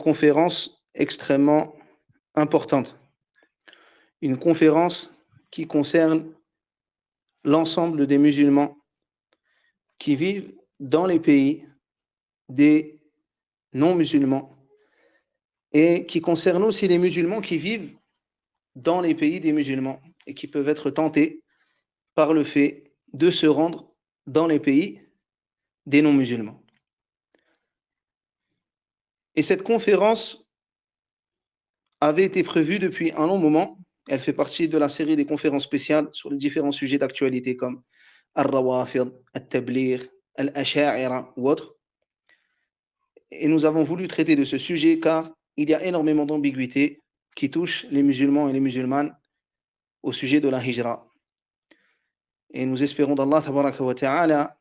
conférence extrêmement importante. Une conférence qui concerne l'ensemble des musulmans qui vivent dans les pays des non-musulmans et qui concerne aussi les musulmans qui vivent dans les pays des musulmans et qui peuvent être tentés par le fait de se rendre dans les pays des non-musulmans. Et cette conférence avait été prévue depuis un long moment. Elle fait partie de la série des conférences spéciales sur les différents sujets d'actualité comme Al-Rawafid, Al-Tabligh, Al-Asha'ira ou autres. Et nous avons voulu traiter de ce sujet car il y a énormément d'ambiguïtés qui touchent les musulmans et les musulmanes au sujet de la hijra. Et nous espérons d'Allah tabaraka wa ta'ala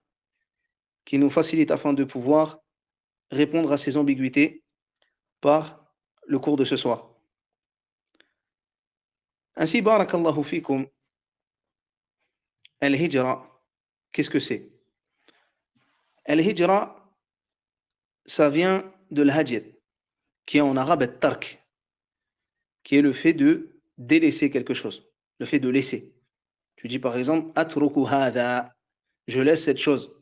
qui nous facilite afin de pouvoir répondre à ces ambiguïtés par le cours de ce soir. Ainsi, barakallahu fikum, al-hijra, qu'est-ce que c'est? Al-hijra, ça vient de l'hajr, qui est en arabe al-tark, qui est le fait de délaisser quelque chose, le fait de laisser. Tu dis par exemple, atruku hadha, je laisse cette chose.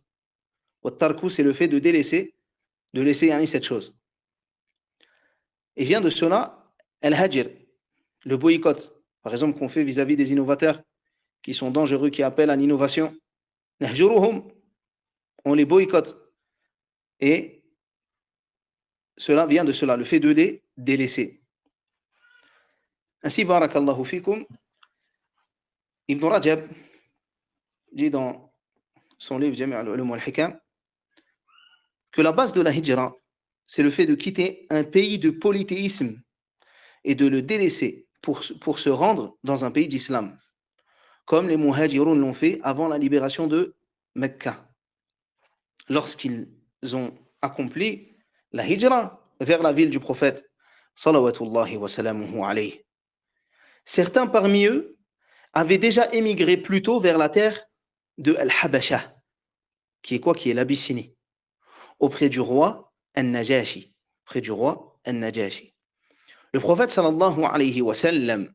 Wa-tarku, c'est le fait de délaisser, cette chose. Et vient de cela, al-hajr, le boycott, par exemple, qu'on fait vis-à-vis des innovateurs qui sont dangereux, qui appellent à l'innovation. Nahjuruhum, on les boycotte. Et cela vient de cela, le fait de les délaisser. Ainsi, barakallahu fikum, Ibn Rajab dit dans son livre Jami' al-Ulum wal-Hikam que la base de la hijra, c'est le fait de quitter un pays de polythéisme et de le délaisser pour se rendre dans un pays d'islam, comme les muhajiroun l'ont fait avant la libération de Mecca, lorsqu'ils ont accompli la hijra vers la ville du prophète salawatullahi wa salamuhu alayhi. Certains parmi eux avaient déjà émigré plus tôt vers la terre de Al-Habasha, qui est quoi? Qui est l'Abyssinie, auprès du roi Al-Najashi. Le prophète sallallahu alayhi wa sallam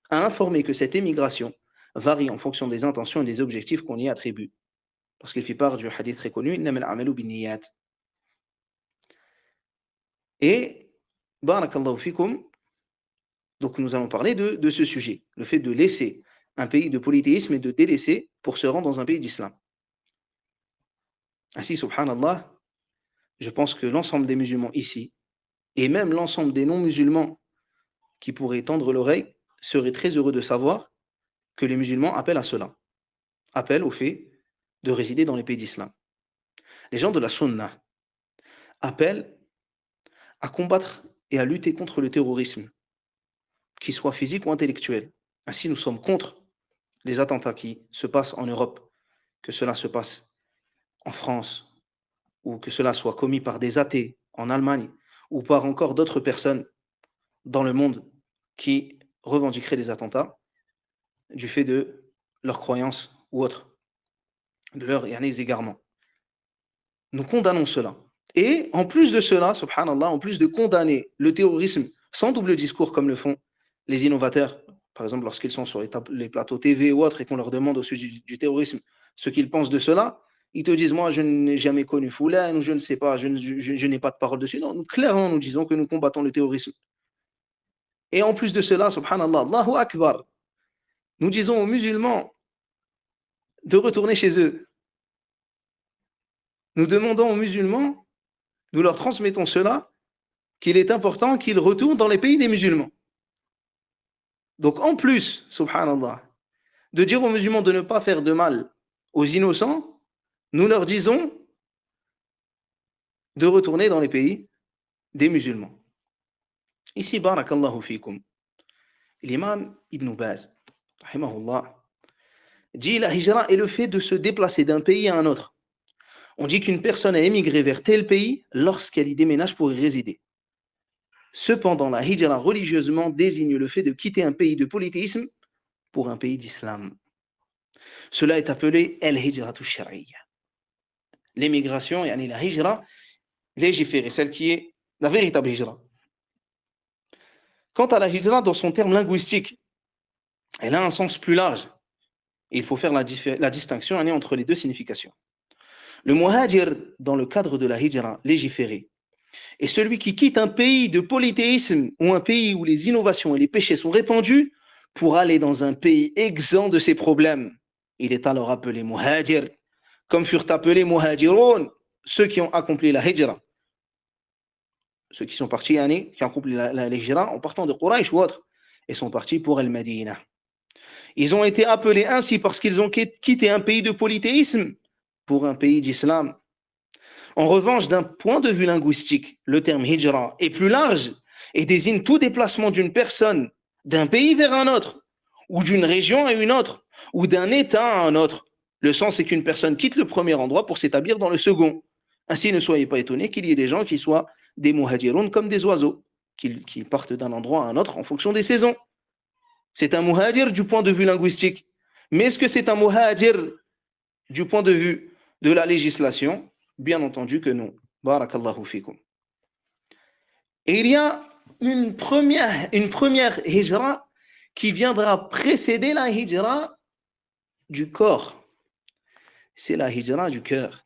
a informé que cette émigration varie en fonction des intentions et des objectifs qu'on y attribue. Parce qu'il fait part du hadith très connu, innamal a'malu binniyat. Et, barakallahu fikum, donc nous allons parler de ce sujet, le fait de laisser un pays de polythéisme et de délaisser pour se rendre dans un pays d'islam. Ainsi, subhanallah, je pense que l'ensemble des musulmans ici, et même l'ensemble des non-musulmans qui pourraient tendre l'oreille, seraient très heureux de savoir que les musulmans appellent à cela, appellent au fait de résider dans les pays d'islam. Les gens de la sunna appellent à combattre et à lutter contre le terrorisme, qu'il soit physique ou intellectuel. Ainsi, nous sommes contre les attentats qui se passent en Europe, que cela se passe en France, ou que cela soit commis par des athées en Allemagne, ou par encore d'autres personnes dans le monde qui revendiqueraient des attentats du fait de leurs croyances ou autres, de leurs égarements. Nous condamnons cela. Et en plus de cela, subhanallah, en plus de condamner le terrorisme sans double discours comme le font les innovateurs, par exemple lorsqu'ils sont sur les plateaux TV ou autres et qu'on leur demande au sujet du terrorisme ce qu'ils pensent de cela, ils te disent, moi je n'ai jamais connu Foulan, ou je ne sais pas, je n'ai pas de parole dessus. Non, clairement nous disons que nous combattons le terrorisme. Et en plus de cela, subhanallah, Allahu Akbar, nous disons aux musulmans de retourner chez eux. Nous demandons aux musulmans, nous leur transmettons cela, qu'il est important qu'ils retournent dans les pays des musulmans. Donc en plus, subhanallah, de dire aux musulmans de ne pas faire de mal aux innocents, nous leur disons de retourner dans les pays des musulmans. Ici, barakallahu fikum, l'imam Ibn Baz, rahimahullah, dit la hijra est le fait de se déplacer d'un pays à un autre. On dit qu'une personne a émigré vers tel pays lorsqu'elle y déménage pour y résider. Cependant, la hijra religieusement désigne le fait de quitter un pays de polythéisme pour un pays d'islam. Cela est appelé al-hijratu shar'iyya. L'émigration, la hijra légiférée, celle qui est la véritable hijra. Quant à la hijra, dans son terme linguistique, elle a un sens plus large. Il faut faire la distinction entre les deux significations. Le muhajir, dans le cadre de la hijra légiférée, est celui qui quitte un pays de polythéisme ou un pays où les innovations et les péchés sont répandus pour aller dans un pays exempt de ces problèmes. Il est alors appelé muhajir, comme furent appelés muhajirun, ceux qui ont accompli la hijra. Ceux qui sont partis, qui ont accompli la hijra en partant de Quraysh ou autre, et sont partis pour Al-Madinah. Ils ont été appelés ainsi parce qu'ils ont quitté un pays de polythéisme pour un pays d'islam. En revanche, d'un point de vue linguistique, le terme hijra est plus large et désigne tout déplacement d'une personne d'un pays vers un autre, ou d'une région à une autre, ou d'un état à un autre. Le sens est qu'une personne quitte le premier endroit pour s'établir dans le second. Ainsi, ne soyez pas étonnés qu'il y ait des gens qui soient des muhajirun comme des oiseaux, qui partent d'un endroit à un autre en fonction des saisons. C'est un muhajir du point de vue linguistique. Mais est-ce que c'est un muhajir du point de vue de la législation? Bien entendu que non. Barakallahu fikum. Et il y a une première hijra qui viendra précéder la hijra du corps. C'est la hijra du cœur.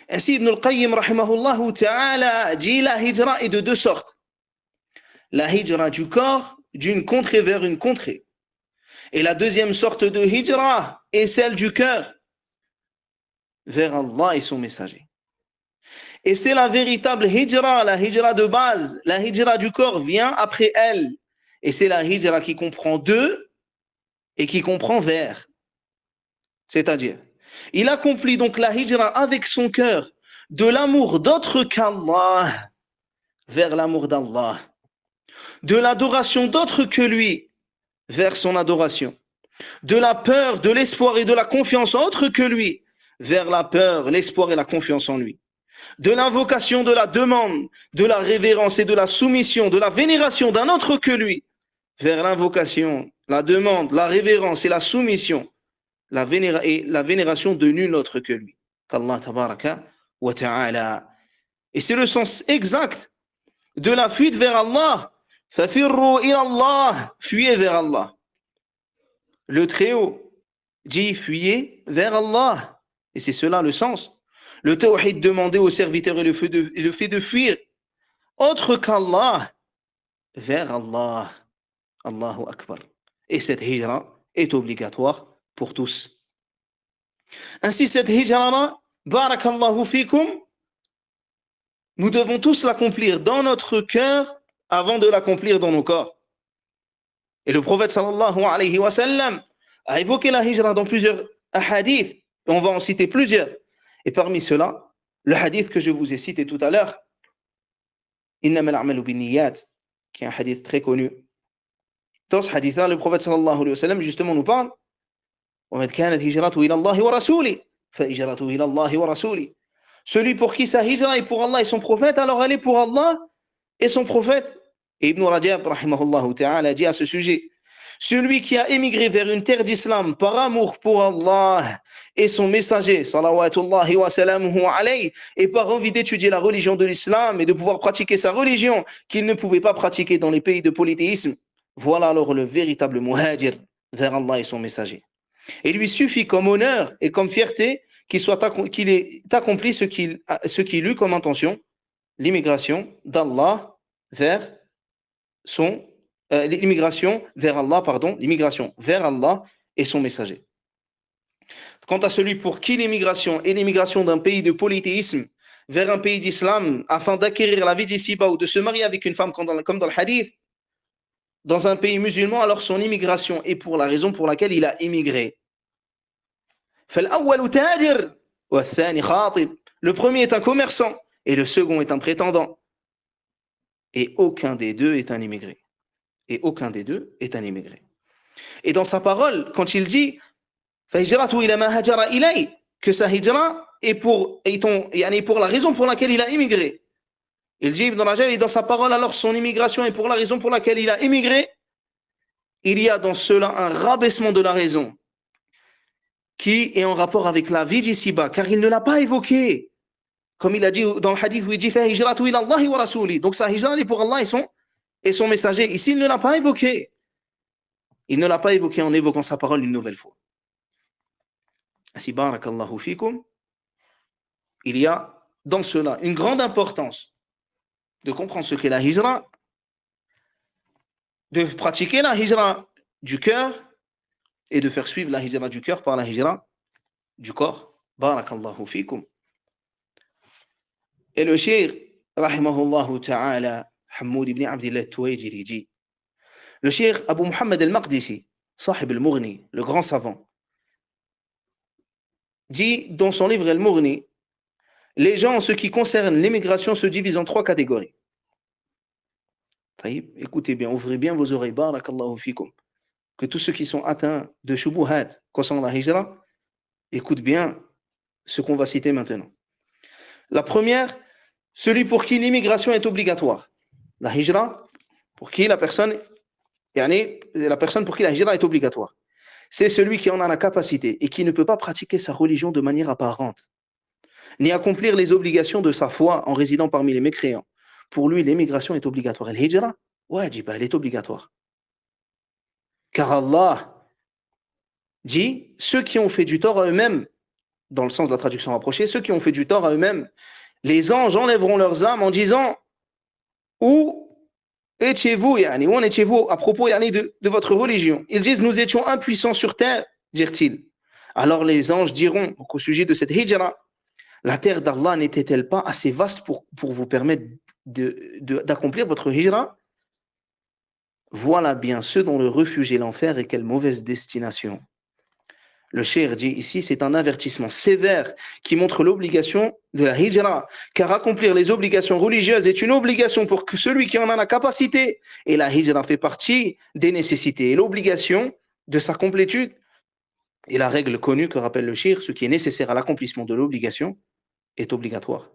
Ainsi, Ibn al-Qayyim rahimahullah ta'ala dit la hijra est de deux sortes. La hijra du corps, d'une contrée vers une contrée. Et la deuxième sorte de hijra est celle du cœur, vers Allah et son messager. Et c'est la véritable hijra, la hijra de base. La hijra du corps vient après elle. Et c'est la hijra qui comprend deux et qui comprend vers. C'est-à-dire, il accomplit donc la hijra avec son cœur de l'amour d'autre qu'Allah vers l'amour d'Allah, de l'adoration d'autre que lui vers son adoration, de la peur, de l'espoir et de la confiance autre que lui vers la peur, l'espoir et la confiance en lui, de l'invocation, de la demande, de la révérence et de la soumission, de la vénération d'un autre que lui vers l'invocation, la demande, la révérence et la soumission, la vénération de nul autre que lui, qu'Allah tabaraka wa ta'ala. Et c'est le sens exact de la fuite vers Allah. Fafirru ila Allah, fuyez vers Allah. Le Très-Haut dit fuyez vers Allah. Et c'est cela le sens. Le tawhid demandait aux serviteurs et le fait de fuir autre qu'Allah vers Allah. Allahu Akbar. Et cette hijra est obligatoire pour tous. Ainsi, cette hijra, barakallahu fikum, nous devons tous l'accomplir dans notre cœur avant de l'accomplir dans nos corps. Et le prophète sallallahu alayhi wa sallam a évoqué la hijra dans plusieurs hadiths. On va en citer plusieurs. Et parmi ceux-là, le hadith que je vous ai cité tout à l'heure, Innamal a'malu binniyat, qui est un hadith très connu. Dans ce hadith-là, le prophète sallallahu alayhi wa sallam justement nous parle وَمَنْ كَانَتْ هِجْرَتُهُ إِلَى اللَّهِ وَرَسُولِهِ فَهِجْرَتُهُ إِلَى اللَّهِ وَرَسُولِهِ. Celui pour qui sa hijra est pour Allah et son prophète, alors elle est pour Allah et son prophète. Et Ibn Rajab rahimahullah ta'ala dit à ce sujet, celui qui a émigré vers une terre d'islam par amour pour Allah et son messager, salawatullahi wa salamuhu alayhi, et par envie d'étudier la religion de l'islam et de pouvoir pratiquer sa religion qu'il ne pouvait pas pratiquer dans les pays de polythéisme, voilà alors le véritable muhajir vers Allah et son messager. Et il lui suffit comme honneur et comme fierté qu'il ait accompli ce qu'il eut comme intention, l'immigration d'Allah vers l'immigration vers Allah et son messager. Quant à celui pour qui l'immigration est l'immigration d'un pays de polythéisme vers un pays d'islam afin d'acquérir la vie d'ici-bas ou de se marier avec une femme comme dans le hadith, dans un pays musulman, alors son immigration est pour la raison pour laquelle il a immigré. Le premier est un commerçant et le second est un prétendant. Et aucun des deux est un immigré. Et dans sa parole, quand il dit que sa hijra est pour la raison pour laquelle il a immigré. Il dit Ibn Rajab, et dans sa parole, alors son immigration est pour la raison pour laquelle il a immigré. Il y a dans cela un rabaissement de la raison qui est en rapport avec la vie d'ici-bas, car il ne l'a pas évoqué. Comme il a dit dans le hadith où il dit donc sa hijra est pour Allah et son messager. Ici, il ne l'a pas évoqué. Il ne l'a pas évoqué en évoquant sa parole une nouvelle fois. Ainsi, barakallahu fikum, il y a dans cela une grande importance de comprendre ce qu'est la hijra, de pratiquer la hijra du cœur et de faire suivre la hijra du cœur par la hijra du corps. Barakallahu fikum. Et le cheikh, rahimahullah ta'ala, Hamoud ibn Abdillah al-Tuwayjiri dit, le cheikh Abu Muhammad al-Maqdisi, Sahib al-Mughni, le grand savant, dit dans son livre Al-Mughni, les gens en ce qui concerne l'immigration se divisent en 3 catégories. Écoutez bien, ouvrez bien vos oreilles, barakallahu fikum, que tous ceux qui sont atteints de shubuhat concernant la hijra, écoutent bien ce qu'on va citer maintenant. La première, celui pour qui l'immigration est obligatoire. La hijra, pour qui la personne pour qui la hijra est obligatoire. C'est celui qui en a la capacité et qui ne peut pas pratiquer sa religion de manière apparente, ni accomplir les obligations de sa foi en résidant parmi les mécréants. Pour lui, l'immigration est obligatoire. Et l'hijra, wajiba, elle est obligatoire. Car Allah dit, ceux qui ont fait du tort à eux-mêmes, dans le sens de la traduction rapprochée, ceux qui ont fait du tort à eux-mêmes, les anges enlèveront leurs âmes en disant, où étiez-vous, où en étiez-vous à propos de votre religion? Ils disent, nous étions impuissants sur terre, dirent-ils. Alors les anges diront, au sujet de cette hijra, la terre d'Allah n'était-elle pas assez vaste pour vous permettre d'accomplir votre hijra? Voilà bien ceux dont le refuge est l'enfer et quelle mauvaise destination. Le cheikh dit ici, c'est un avertissement sévère qui montre l'obligation de la hijra, car accomplir les obligations religieuses est une obligation pour celui qui en a la capacité, et la hijra fait partie des nécessités. Et l'obligation de sa complétude est la règle connue que rappelle le cheikh, ce qui est nécessaire à l'accomplissement de l'obligation est obligatoire.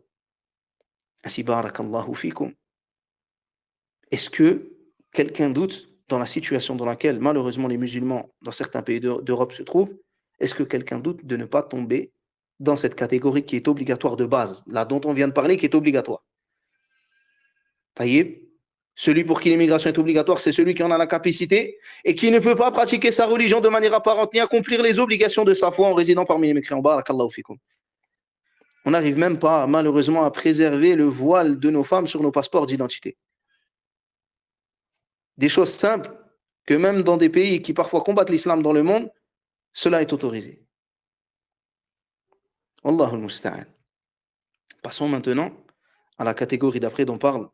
Ainsi, barakallahu fikum. Est-ce que quelqu'un doute dans la situation dans laquelle malheureusement les musulmans dans certains pays d'Europe se trouvent? Est-ce que quelqu'un doute de ne pas tomber dans cette catégorie qui est obligatoire de base, là dont on vient de parler, qui est obligatoire? Taïb, celui pour qui l'immigration est obligatoire, c'est celui qui en a la capacité et qui ne peut pas pratiquer sa religion de manière apparente ni accomplir les obligations de sa foi en résidant parmi les mécréants. Barakallahu fikum. On n'arrive même pas, malheureusement, à préserver le voile de nos femmes sur nos passeports d'identité. Des choses simples que même dans des pays qui parfois combattent l'islam dans le monde, cela est autorisé. Wallahu al-musta'an. Passons maintenant à la catégorie d'après dont parle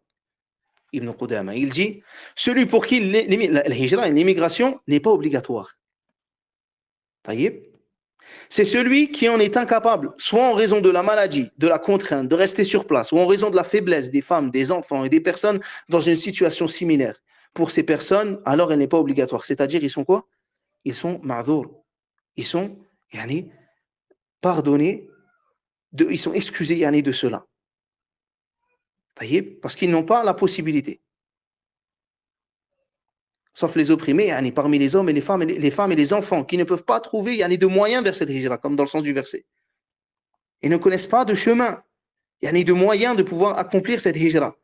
Ibn Qudama. Il dit, celui pour qui la hijra et l'immigration n'est pas obligatoire. Taïb. C'est celui qui en est incapable, soit en raison de la maladie, de la contrainte, de rester sur place, ou en raison de la faiblesse des femmes, des enfants et des personnes dans une situation similaire. Pour ces personnes, alors elle n'est pas obligatoire. C'est-à-dire, ils sont quoi? Ils sont ma'dhour. Ils sont pardonnés, ils sont excusés de cela. Parce qu'ils n'ont pas la possibilité. Sauf les opprimés, parmi les hommes et les femmes et les enfants qui ne peuvent pas trouver de moyens vers cette hijra, comme dans le sens du verset. Ils ne connaissent pas de chemin, de moyens de pouvoir accomplir cette hijra.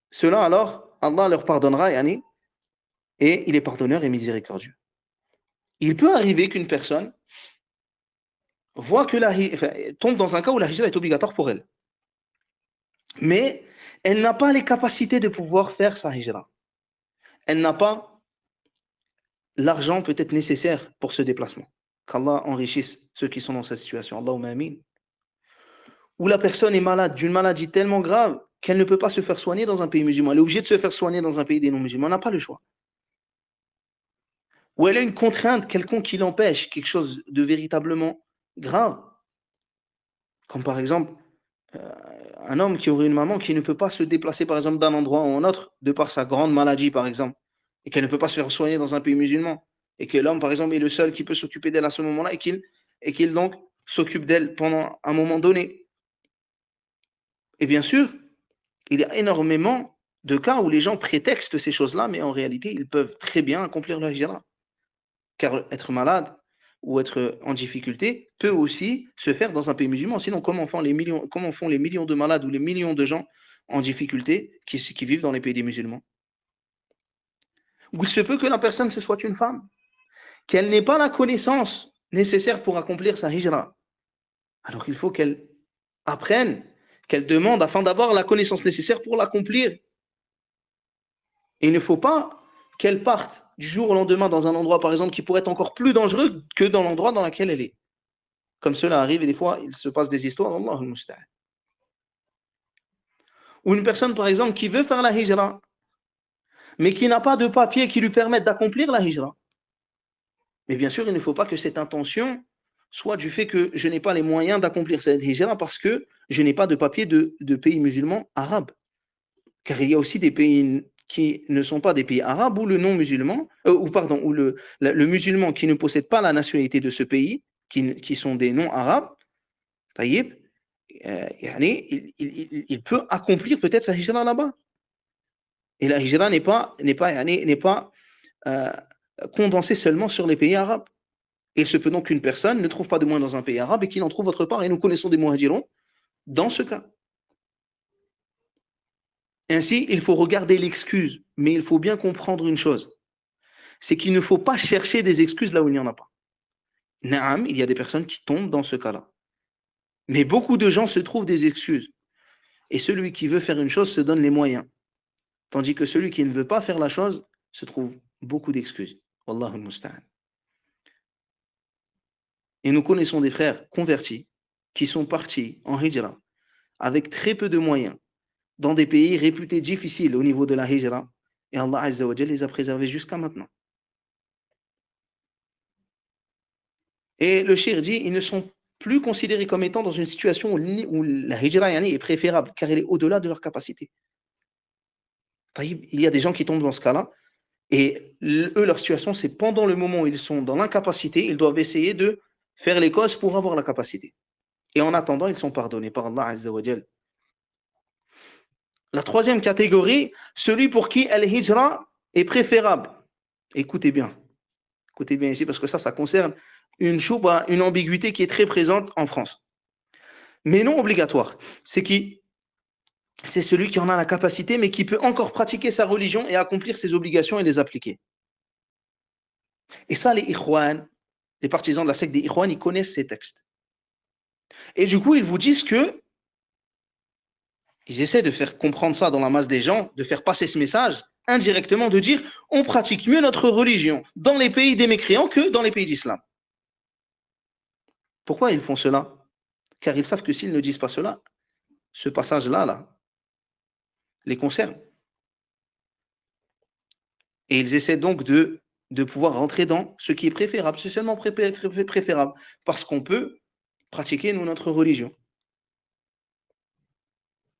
Cela alors, Allah leur pardonnera, et il est pardonneur et miséricordieux. Il peut arriver qu'une personne voit que tombe dans un cas où la hijra est obligatoire pour elle. Mais elle n'a pas les capacités de pouvoir faire sa hijra. Elle n'a pas l'argent peut-être nécessaire pour ce déplacement. Qu'Allah enrichisse ceux qui sont dans cette situation. Allahumma amin. Où la personne est malade d'une maladie tellement grave qu'elle ne peut pas se faire soigner dans un pays musulman. Elle est obligée de se faire soigner dans un pays des non-musulmans. On n'a pas le choix. Ou elle a une contrainte quelconque qui l'empêche, quelque chose de véritablement grave. Comme par exemple, un homme qui aurait une maman qui ne peut pas se déplacer par exemple d'un endroit à un autre de par sa grande maladie par exemple, et qu'elle ne peut pas se faire soigner dans un pays musulman, et que l'homme par exemple est le seul qui peut s'occuper d'elle à ce moment-là, et qu'il donc s'occupe d'elle pendant un moment donné. Et bien sûr, il y a énormément de cas où les gens prétextent ces choses-là, mais en réalité, ils peuvent très bien accomplir leur hijra. Car être malade ou être en difficulté peut aussi se faire dans un pays musulman. Sinon, comment font les millions de malades ou les millions de gens en difficulté qui vivent dans les pays des musulmans. Ou il se peut que la personne, ce soit une femme, qu'elle n'ait pas la connaissance nécessaire pour accomplir sa hijra. Alors il faut qu'elle apprenne, qu'elle demande afin d'avoir la connaissance nécessaire pour l'accomplir. Et il ne faut pas qu'elle parte du jour au lendemain dans un endroit, par exemple, qui pourrait être encore plus dangereux que dans l'endroit dans lequel elle est. Comme cela arrive, et des fois, il se passe des histoires, Allah al-Musta'an. Ou une personne, par exemple, qui veut faire la hijra, mais qui n'a pas de papier qui lui permette d'accomplir la hijra. Mais bien sûr, il ne faut pas que cette intention soit du fait que je n'ai pas les moyens d'accomplir cette hijra parce que je n'ai pas de papier de pays musulmans arabes. Car il y a aussi des pays qui ne sont pas des pays arabes où le non-musulman, où le musulman qui ne possède pas la nationalité de ce pays, qui sont des non-arabes, taïb, il peut accomplir peut-être sa hijra là-bas. Et la hijra n'est pas condensée seulement sur les pays arabes. Il se peut donc qu'une personne ne trouve pas de moyens dans un pays arabe et qu'il en trouve autre part. Et nous connaissons des muhajirons dans ce cas. Ainsi, il faut regarder l'excuse, mais il faut bien comprendre une chose. C'est qu'il ne faut pas chercher des excuses là où il n'y en a pas. Naam, il y a des personnes qui tombent dans ce cas-là. Mais beaucoup de gens se trouvent des excuses. Et celui qui veut faire une chose se donne les moyens. Tandis que celui qui ne veut pas faire la chose se trouve beaucoup d'excuses. Wallahu al-musta'an. Et nous connaissons des frères convertis qui sont partis en hijra avec très peu de moyens dans des pays réputés difficiles au niveau de la hijra. Et Allah Azza wa Jalla les a préservés jusqu'à maintenant. Et le shir dit, ils ne sont plus considérés comme étant dans une situation où la hijra est préférable, car elle est au-delà de leur capacité. Il y a des gens qui tombent dans ce cas-là, et eux, leur situation, c'est pendant le moment où ils sont dans l'incapacité, ils doivent essayer de faire les causes pour avoir la capacité. Et en attendant, ils sont pardonnés par Allah Azza wa Jal. La troisième catégorie, celui pour qui al-hijra est préférable. Écoutez bien ici, parce que ça concerne une chouba, une ambiguïté qui est très présente en France. Mais non obligatoire. C'est celui qui en a la capacité, mais qui peut encore pratiquer sa religion et accomplir ses obligations et les appliquer. Et ça, les ikhwan, les partisans de la secte des ikhwan, ils connaissent ces textes. Et du coup, ils vous disent que ils essaient de faire comprendre ça dans la masse des gens, de faire passer ce message indirectement, de dire on pratique mieux notre religion dans les pays des mécréants que dans les pays d'islam. Pourquoi ils font cela? Car ils savent que s'ils ne disent pas cela, ce passage-là, les concerne. Et ils essaient donc de pouvoir rentrer dans ce qui est préférable, c'est seulement préférable, parce qu'on peut pratiquer notre religion.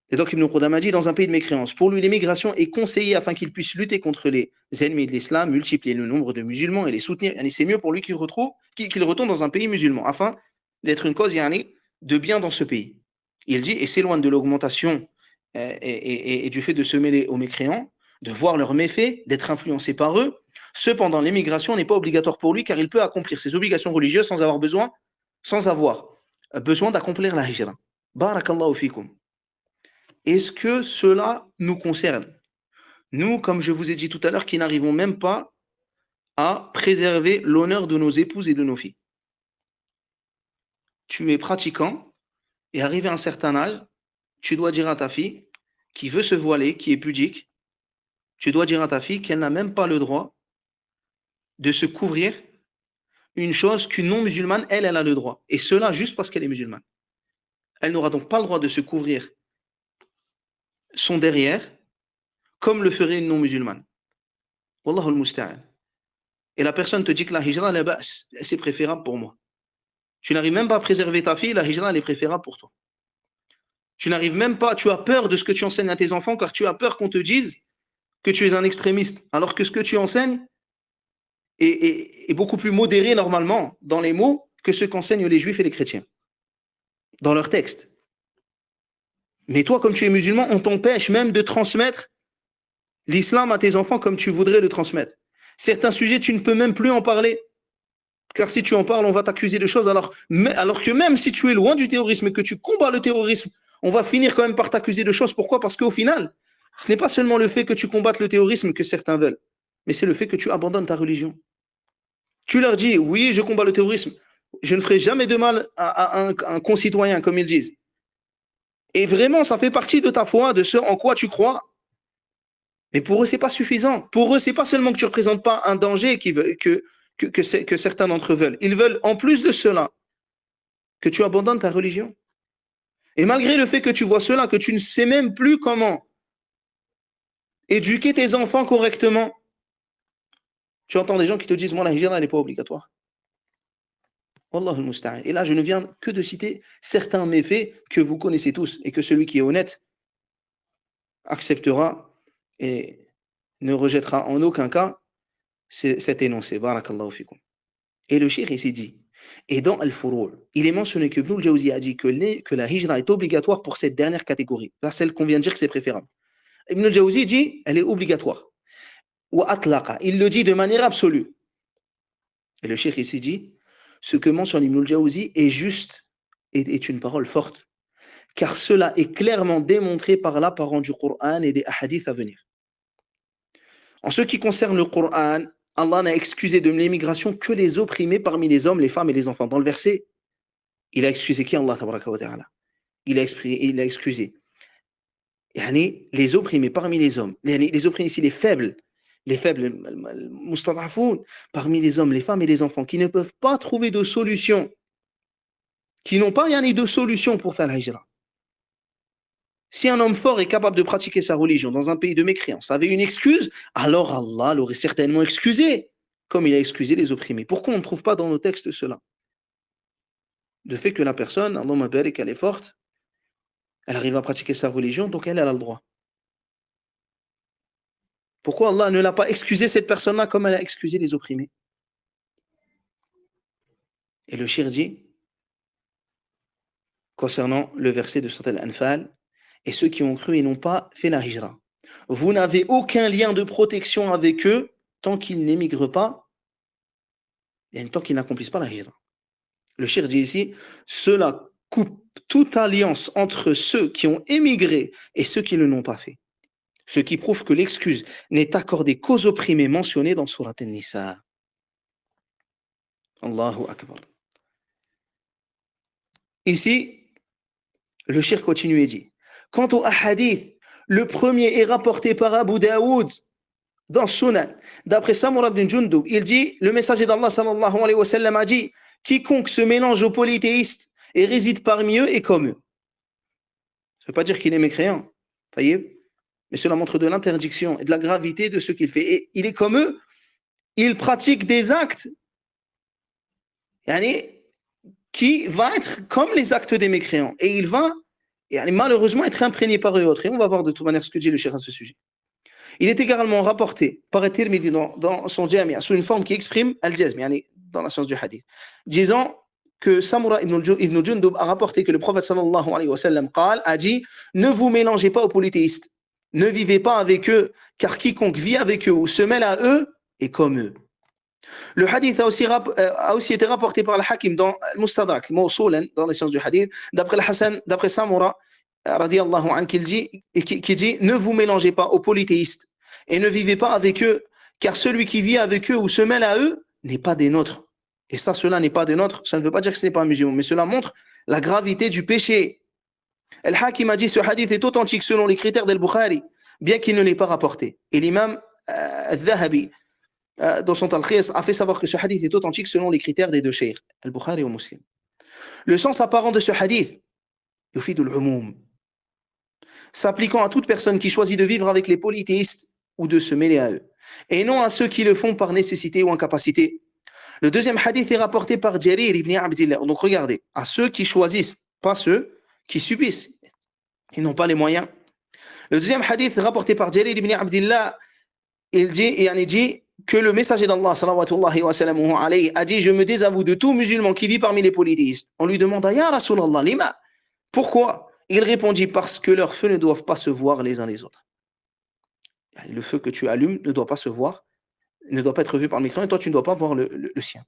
Et donc Ibn Qudama dit, dans un pays de mécréance, pour lui l'émigration est conseillée afin qu'il puisse lutter contre les ennemis de l'islam, multiplier le nombre de musulmans et les soutenir. Et c'est mieux pour lui qu'il retourne dans un pays musulman, afin d'être une cause de bien dans ce pays. Il dit, et s'éloigne de l'augmentation et du fait de se mêler aux mécréants, de voir leurs méfaits, d'être influencé par eux. Cependant, l'émigration n'est pas obligatoire pour lui car il peut accomplir ses obligations religieuses sans avoir besoin d'accomplir la hijra. Barakallahu fikum. Est-ce que cela nous concerne? Nous, comme je vous ai dit tout à l'heure, qui n'arrivons même pas à préserver l'honneur de nos épouses et de nos filles. Tu es pratiquant et arrivé à un certain âge, tu dois dire à ta fille qui veut se voiler, qui est pudique, tu dois dire à ta fille qu'elle n'a même pas le droit de se couvrir une chose qu'une non-musulmane, elle a le droit. Et cela juste parce qu'elle est musulmane. Elle n'aura donc pas le droit de se couvrir son derrière comme le ferait une non-musulmane. Wallahu al-musta'an. Et la personne te dit que la hijra, c'est préférable pour moi. Tu n'arrives même pas à préserver ta fille, la hijra, elle est préférable pour toi. Tu n'arrives même pas, tu as peur de ce que tu enseignes à tes enfants car tu as peur qu'on te dise que tu es un extrémiste, alors que ce que tu enseignes est beaucoup plus modéré normalement dans les mots que ce qu'enseignent les juifs et les chrétiens dans leurs textes. Mais toi, comme tu es musulman, on t'empêche même de transmettre l'islam à tes enfants comme tu voudrais le transmettre. Certains sujets, tu ne peux même plus en parler. Car si tu en parles, on va t'accuser de choses alors que même si tu es loin du terrorisme et que tu combats le terrorisme on va finir quand même par t'accuser de choses. Pourquoi? Parce qu'au final, ce n'est pas seulement le fait que tu combattes le terrorisme que certains veulent, mais c'est le fait que tu abandonnes ta religion. Tu leur dis, oui, je combats le terrorisme, je ne ferai jamais de mal à un concitoyen, comme ils disent. Et vraiment, ça fait partie de ta foi, de ce en quoi tu crois. Mais pour eux, ce n'est pas suffisant. Pour eux, ce n'est pas seulement que tu ne représentes pas un danger que certains d'entre eux veulent. Ils veulent, en plus de cela, que tu abandonnes ta religion. Et malgré le fait que tu vois cela, que tu ne sais même plus comment éduquer tes enfants correctement, tu entends des gens qui te disent, moi, la hijra, elle n'est pas obligatoire. Wallahu al-musta'an. Et là, je ne viens que de citer certains méfaits que vous connaissez tous et que celui qui est honnête acceptera et ne rejettera en aucun cas cet énoncé. Barakallahu fikum. Et le cheikh ici dit, et dans Al-Furu', il est mentionné que Ibn al-Jawzi a dit que la hijra est obligatoire pour cette dernière catégorie. Là, celle qu'on vient de dire que c'est préférable. Ibn al-Jawzi dit, elle est obligatoire. Ou atlaqa, il le dit de manière absolue. Et le cheikh ici dit, ce que mentionne Ibn al-Jawzi est juste et est une parole forte, car cela est clairement démontré par la parole du Coran et des hadiths à venir. En ce qui concerne le Coran, Allah n'a excusé de l'émigration que les opprimés parmi les hommes, les femmes et les enfants. Dans le verset, il a excusé qui? Allah tabaraka wa ta'ala. Il a excusé les opprimés parmi les hommes, les opprimés ici, les faibles, mustad'afoun, parmi les hommes, les femmes et les enfants, qui ne peuvent pas trouver de solution, qui n'ont pas de solution pour faire la hijra. Si un homme fort est capable de pratiquer sa religion dans un pays de mécréance avait une excuse, alors Allah l'aurait certainement excusé, comme il a excusé les opprimés. Pourquoi on ne trouve pas dans nos textes cela? Le fait que la personne, Allah m'appelle et qu'elle est forte, elle arrive à pratiquer sa religion, donc elle a le droit. Pourquoi Allah ne l'a pas excusé cette personne-là comme elle a excusé les opprimés? Et le shir dit, concernant le verset de Surat Al-Anfal, et ceux qui ont cru et n'ont pas fait la hijra. Vous n'avez aucun lien de protection avec eux tant qu'ils n'émigrent pas et tant qu'ils n'accomplissent pas la hijra. Le shir dit ici, cela coupe toute alliance entre ceux qui ont émigré et ceux qui ne l'ont pas fait. Ce qui prouve que l'excuse n'est accordée qu'aux opprimés mentionnés dans Surat An-Nisa. Allahu Akbar. Ici, le shir continue et dit, quant au hadith, le premier est rapporté par Abu Daoud dans Sunan. D'après Samura ibn Jundub, il dit, le messager d'Allah sallallahu alayhi wa sallam a dit, quiconque se mélange aux polythéistes et réside parmi eux est comme eux. Ça ne veut pas dire qu'il est mécréant, mais cela montre de l'interdiction et de la gravité de ce qu'il fait. Et il est comme eux, il pratique des actes qui vont être comme les actes des mécréants. Et il va malheureusement être imprégné par eux et autres. Et on va voir de toute manière ce que dit le cheikh à ce sujet. Il est également rapporté par At-Tirmidhi dans son Jami' sous une forme qui exprime al-jazm, dans la science du hadith, disant que Samura ibn Jundub a rapporté que le prophète sallallahu alayhi wa sallam a dit, ne vous mélangez pas aux polythéistes, ne vivez pas avec eux, car quiconque vit avec eux ou se mêle à eux est comme eux. Le hadith a aussi été rapporté par al-Hakim dans Al-Mustadrak, dans les sciences du hadith, d'après Samura, radiyallahu anhu, qui dit, ne vous mélangez pas aux polythéistes et ne vivez pas avec eux, car celui qui vit avec eux ou se mêle à eux n'est pas des nôtres. Et ça, cela n'est pas des nôtres. Ça ne veut pas dire que ce n'est pas un musulman, mais cela montre la gravité du péché. Al-Hakim a dit, ce hadith est authentique selon les critères d'Al-Bukhari, bien qu'il ne l'ait pas rapporté. Et l'imam Al-Dhahabi, dans son Talkhis, a fait savoir que ce hadith est authentique selon les critères des deux cheikhs, Al-Bukhari et Muslim. Le sens apparent de ce hadith, yufidul umum, s'appliquant à toute personne qui choisit de vivre avec les polythéistes ou de se mêler à eux, et non à ceux qui le font par nécessité ou incapacité. Le deuxième hadith est rapporté par Jarir ibn Abdillah. Donc regardez, à ceux qui choisissent, pas ceux qui subissent. Ils n'ont pas les moyens. Le deuxième hadith rapporté par Jarir ibn Abdillah, il dit que le messager d'Allah sallallahu wa sallam a dit, je me désavoue de tout musulman qui vit parmi les polythéistes. On lui demanda, ya Rasulallah, lima? Pourquoi? Il répondit, parce que leurs feux ne doivent pas se voir les uns les autres. Le feu que tu allumes ne doit pas se voir, ne doit pas être vu par le mécréant, et toi tu ne dois pas voir le sien.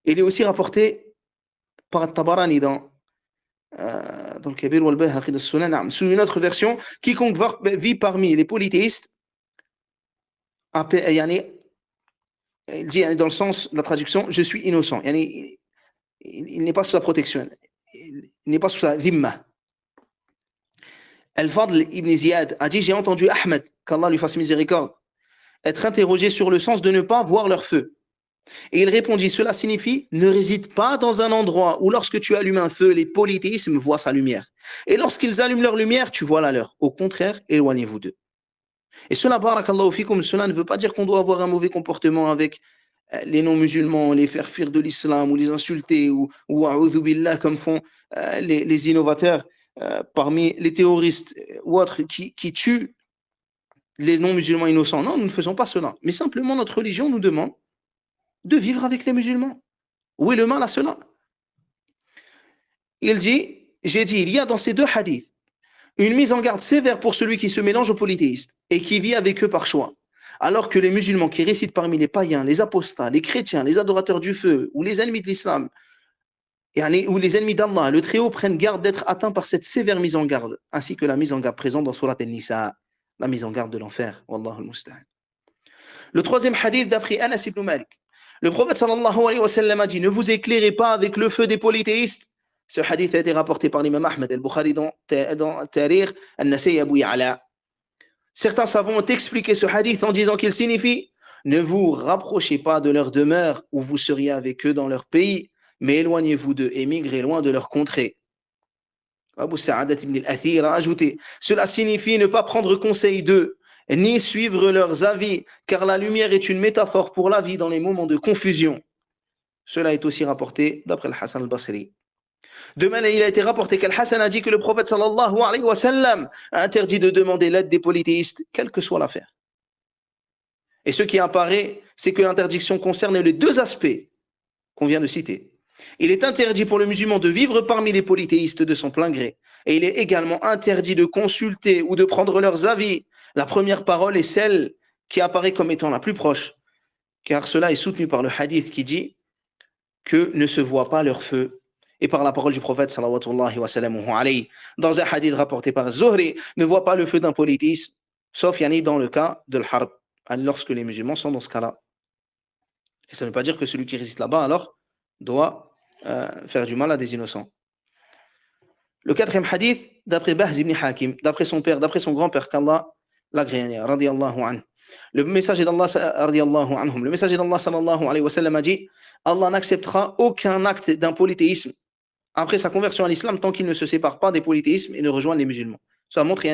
Il est aussi rapporté par Tabarani dans dans le Kabir wal Bayhaqi de Sunan, sous une autre version, quiconque vit parmi les polythéistes, il dit dans le sens de la traduction, je suis innocent. Il n'est pas sous sa protection, il n'est pas sous sa dhimma. Al-Fadl ibn Ziyad a dit, j'ai entendu Ahmed, qu'Allah lui fasse miséricorde, être interrogé sur le sens de ne pas voir leur feu. Et il répondit, cela signifie, ne réside pas dans un endroit où lorsque tu allumes un feu, les polythéistes voient sa lumière. Et lorsqu'ils allument leur lumière, tu vois la leur. Au contraire, éloignez-vous d'eux. Et cela, barakallahu fikum, cela ne veut pas dire qu'on doit avoir un mauvais comportement avec les non-musulmans, les faire fuir de l'islam ou les insulter ou a'udhu billah, comme font les innovateurs parmi les terroristes ou autres qui tuent les non-musulmans innocents. Non, nous ne faisons pas cela. Mais simplement, notre religion nous demande de vivre avec les musulmans. Où est le mal à cela? Il dit, j'ai dit, il y a dans ces deux hadiths une mise en garde sévère pour celui qui se mélange aux polythéistes et qui vit avec eux par choix. Alors que les musulmans qui récitent parmi les païens, les apostats, les chrétiens, les adorateurs du feu ou les ennemis de l'islam, ou les ennemis d'Allah, le Très-Haut prennent garde d'être atteints par cette sévère mise en garde, ainsi que la mise en garde présente dans Surat An-Nisa, la mise en garde de l'enfer. Wallahu al-musta'an. Le troisième hadith d'après Anas ibn Malik. Le prophète sallallahu alayhi wa sallam a dit, ne vous éclairez pas avec le feu des polythéistes. Ce hadith a été rapporté par l'imam Ahmed al-Bukhari dans Tariq al-Nasai Abu Ya'la. Certains savants ont expliqué ce hadith en disant qu'il signifie, ne vous rapprochez pas de leur demeure où vous seriez avec eux dans leur pays, mais éloignez-vous d'eux et migrez loin de leur contrée. Abu Sa'adat ibn al-Athir a ajouté, cela signifie ne pas prendre conseil d'eux, ni suivre leurs avis, car la lumière est une métaphore pour la vie dans les moments de confusion. Cela est aussi rapporté d'après le Hassan al-Basri. De même, il a été rapporté qu'Al-Hassan a dit que le prophète sallallahu alayhi wa sallam a interdit de demander l'aide des polythéistes, quelle que soit l'affaire. Et ce qui apparaît, c'est que l'interdiction concerne les deux aspects qu'on vient de citer. Il est interdit pour le musulman de vivre parmi les polythéistes de son plein gré. Et il est également interdit de consulter ou de prendre leurs avis. La première parole est celle qui apparaît comme étant la plus proche, car cela est soutenu par le hadith qui dit que ne se voit pas leur feu, et par la parole du prophète sallallahu alayhi. Dans un hadith rapporté par Zuhri, ne voit pas le feu d'un polythéiste, sauf dans le cas de l'harb, lorsque les musulmans sont dans ce cas-là. Et ça ne veut pas dire que celui qui réside là-bas alors doit faire du mal à des innocents. Le quatrième hadith, d'après Bahz ibn Hakim, d'après son père, d'après son grand-père, qu'Allah l'agréé, radiyallahu anhu. Le messager d'Allah, radiyallahu anhum, le messager d'Allah sallallahu alayhi wa sallam a dit, Allah n'acceptera aucun acte d'un polythéisme après sa conversion à l'islam tant qu'il ne se sépare pas des polythéismes et ne rejoint les musulmans. Ça montre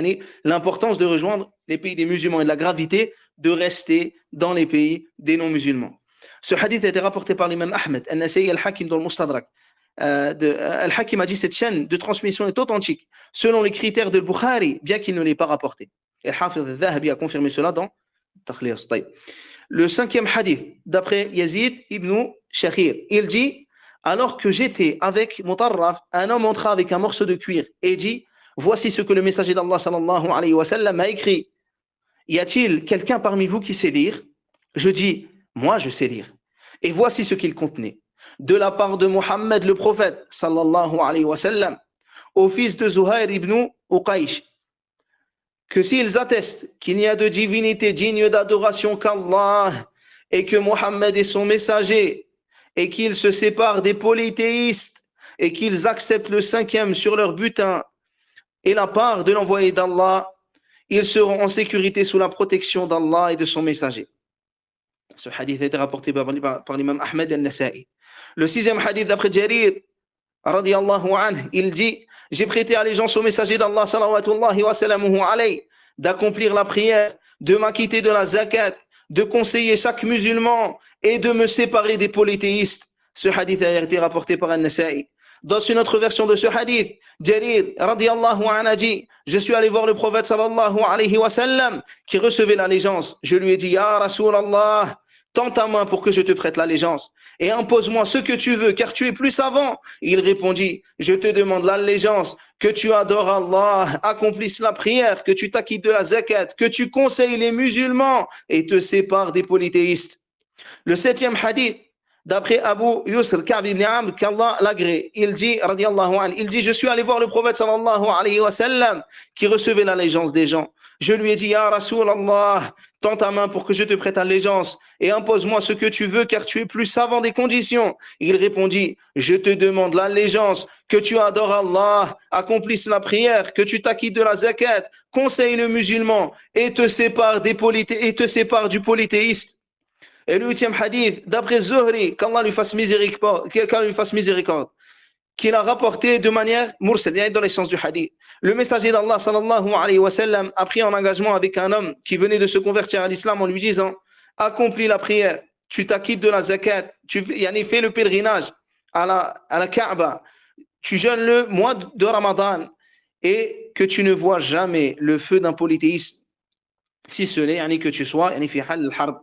l'importance de rejoindre les pays des musulmans et de la gravité de rester dans les pays des non-musulmans. Ce hadith a été rapporté par l'imam Ahmed, An-Nasai al-Hakim dans le Mustadrak. Al-Hakim a dit cette chaîne de transmission est authentique selon les critères de Bukhari, bien qu'il ne l'ait pas rapporté. Et Hafiz al-Dhahabi a confirmé cela dans Takhlias. Le cinquième hadith, d'après Yazid ibn Shakhir, il dit, alors que j'étais avec Mutarraf, un homme entra avec un morceau de cuir et dit, voici ce que le messager d'Allah sallallahu alayhi wa sallam a écrit. Y a-t-il quelqu'un parmi vous qui sait lire? Je dis, moi je sais lire. Et voici ce qu'il contenait. De la part de Mohammed le prophète sallallahu alayhi wa sallam, au fils de Zuhair ibn Uqaysh, que s'ils attestent qu'il n'y a de divinité digne d'adoration qu'Allah et que Mohammed est son messager et qu'ils se séparent des polythéistes et qu'ils acceptent le cinquième sur leur butin et la part de l'envoyé d'Allah, ils seront en sécurité sous la protection d'Allah et de son messager. Ce hadith a été rapporté par l'imam Ahmed al-Nasai. Le sixième hadith d'après Jarir, radiyallahu anhu, il dit, j'ai prêté allégeance au messager d'Allah salawatullahi wa salamuhu alayhi d'accomplir la prière, de m'acquitter de la zakat, de conseiller chaque musulman et de me séparer des polythéistes. Ce hadith a été rapporté par An-Nasai. Dans une autre version de ce hadith, Jarir radiyallahu anhu a dit, je suis allé voir le prophète sallallahu alayhi wa sallam qui recevait l'allégeance. Je lui ai dit, Ya Rasulallah, tends ta main pour que je te prête l'allégeance et impose-moi ce que tu veux, car tu es plus savant. Il répondit, je te demande l'allégeance, que tu adores Allah, accomplisses la prière, que tu t'acquittes de la zakat, que tu conseilles les musulmans et te sépares des polythéistes. Le septième hadith, D'après Abu Yusr Ka'b ibn Amr, qu'Allah l'agrée, il dit, radiallahu anhu, il dit, je suis allé voir le prophète sallallahu alayhi wa sallam qui recevait l'allégeance des gens. Je lui ai dit, Ya Rasulallah, tends ta main pour que je te prête allégeance et impose-moi ce que tu veux car tu es plus savant des conditions. Il répondit, je te demande l'allégeance, que tu adores Allah, accomplisses la prière, que tu t'acquittes de la zakat, conseille le musulman et te sépare du polythéiste. Et le 8e hadith, d'après Zuhri, qu'Allah lui fasse miséricorde, qu'il a rapporté de manière mursal, dans les sens du hadith. Le messager d'Allah sallallahu alayhi wa sallam a pris un engagement avec un homme qui venait de se convertir à l'islam en lui disant, accomplis la prière, tu t'acquittes de la zakat, tu fais le pèlerinage à la Kaaba, tu jeûnes le mois de Ramadan et que tu ne vois jamais le feu d'un polythéisme, si ce n'est que tu sois fi hal al-harb.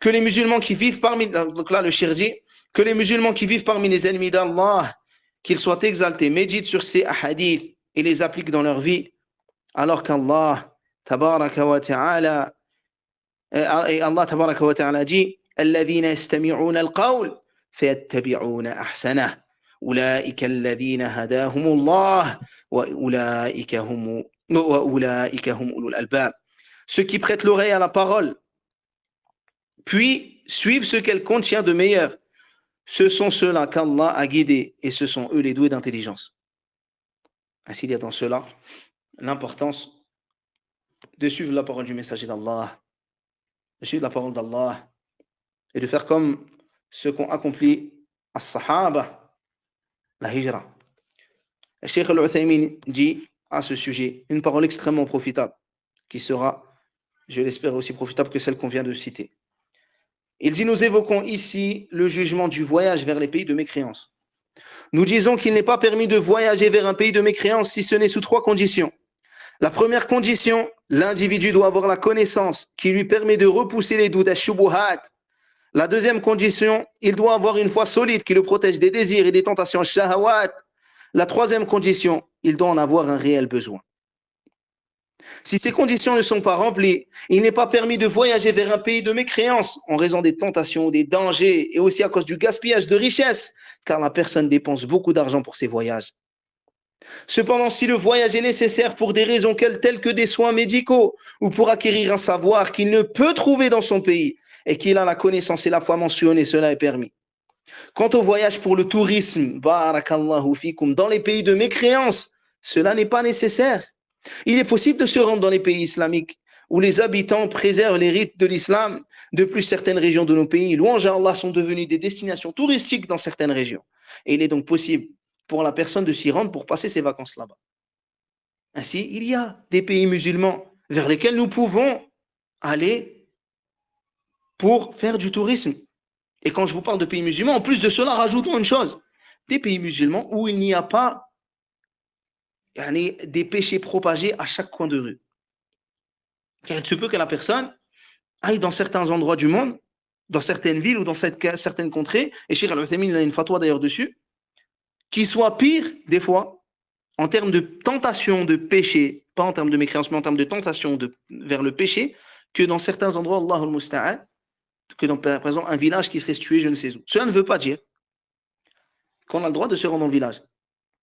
Que les musulmans qui vivent parmi, donc là le shir dit, que les musulmans qui vivent parmi les ennemis d'Allah, qu'ils soient exaltés, méditent sur ces hadiths et les appliquent dans leur vie, alors qu'Allah tabaraka wa ta'ala dit الذين يستمعون القول فيتبعون أحسنه أولئك الذين هداهم الله وأولئك هم أولو الألباب. Ceux qui prêtent l'oreille à la parole puis suivent ce qu'elle contient de meilleur, ce sont ceux-là qu'Allah a guidés et ce sont eux les doués d'intelligence. Ainsi, il y a dans cela l'importance de suivre la parole du messager d'Allah, de suivre la parole d'Allah et de faire comme ce qu'ont accompli as-sahaba, la hijra. Le Cheikh Al-Uthaymin dit à ce sujet une parole extrêmement profitable qui sera, je l'espère, aussi profitable que celle qu'on vient de citer. Il dit, nous évoquons ici le jugement du voyage vers les pays de mécréance. Nous disons qu'il n'est pas permis de voyager vers un pays de mécréance si ce n'est sous 3 conditions. La première condition, l'individu doit avoir la connaissance qui lui permet de repousser les doutes à shubuhat. La deuxième condition, il doit avoir une foi solide qui le protège des désirs et des tentations shahawat. La troisième condition, il doit en avoir un réel besoin. Si ces conditions ne sont pas remplies, il n'est pas permis de voyager vers un pays de mécréance en raison des tentations, des dangers et aussi à cause du gaspillage de richesses, car la personne dépense beaucoup d'argent pour ses voyages. Cependant, si le voyage est nécessaire pour des raisons telles que des soins médicaux ou pour acquérir un savoir qu'il ne peut trouver dans son pays et qu'il a la connaissance et la foi mentionnées, cela est permis. Quant au voyage pour le tourisme, barakallahu fikum, dans les pays de mécréance, cela n'est pas nécessaire. Il est possible de se rendre dans les pays islamiques où les habitants préservent les rites de l'islam. De plus, certaines régions de nos pays, louange à Allah, sont devenues des destinations touristiques dans certaines régions. Et il est donc possible pour la personne de s'y rendre pour passer ses vacances là-bas. Ainsi, il y a des pays musulmans vers lesquels nous pouvons aller pour faire du tourisme. Et quand je vous parle de pays musulmans, en plus de cela, rajoutons une chose. Des pays musulmans où il n'y a pas des péchés propagés à chaque coin de rue. Car il se peut que la personne aille dans certains endroits du monde, dans certaines villes ou dans certaines contrées, et Cheikh Al-Uthaymin a une fatwa d'ailleurs dessus, qui soit pire, des fois, en termes de tentation de péché, pas en termes de mécréance, mais en termes de tentation vers le péché, que dans certains endroits, Allahul Musta'an, que dans, par exemple, un village qui serait situé je ne sais où. Cela ne veut pas dire qu'on a le droit de se rendre dans le village.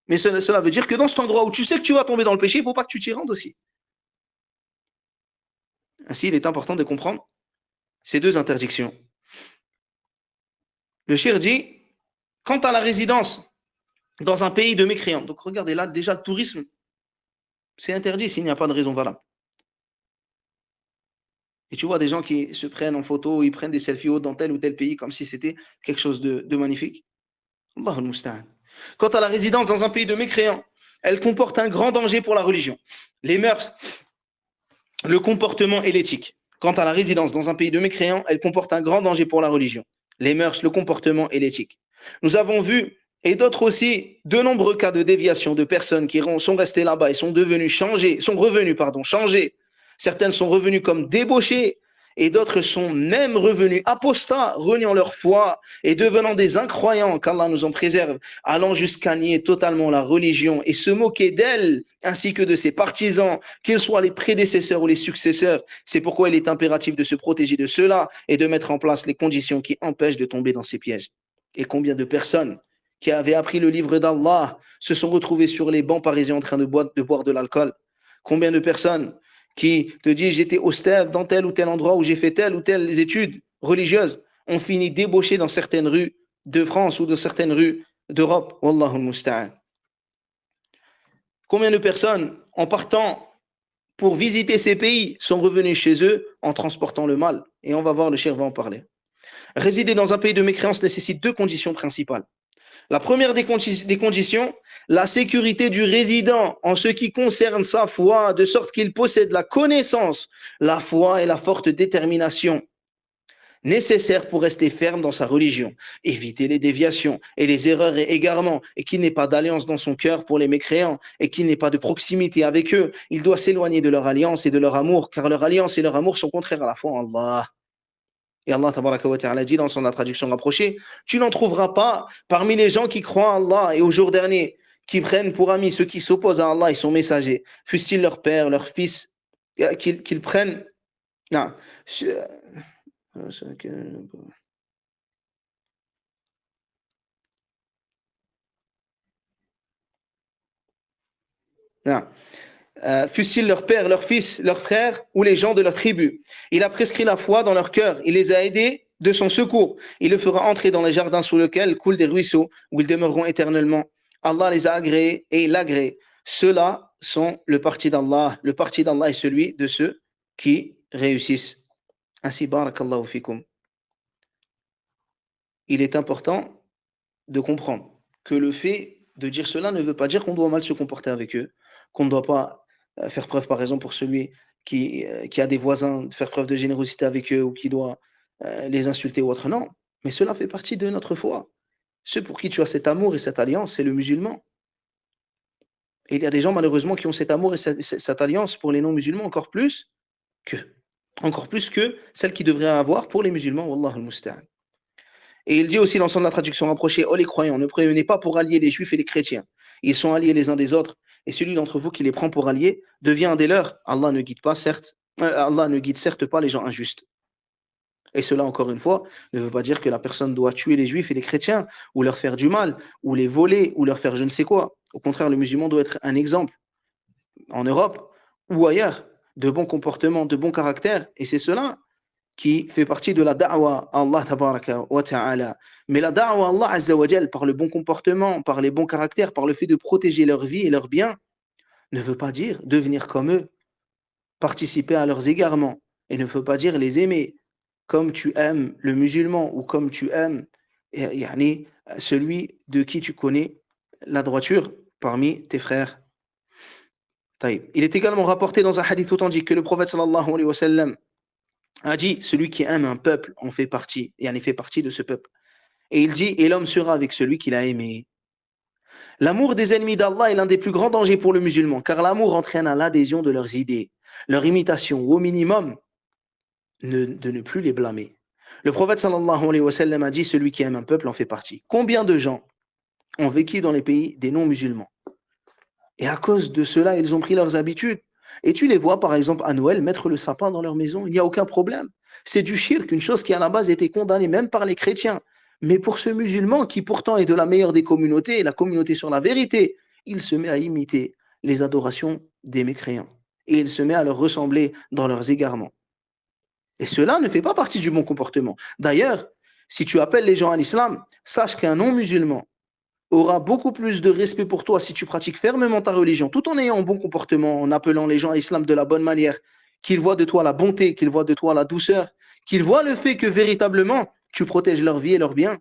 Mais cela veut dire que dans cet endroit où tu sais que tu vas tomber dans le péché, il ne faut pas que tu t'y rendes aussi. Ainsi, il est important de comprendre ces 2 interdictions. Le shir dit, quant à la résidence dans un pays de mécréants, donc regardez là, déjà le tourisme, c'est interdit s'il n'y a pas de raison valable. Et tu vois des gens qui se prennent en photo, ils prennent des selfies dans tel ou tel pays comme si c'était quelque chose de magnifique. Allahul Musta'an. Quant à la résidence dans un pays de mécréants, elle comporte un grand danger pour la religion, les mœurs, le comportement et l'éthique. Quant à la résidence dans un pays de mécréants, elle comporte un grand danger pour la religion, les mœurs, le comportement et l'éthique. Nous avons vu, et d'autres aussi, de nombreux cas de déviation de personnes qui sont restées là-bas et sont revenues changées. Certaines sont revenues comme débauchées Et d'autres sont même revenus apostats, reniant leur foi et devenant des incroyants, qu'Allah nous en préserve, allant jusqu'à nier totalement la religion et se moquer d'elle, ainsi que de ses partisans, qu'ils soient les prédécesseurs ou les successeurs. C'est pourquoi il est impératif de se protéger de cela et de mettre en place les conditions qui empêchent de tomber dans ces pièges. Et combien de personnes qui avaient appris le livre d'Allah se sont retrouvées sur les bancs parisiens en train de boire de l'alcool? Combien de personnes qui te disent j'étais austère dans tel ou tel endroit où j'ai fait telle ou telle études religieuses ont fini débauchés dans certaines rues de France ou dans certaines rues d'Europe. Wallahu al-musta'an. Combien de personnes, en partant pour visiter ces pays, sont revenus chez eux en transportant le mal? Et on va voir, le cheikh va en parler. Résider dans un pays de mécréance nécessite deux conditions principales. La première des conditions, la sécurité du résident en ce qui concerne sa foi, de sorte qu'il possède la connaissance, la foi et la forte détermination nécessaires pour rester ferme dans sa religion, éviter les déviations et les erreurs et égarements, et qu'il n'ait pas d'alliance dans son cœur pour les mécréants, et qu'il n'ait pas de proximité avec eux. Il doit s'éloigner de leur alliance et de leur amour, car leur alliance et leur amour sont contraires à la foi en Allah. Et Allah tabaraka wa ta'ala dit dans son traduction rapprochée, tu n'en trouveras pas parmi les gens qui croient en Allah et au jour dernier, qui prennent pour amis ceux qui s'opposent à Allah et son messager, fussent-ils leur père, leur fils, qu'ils prennent... Non. Non. Fussent-ils leur père, leur fils, leur frère ou les gens de leur tribu. Il a prescrit la foi dans leur cœur. Il les a aidés de son secours. Il le fera entrer dans les jardins sous lesquels coulent des ruisseaux, où ils demeureront éternellement. Allah les a agréés et il l'agrée. Ceux-là sont le parti d'Allah. Le parti d'Allah est celui de ceux qui réussissent. Ainsi, barakallahu fikum. Il est important de comprendre que le fait de dire cela ne veut pas dire qu'on doit mal se comporter avec eux, qu'on ne doit pas faire preuve, par exemple, pour celui qui a des voisins, de faire preuve de générosité avec eux ou qui doit les insulter ou autre. Non, mais cela fait partie de notre foi. Ceux pour qui tu as cet amour et cette alliance, c'est le musulman. Et il y a des gens, malheureusement, qui ont cet amour et cette alliance pour les non-musulmans encore plus que celle qu'ils devraient avoir pour les musulmans. Wallahu al-musta'an. Et il dit aussi dans la traduction rapprochée, oh les croyants, ne prévenez pas pour allier les juifs et les chrétiens. Ils sont alliés les uns des autres. Et celui d'entre vous qui les prend pour alliés devient un des leurs. Allah ne guide certes pas les gens injustes. Et cela, encore une fois, ne veut pas dire que la personne doit tuer les juifs et les chrétiens, ou leur faire du mal, ou les voler, ou leur faire je ne sais quoi. Au contraire, le musulman doit être un exemple, en Europe ou ailleurs, de bon comportement, de bon caractère. Et c'est cela qui fait partie de la da'wa à Allah tabaraka wa ta'ala. Mais la da'wa à Allah azza wa jal, par le bon comportement, par les bons caractères, par le fait de protéger leur vie et leurs biens, ne veut pas dire devenir comme eux, participer à leurs égarements, et ne veut pas dire les aimer comme tu aimes le musulman ou comme tu aimes celui de qui tu connais la droiture parmi tes frères. Il est également rapporté dans un hadith authentique que le prophète sallallahu alayhi wa sallam a dit, celui qui aime un peuple en fait partie, et en fait partie de ce peuple. Et il dit, et l'homme sera avec celui qu'il a aimé. L'amour des ennemis d'Allah est l'un des plus grands dangers pour le musulman, car l'amour entraîne à l'adhésion de leurs idées, leur imitation, ou au minimum, de ne plus les blâmer. Le prophète sallallahu alayhi wa sallam a dit, celui qui aime un peuple en fait partie. Combien de gens ont vécu dans les pays des non-musulmans? Et à cause de cela, ils ont pris leurs habitudes. Et tu les vois, par exemple, à Noël, mettre le sapin dans leur maison. Il n'y a aucun problème. C'est du shirk, une chose qui à la base était condamnée même par les chrétiens. Mais pour ce musulman, qui pourtant est de la meilleure des communautés, la communauté sur la vérité, il se met à imiter les adorations des mécréants. Et il se met à leur ressembler dans leurs égarements. Et cela ne fait pas partie du bon comportement. D'ailleurs, si tu appelles les gens à l'islam, sache qu'un non-musulman aura beaucoup plus de respect pour toi si tu pratiques fermement ta religion, tout en ayant un bon comportement, en appelant les gens à l'islam de la bonne manière, qu'ils voient de toi la bonté, qu'ils voient de toi la douceur, qu'ils voient le fait que véritablement, tu protèges leur vie et leur bien,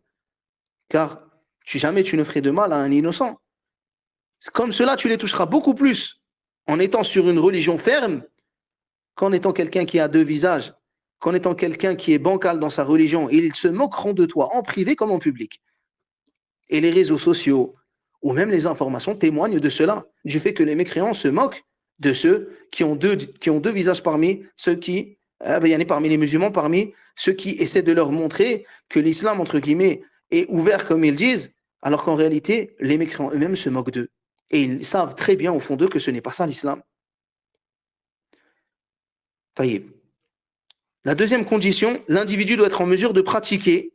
car jamais tu ne ferais de mal à un innocent. Comme cela, tu les toucheras beaucoup plus en étant sur une religion ferme qu'en étant quelqu'un qui a deux visages, qu'en étant quelqu'un qui est bancal dans sa religion. Et ils se moqueront de toi en privé comme en public. Et les réseaux sociaux, ou même les informations témoignent de cela, du fait que les mécréants se moquent de ceux qui ont deux visages parmi ceux qui parmi les musulmans, parmi ceux qui essaient de leur montrer que l'islam, entre guillemets, est ouvert comme ils disent, alors qu'en réalité, les mécréants eux-mêmes se moquent d'eux. Et ils savent très bien au fond d'eux que ce n'est pas ça l'islam. Taïb. La deuxième condition, l'individu doit être en mesure de pratiquer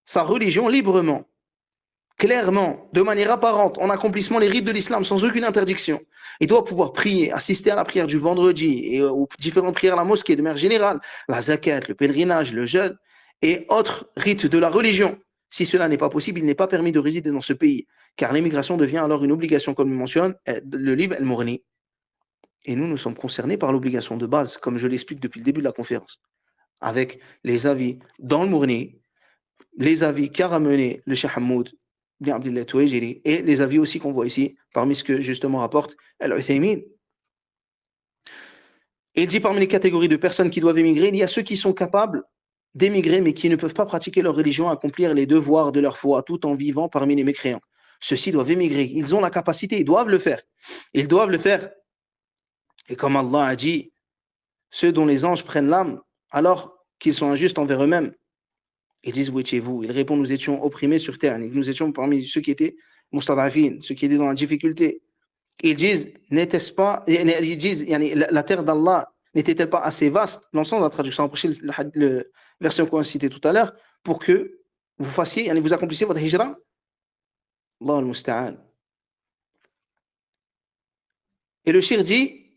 sa religion librement, clairement, de manière apparente, en accomplissant les rites de l'islam sans aucune interdiction. Il doit pouvoir prier, assister à la prière du vendredi et aux différentes prières à la mosquée de manière générale, la zakat, le pèlerinage, le jeûne et autres rites de la religion. Si cela n'est pas possible, il n'est pas permis de résider dans ce pays, car l'émigration devient alors une obligation, comme le mentionne le livre El-Mourni. Et nous sommes concernés par l'obligation de base, comme je l'explique depuis le début de la conférence, avec les avis dans le Mourni, les avis qu'a ramené le Cheikh Hamoud bin Abdullah Touajiri et les avis aussi qu'on voit ici, parmi ce que justement rapporte Al-Uthaymin. Il dit parmi les catégories de personnes qui doivent émigrer, il y a ceux qui sont capables d'émigrer mais qui ne peuvent pas pratiquer leur religion, accomplir les devoirs de leur foi tout en vivant parmi les mécréants. Ceux-ci doivent émigrer, ils ont la capacité, ils doivent le faire. Ils doivent le faire. Et comme Allah a dit, ceux dont les anges prennent l'âme alors qu'ils sont injustes envers eux-mêmes, ils disent, où étiez-vous? Ils répondent, nous étions opprimés sur terre. Nous étions parmi ceux qui étaient mustadafin, ceux qui étaient dans la difficulté. Ils disent, n'était-ce pas, ils disent, la terre d'Allah n'était-elle pas assez vaste, dans le sens de la traduction approchée, le verset qu'on a cité tout à l'heure, pour que vous fassiez, vous accomplissiez votre hijra? Allah al-Musta'an. Et le shir dit,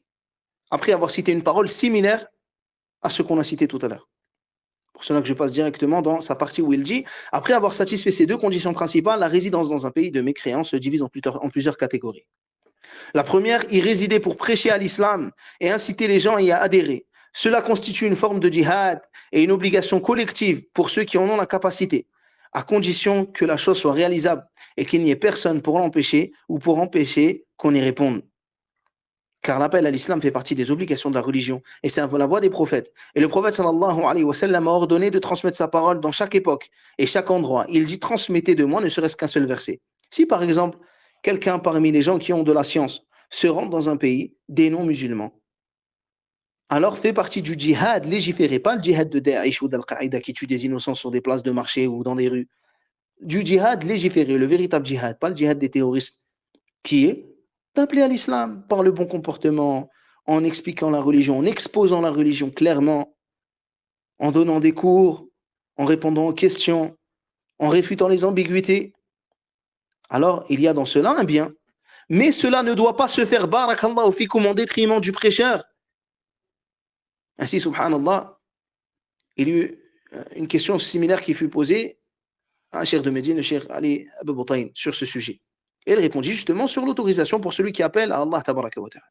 après avoir cité une parole similaire à ce qu'on a cité tout à l'heure. Pour cela que je passe directement dans sa partie où il dit, après avoir satisfait ces deux conditions principales, la résidence dans un pays de mécréants se divise en plusieurs catégories. La première, y résider pour prêcher à l'islam et inciter les gens à y adhérer. Cela constitue une forme de djihad et une obligation collective pour ceux qui en ont la capacité, à condition que la chose soit réalisable et qu'il n'y ait personne pour l'empêcher ou pour empêcher qu'on y réponde. Car l'appel à l'islam fait partie des obligations de la religion et c'est la voie des prophètes. Et le prophète sallallahu alayhi wa sallam a ordonné de transmettre sa parole dans chaque époque et chaque endroit. Il dit transmettez de moi ne serait-ce qu'un seul verset. Si par exemple, quelqu'un parmi les gens qui ont de la science se rend dans un pays des non-musulmans, alors fait partie du djihad légiféré, pas le djihad de Daesh ou d'Al-Qaïda qui tue des innocents sur des places de marché ou dans des rues. Du djihad légiféré, le véritable djihad, pas le djihad des terroristes, qui est d'appeler à l'islam par le bon comportement, en expliquant la religion, en exposant la religion clairement, en donnant des cours, en répondant aux questions, en réfutant les ambiguïtés. Alors, il y a dans cela un bien. Mais cela ne doit pas se faire, barakallahu fikoum, en détriment du prêcheur. Ainsi, subhanallah, il y a eu une question similaire qui fut posée à un cheikh de Médine, le cheikh Ali Abu Boutaïn, sur ce sujet. Et elle répondit justement sur l'autorisation pour celui qui appelle à Allah tabaraka wa ta'ala.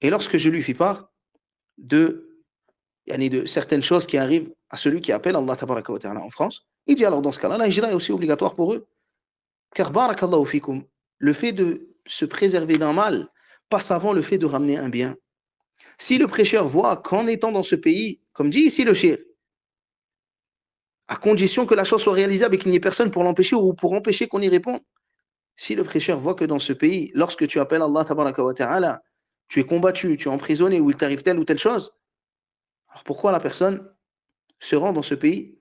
Et lorsque je lui fis part de certaines choses qui arrivent à celui qui appelle Allah tabaraka wa ta'ala en France, il dit alors dans ce cas-là, la hijra est aussi obligatoire pour eux. Car barakallahu fikum, le fait de se préserver d'un mal passe avant le fait de ramener un bien. Si le prêcheur voit qu'en étant dans ce pays, comme dit ici le cheikh, à condition que la chose soit réalisable et qu'il n'y ait personne pour l'empêcher ou pour empêcher qu'on y réponde. Si le prêcheur voit que dans ce pays, lorsque tu appelles Allah tabaraka wa ta'ala, tu es combattu, tu es emprisonné ou il t'arrive telle ou telle chose, alors pourquoi la personne se rend dans ce pays?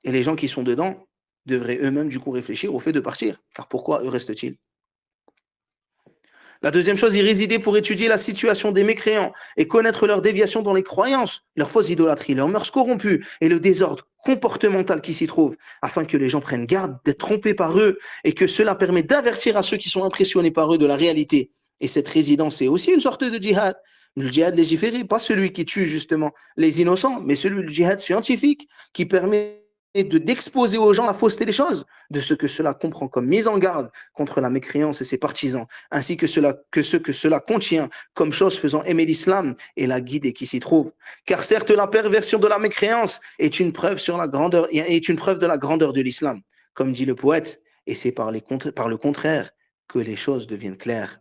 Et les gens qui sont dedans devraient eux-mêmes du coup réfléchir au fait de partir. Car pourquoi eux restent-ils? La deuxième chose, y résider pour étudier la situation des mécréants et connaître leurs déviations dans les croyances, leurs fausses idolâtries, leurs mœurs corrompues et le désordre comportemental qui s'y trouve, afin que les gens prennent garde d'être trompés par eux et que cela permet d'avertir à ceux qui sont impressionnés par eux de la réalité. Et cette résidence est aussi une sorte de djihad. Le djihad légiféré, pas celui qui tue justement les innocents, mais celui du djihad scientifique qui permet d'exposer aux gens la fausseté des choses, de ce que cela comprend comme mise en garde contre la mécréance et ses partisans, ainsi que ce que cela contient comme chose faisant aimer l'islam et la guider qui s'y trouve. Car certes, la perversion de la mécréance est une preuve de la grandeur de l'islam, comme dit le poète, et c'est par le contraire que les choses deviennent claires.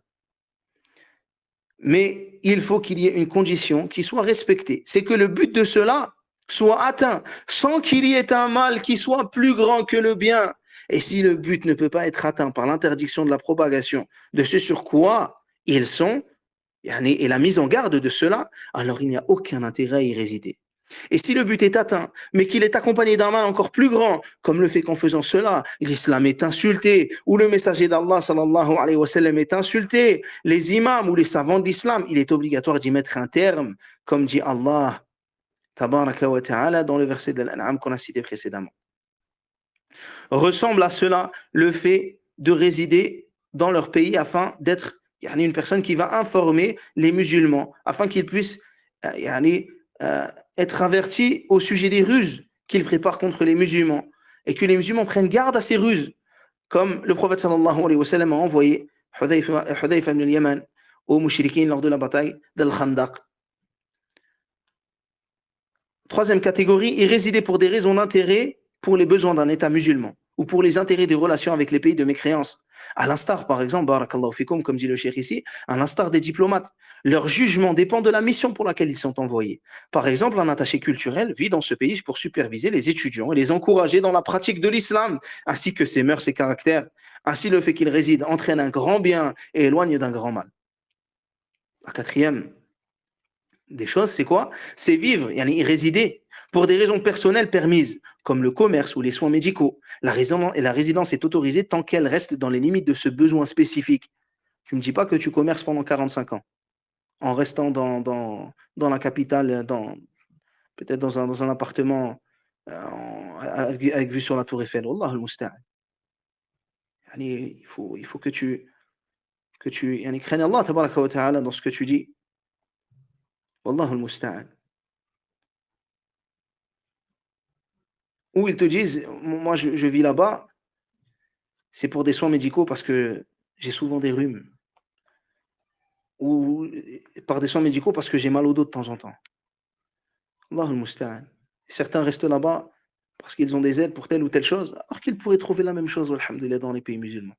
Mais il faut qu'il y ait une condition qui soit respectée. C'est que le but de cela soit atteint sans qu'il y ait un mal qui soit plus grand que le bien. Et si le but ne peut pas être atteint par l'interdiction de la propagation de ce sur quoi ils sont, et la mise en garde de cela, alors il n'y a aucun intérêt à y résider. Et si le but est atteint, mais qu'il est accompagné d'un mal encore plus grand, comme le fait qu'en faisant cela, l'islam est insulté, ou le messager d'Allah sallallahu alayhi wa sallam est insulté, les imams ou les savants de l'islam, il est obligatoire d'y mettre un terme, comme dit Allah tabaraka wa ta'ala dans le verset de l'An'am qu'on a cité précédemment. Ressemble à cela le fait de résider dans leur pays afin d'être une personne qui va informer les musulmans, afin qu'ils puissent être avertis au sujet des ruses qu'ils préparent contre les musulmans et que les musulmans prennent garde à ces ruses, comme le prophète sallallahu alayhi wa sallam a envoyé Hudayfa ibn al-Yaman aux mouchriquins lors de la bataille d'Al-Khandaq. Troisième catégorie, y résider pour des raisons d'intérêt pour les besoins d'un État musulman ou pour les intérêts des relations avec les pays de mécréance. À l'instar, par exemple, barakallahu fikum, comme dit le cheikh ici, à l'instar des diplomates, leur jugement dépend de la mission pour laquelle ils sont envoyés. Par exemple, un attaché culturel vit dans ce pays pour superviser les étudiants et les encourager dans la pratique de l'islam, ainsi que ses mœurs et caractères. Ainsi, le fait qu'il réside entraîne un grand bien et éloigne d'un grand mal. La quatrième des choses, c'est quoi? C'est vivre, y résider pour des raisons personnelles permises, comme le commerce ou les soins médicaux. La résidence est autorisée tant qu'elle reste dans les limites de ce besoin spécifique. Tu ne me dis pas que tu commerces pendant 45 ans, en restant dans la capitale, peut-être dans un appartement avec vue sur la tour Eiffel. Wallah al-musta'an. Il faut que tu craignes Allah tabaraka wa ta'ala dans ce que tu dis. Wallah al-musta'an. Ou ils te disent, moi je vis là-bas, c'est pour des soins médicaux parce que j'ai souvent des rhumes. Ou par des soins médicaux parce que j'ai mal au dos de temps en temps. Allah al-musta'an. Certains restent là-bas parce qu'ils ont des aides pour telle ou telle chose, alors qu'ils pourraient trouver la même chose, alhamdoulilah, dans les pays musulmans.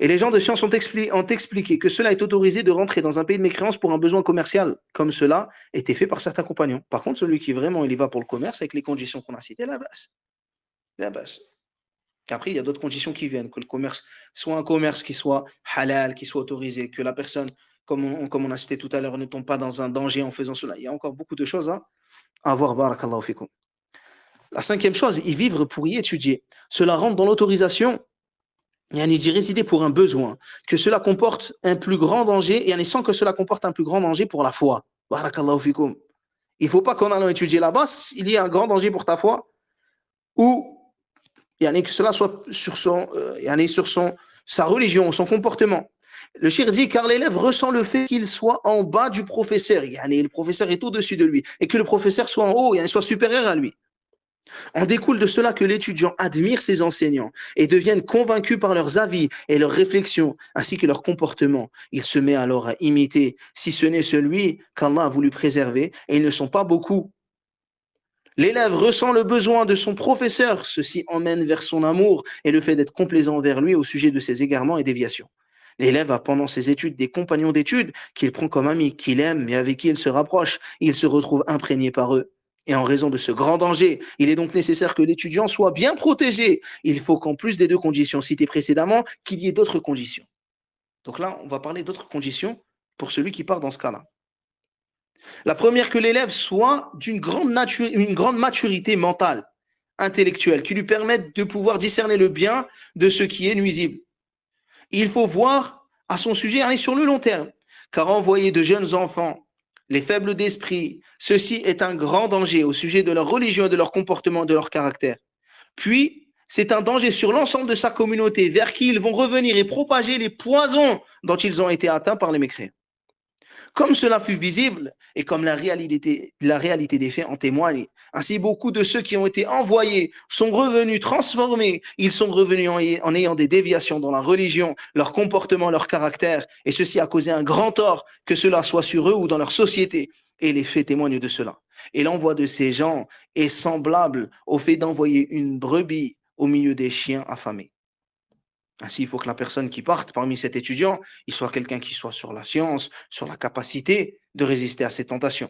Et les gens de science ont expliqué que cela est autorisé de rentrer dans un pays de mécréance pour un besoin commercial, comme cela était fait par certains compagnons. Par contre, celui qui vraiment il y va pour le commerce, avec les conditions qu'on a citées, la base. La base. Après, il y a d'autres conditions qui viennent, que le commerce soit un commerce qui soit halal, qui soit autorisé, que la personne, comme on a cité tout à l'heure, ne tombe pas dans un danger en faisant cela. Il y a encore beaucoup de choses à voir, barakallahu fikum. La cinquième chose, y vivre pour y étudier. Cela rentre dans l'autorisation d'y résider pour un besoin, que cela comporte un plus grand danger, et sans que cela comporte un plus grand danger pour la foi. Barakallahu fikum. Il ne faut pas qu'en allant étudier là-bas, il y ait un grand danger pour ta foi, ou que cela soit sur sa religion, son comportement. Le cheikh dit, car l'élève ressent le fait qu'il soit en bas du professeur, le professeur est au-dessus de lui, et que le professeur soit en haut, soit supérieur à lui. En découle de cela que l'étudiant admire ses enseignants et devienne convaincu par leurs avis et leurs réflexions, ainsi que leur comportement. Il se met alors à imiter, si ce n'est celui qu'Allah a voulu préserver, et ils ne sont pas beaucoup. L'élève ressent le besoin de son professeur, ceci emmène vers son amour et le fait d'être complaisant envers lui au sujet de ses égarements et déviations. L'élève a pendant ses études des compagnons d'études qu'il prend comme amis, qu'il aime et avec qui il se rapproche. Il se retrouve imprégné par eux. Et en raison de ce grand danger, il est donc nécessaire que l'étudiant soit bien protégé. Il faut qu'en plus des deux conditions citées précédemment, qu'il y ait d'autres conditions. Donc là, on va parler d'autres conditions pour celui qui part dans ce cas-là. La première, que l'élève soit d'une grande maturité mentale, intellectuelle, qui lui permette de pouvoir discerner le bien de ce qui est nuisible. Il faut voir à son sujet aller sur le long terme, car envoyer de jeunes enfants, les faibles d'esprit, ceci est un grand danger au sujet de leur religion, de leur comportement, de leur caractère. Puis, c'est un danger sur l'ensemble de sa communauté, vers qui ils vont revenir et propager les poisons dont ils ont été atteints par les mécréants. Comme cela fut visible et comme la réalité des faits en témoigne, ainsi beaucoup de ceux qui ont été envoyés sont revenus transformés, ils sont revenus en ayant des déviations dans la religion, leur comportement, leur caractère, et ceci a causé un grand tort, que cela soit sur eux ou dans leur société, et les faits témoignent de cela. Et l'envoi de ces gens est semblable au fait d'envoyer une brebis au milieu des chiens affamés. Ainsi, il faut que la personne qui parte parmi cet étudiant, il soit quelqu'un qui soit sur la science, sur la capacité de résister à ces tentations.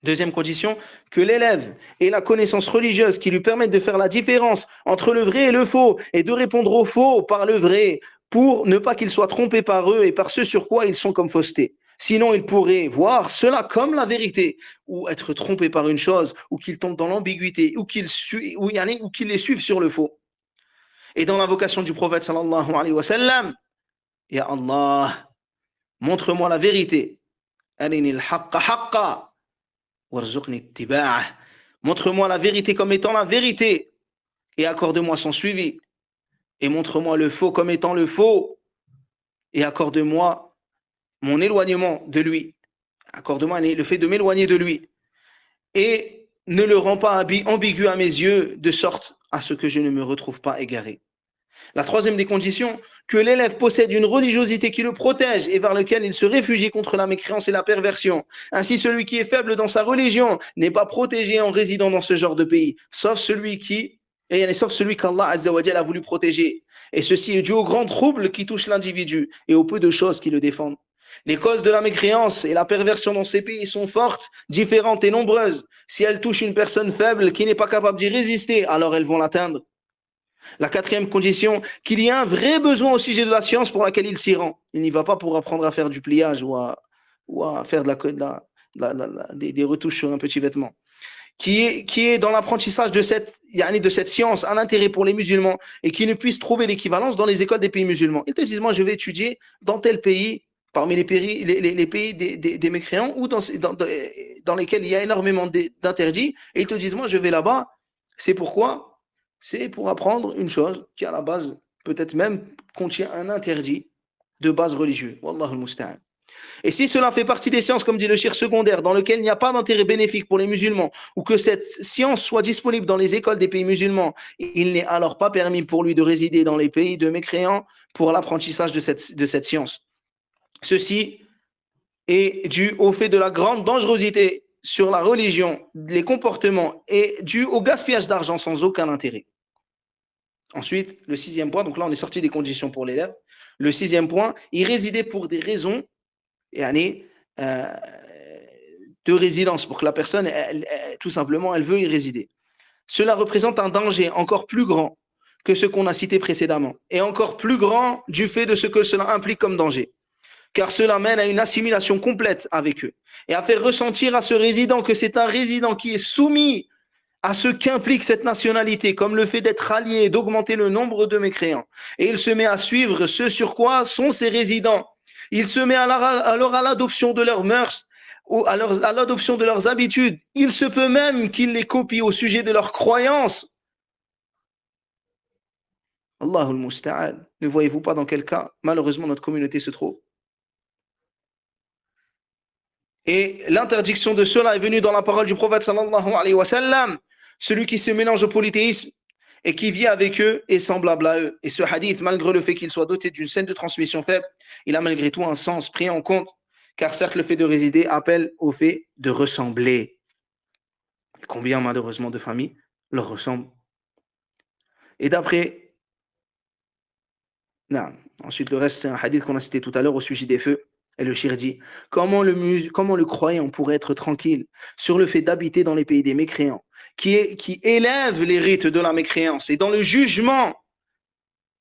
Deuxième condition, que l'élève ait la connaissance religieuse qui lui permette de faire la différence entre le vrai et le faux et de répondre au faux par le vrai pour ne pas qu'ils soient trompés par eux et par ce sur quoi ils sont comme faussetés. Sinon, ils pourraient voir cela comme la vérité, ou être trompés par une chose, ou qu'ils tombent dans l'ambiguïté, ou qu'ils les suivent sur le faux. Et dans l'invocation du prophète sallallahu alayhi wa sallam, Ya Allah, montre-moi la vérité. Arini al-haqqa haqqa, warzuqni ittiba'ah. Montre-moi la vérité comme étant la vérité, et accorde-moi son suivi. Et montre-moi le faux comme étant le faux, et accorde-moi mon éloignement de lui. Accorde-moi le fait de m'éloigner de lui. Et ne le rends pas ambigu à mes yeux, de sorte à ce que je ne me retrouve pas égaré. La troisième des conditions, que l'élève possède une religiosité qui le protège et vers laquelle il se réfugie contre la mécréance et la perversion. Ainsi, celui qui est faible dans sa religion n'est pas protégé en résidant dans ce genre de pays, sauf celui qu'Allah Azza wa Jalla a voulu protéger. Et ceci est dû aux grands troubles qui touchent l'individu et aux peu de choses qui le défendent. Les causes de la mécréance et la perversion dans ces pays sont fortes, différentes et nombreuses. Si elles touchent une personne faible qui n'est pas capable d'y résister, alors elles vont l'atteindre. La quatrième condition, qu'il y a un vrai besoin au sujet de la science pour laquelle il s'y rend. Il n'y va pas pour apprendre à faire du pliage ou à faire des retouches sur un petit vêtement. Qui est dans l'apprentissage de cette science un intérêt pour les musulmans et qui ne puisse trouver l'équivalence dans les écoles des pays musulmans. Ils te disent, moi je vais étudier dans tel pays, parmi les pays des mécréants ou dans lesquels il y a énormément d'interdits, et ils te disent, moi je vais là-bas, c'est pourquoi? C'est pour apprendre une chose qui à la base peut-être même contient un interdit de base religieuse. Wallahu al-musta'an. Et si cela fait partie des sciences, comme dit le cheikh, secondaires, dans lesquelles il n'y a pas d'intérêt bénéfique pour les musulmans, ou que cette science soit disponible dans les écoles des pays musulmans, il n'est alors pas permis pour lui de résider dans les pays de mécréants pour l'apprentissage de cette science. Ceci est dû au fait de la grande dangerosité sur la religion, les comportements, et dû au gaspillage d'argent sans aucun intérêt. Ensuite, le sixième point, donc là on est sorti des conditions pour l'élève. Le sixième point, y résider pour des raisons de résidence, pour que la personne, tout simplement, elle veut y résider. Cela représente un danger encore plus grand que ce qu'on a cité précédemment, et encore plus grand du fait de ce que cela implique comme danger. Car cela mène à une assimilation complète avec eux, et à faire ressentir à ce résident que c'est un résident qui est soumis à ce qu'implique cette nationalité, comme le fait d'être allié et d'augmenter le nombre de mécréants. Et il se met à suivre ce sur quoi sont ces résidents. Il se met alors à l'adoption de leurs mœurs, à l'adoption de leurs habitudes. Il se peut même qu'il les copie au sujet de leurs croyances. Allahul musta'an. Ne voyez-vous pas dans quel cas, malheureusement, notre communauté se trouve? Et l'interdiction de cela est venue dans la parole du prophète sallallahu alayhi wa sallam. Celui qui se mélange au polythéisme et qui vit avec eux est semblable à eux. Et ce hadith, malgré le fait qu'il soit doté d'une scène de transmission faible, il a malgré tout un sens pris en compte, car certes le fait de résider appelle au fait de ressembler. Combien malheureusement de familles leur ressemblent. Et d'après, non, ensuite le reste c'est un hadith qu'on a cité tout à l'heure au sujet des feux. Et le shir dit, comment le croyant pourrait être tranquille sur le fait d'habiter dans les pays des mécréants, qui élève les rites de la mécréance et dans le jugement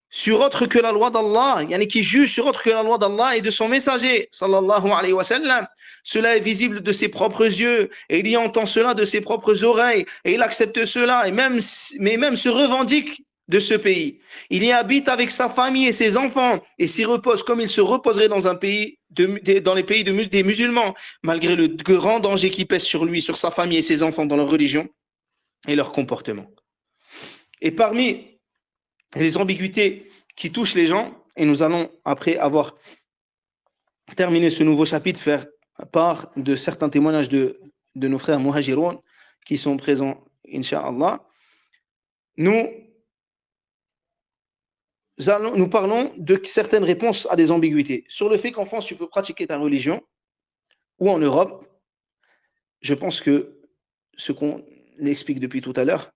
sur autre que la loi d'Allah, qui juge sur autre que la loi d'Allah et de son messager, sallallahu alayhi wa sallam. Cela est visible de ses propres yeux, et il y entend cela de ses propres oreilles, et il accepte cela, mais même se revendique de ce pays. Il y habite avec sa famille et ses enfants, et s'y repose comme il se reposerait dans un pays dans les pays des musulmans, malgré le grand danger qui pèse sur lui, sur sa famille et ses enfants dans leur religion et leur comportement. Et parmi les ambiguïtés qui touchent les gens, et nous allons, après avoir terminé ce nouveau chapitre, faire part de certains témoignages de nos frères muhajiroun qui sont présents, incha'Allah. Nous parlons de certaines réponses à des ambiguïtés. Sur le fait qu'en France, tu peux pratiquer ta religion, ou en Europe, je pense que ce qu'on explique depuis tout à l'heure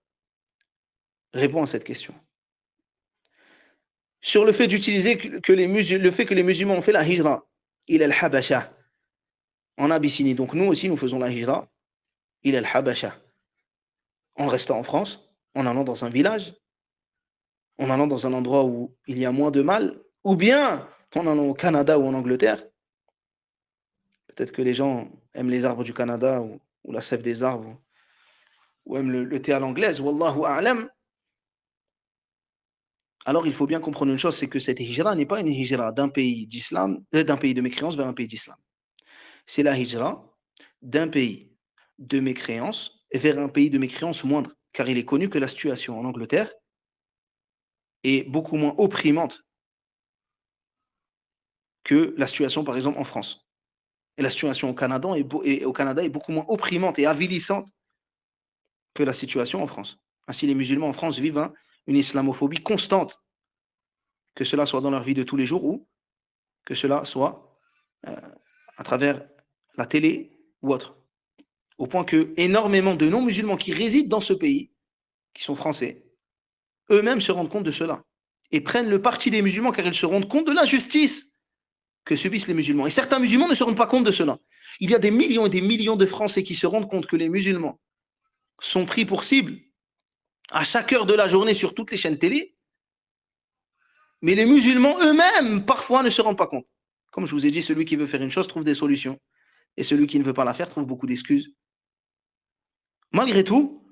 répond à cette question. Sur le fait d'utiliser le fait que les musulmans ont fait la hijra, il est al-Habasha, en Abyssinie. Donc nous aussi, nous faisons la hijra, il est al-Habasha, en restant en France, en allant dans un village, en allant dans un endroit où il y a moins de mal, ou bien on en est au Canada ou en Angleterre. Peut-être que les gens aiment les arbres du Canada ou la sève des arbres ou aiment le thé à l'anglaise. Wallahu a'lam. Alors il faut bien comprendre une chose, c'est que cette hijra n'est pas une hijra d'un pays d'islam, d'un pays de mécréance vers un pays d'islam. C'est la hijra d'un pays de mécréance vers un pays de mécréance moindre. Car il est connu que la situation en Angleterre est beaucoup moins opprimante que la situation, par exemple, en France. Et la situation au Canada est beaucoup moins opprimante et avilissante que la situation en France. Ainsi, les musulmans en France vivent une islamophobie constante, que cela soit dans leur vie de tous les jours ou que cela soit euh, à travers la télé ou autre. Au point que énormément de non-musulmans qui résident dans ce pays, qui sont français, eux-mêmes se rendent compte de cela et prennent le parti des musulmans car ils se rendent compte de l'injustice que subissent les musulmans. Et certains musulmans ne se rendent pas compte de cela. Il y a des millions et des millions de Français qui se rendent compte que les musulmans sont pris pour cible à chaque heure de la journée sur toutes les chaînes télé, mais les musulmans eux-mêmes, parfois, ne se rendent pas compte. Comme je vous ai dit, celui qui veut faire une chose trouve des solutions, et celui qui ne veut pas la faire trouve beaucoup d'excuses. Malgré tout,